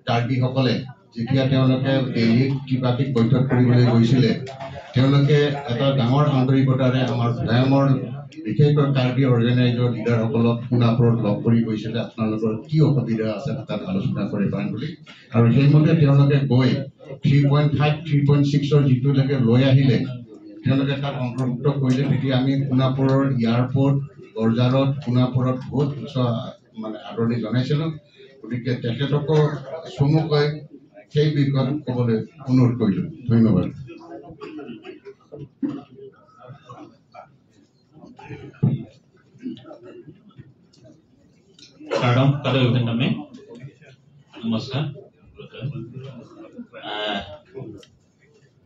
কাৰ্বিসকলে যেতিয়া তেওঁলোকে দিল্লীত কিবা বৈঠক কৰিবলৈ গৈছিলে তেওঁলোকে এটা ডাঙৰ আন্তৰিকতাৰে আমাৰ ভৈয়ামৰ বিশেষকৈ কাৰ্বি অৰ্গেনাইজৰ লিডাৰসকলক সোণাপুৰত লগ কৰি গৈছিলে আপোনালোকৰ কি অসুবিধা আছে তাত আলোচনা কৰিব পাৰিম বুলি আৰু সেইমতে তেওঁলোকে গৈ 3.5 3.6ৰ যিটোলৈকে লৈ আহিলে তেওঁলোকে তাত অন্তৰ্ভুক্ত কৰিলে তেতিয়া আমি সোণাপুৰৰ এয়াৰপৰ্ট বৰ্জাৰত সোণাপুৰত বহুত উচ্চ মানে আদৰণি জনাইছিলোঁ গতিকে তেখেতকো চমুকৈ সেই বিষয়ত ক'বলৈ অনুৰোধ কৰিলোঁ ধন্যবাদ Pardon, kada udah name. Namaskar.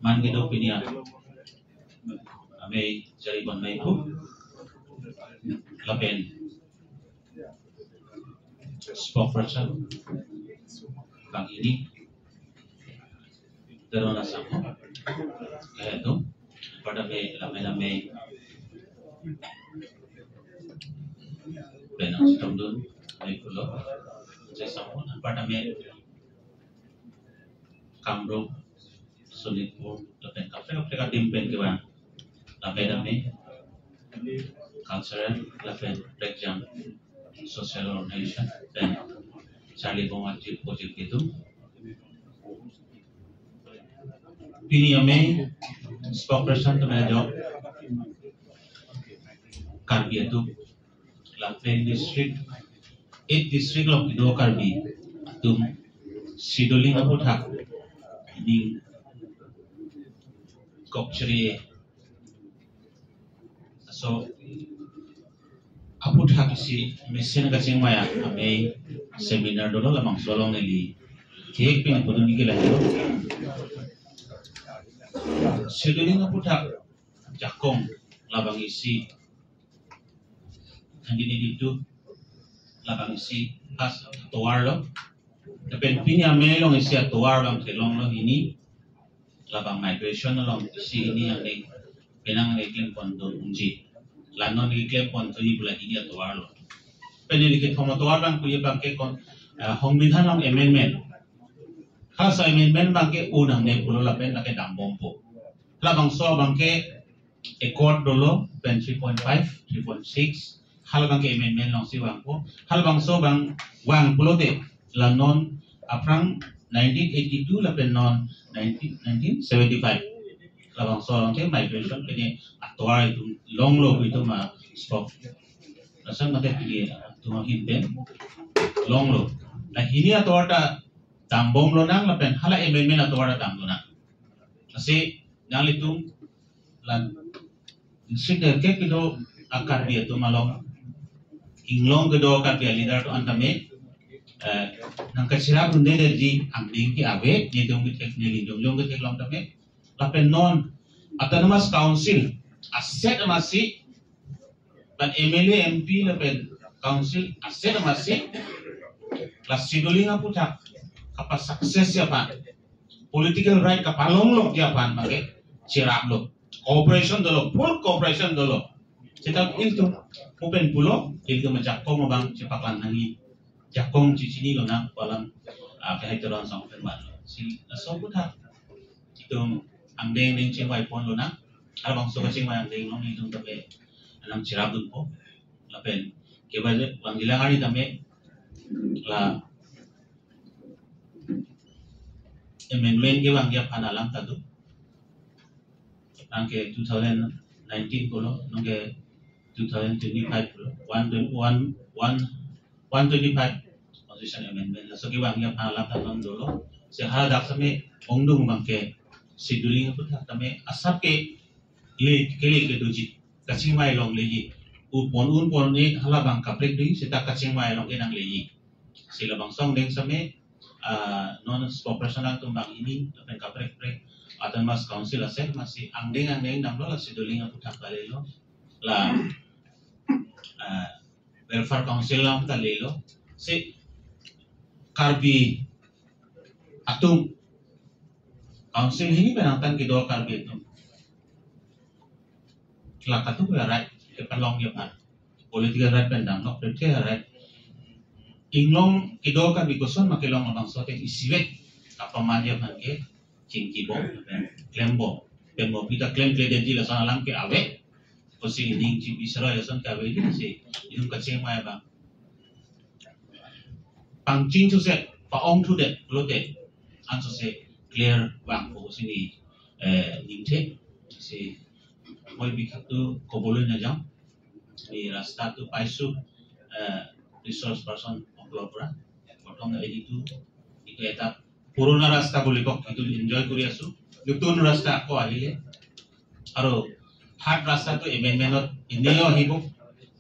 Man gitu pinia. Ame cari banai itu. Lapen. Spokesperson. Kang ini. Terona sama. Itu pada lame benang tundun pulo saya sambung pada Kamruk Solidpur lepen kafe dimpen kewan lame cultural lepen breakdown social organization dan Charlie Bomati project itu Pini ame spokesperson tu mana job Karbi itu Lapen district 8 district lo Kido Karbi tu Sidoling apa tak ini Kokceri so apa tak si mesin kacang maya ame seminar dulu lamang solong nili cek pin pun ni kelah tu Sidoling apa tak jakong labang isi Hindi itu labang isi as tuar lo. Tapi pinya melong isi tuar bang kelong lo ini labang migration lo isi ini yang ni penang iklim ponto unji. Lanon iklim ponto ini bulan ini tuar lo. Peneliti thoma tuar bang kuya bang ke kon hongbidan long amendment. Khas amendment bang ke unang ne pulo lapen lake dambompo. Labang so bang ke accord dolo 3.5 3.6 hal bang ke amendment long si wang po hal bang so bang wang pulote la non aprang 1982 la pen non 1975 la bang so long ke migration kene atwar itu long lo itu ma stop asal mate pili tu ma hinde long lo la hini atwar ta tambom lo nang la pen hala amendment atwar ta tambom na ase nang itu la sikar ke kido akar dia tu malong Inglong kedua kaki leader tu antame, nangka sirap bunde derji amding ki abe, ni dong kita ni dong kita long tame, lapen non autonomous council aset masih, dan MLA MP lapen council aset masih, la sidoling apa tak, apa sukses siapa, political right kapalong lo siapa, makai sirap lo, cooperation dulu, full cooperation dulu. Kita itu open pulo, itu menjakong bang cepaklan hangi, jakong cicini lo nak dalam kehadiran sang firman. Si sobuta itu amdeng neng cewai pon lo nak, kalau bang sobat cewai amdeng lo ni itu tapi anam cirabun po, lapen kebaje bang dilangani tapi la amendment ke bang dia panalam tadu, angke 2019 pulo nongke 2025 125 constitution amendment so ki wang ya pala tanon dolo se ha dak same ongdung bangke siduling put tame asap ke le doji kaching mai long leji un pon ni hala bang kaprek ding sita kaching mai long enang leji sila bang song deng same non professional tumbang ini tapi kaprek autonomous council ase masih angdeng namlo la siduling put balelo la welfare council lang ta lelo si Karbi atung council ini penantan kedua Karbi itu kelak tu ya right ke panlong dia pan political right pendang nok political right inglong kedua Karbi koson makelong abang sote isiwek apa manja pan ke cingki bom klembo kita klaim kledenji la sana lang ke awe Kasi ding cipi serai lasan kawe ini si itu kacang maya bang. Pangcing tu se, paong tu dek, lote, anso se clear bang po sini nimte si moi bikat tu kobolon na jam di rasta tu paisu resource person oklopra, potong na itu etap puruna rasta boleh kok itu enjoy kuriasu, nutun rasta ko ahile, aro hard rasa tu amendment ineo hibu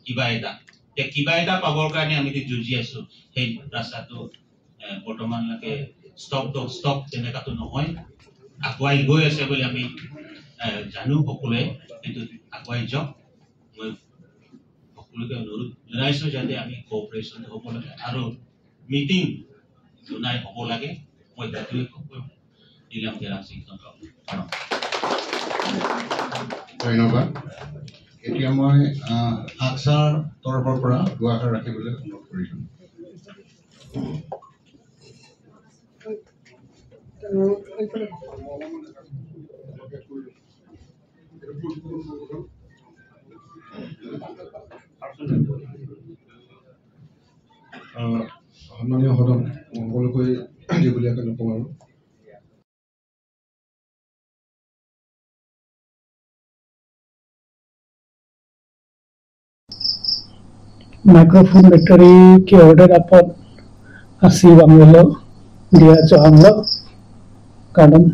kibaida ya kibaida pagolkan yang itu juji asu hey rasa tu botoman lagi stop jene katu nohoi akwai goya se boleh ami janu pokule itu akwai job pokule ke nurut lunai so jadi ami cooperation hobo lagi aro meeting lunai hobo lagi moi datu ko ilang terang sing kontrol ধন্যবাদ এতিয়া মই আকসাৰ তৰফৰ পৰা দুআষাৰ ৰাখিবলৈ অনুৰোধ কৰিছোঁ সন্মানীয় সদন সকলোকৈ দীঘলীয়াকৈ নকওঁ আৰু माइक्रोफोन बैटरी के ऑर्डर अपन así bangulo dia joanglo kadam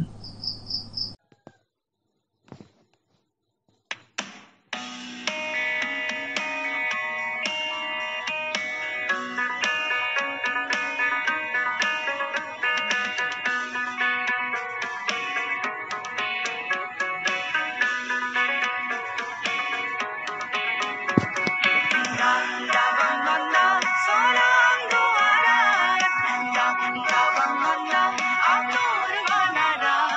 Aku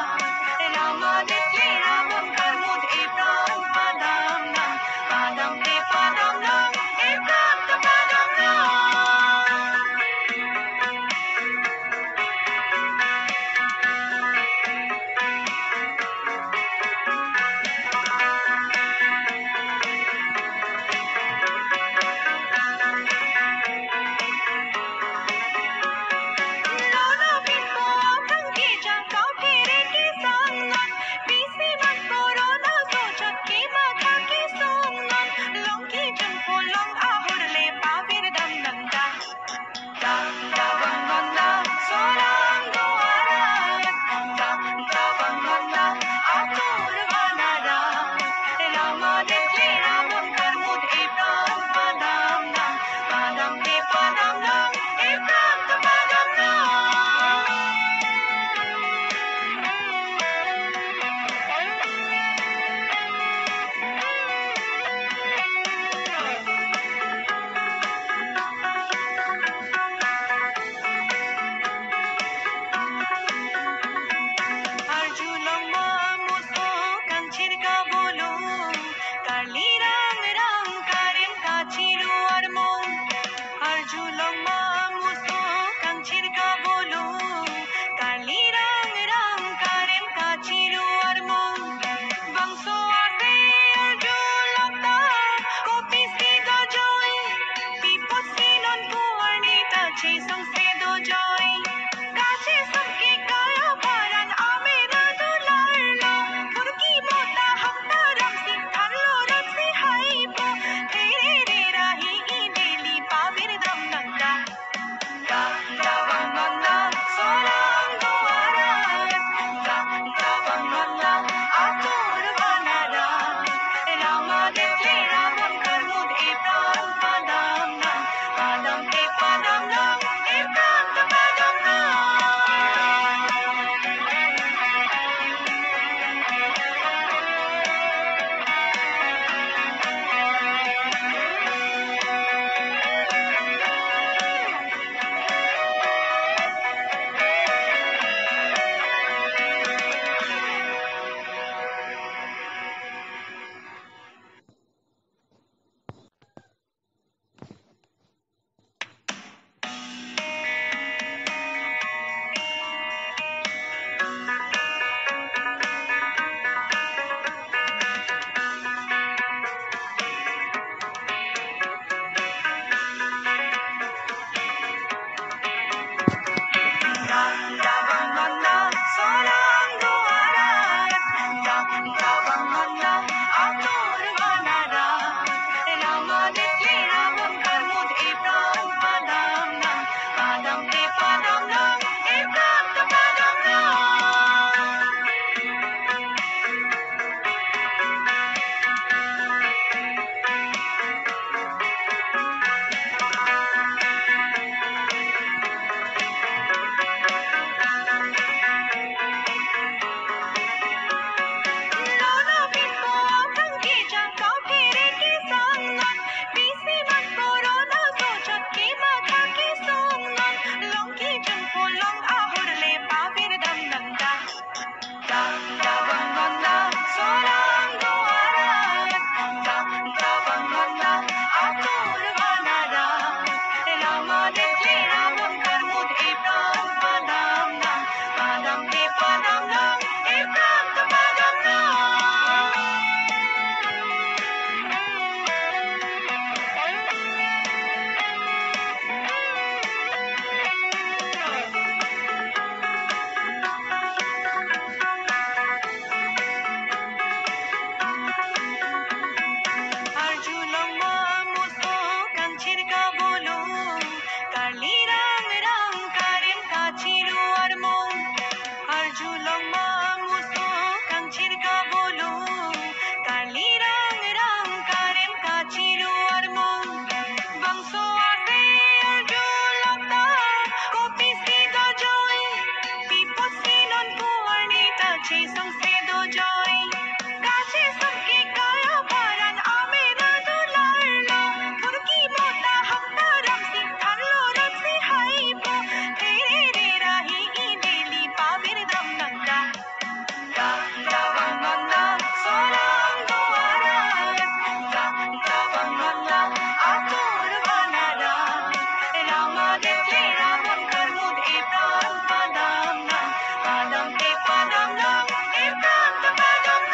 Padam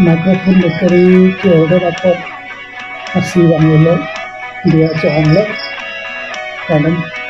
Microphone battery ke order dapat asli Banglo dia John lo kadang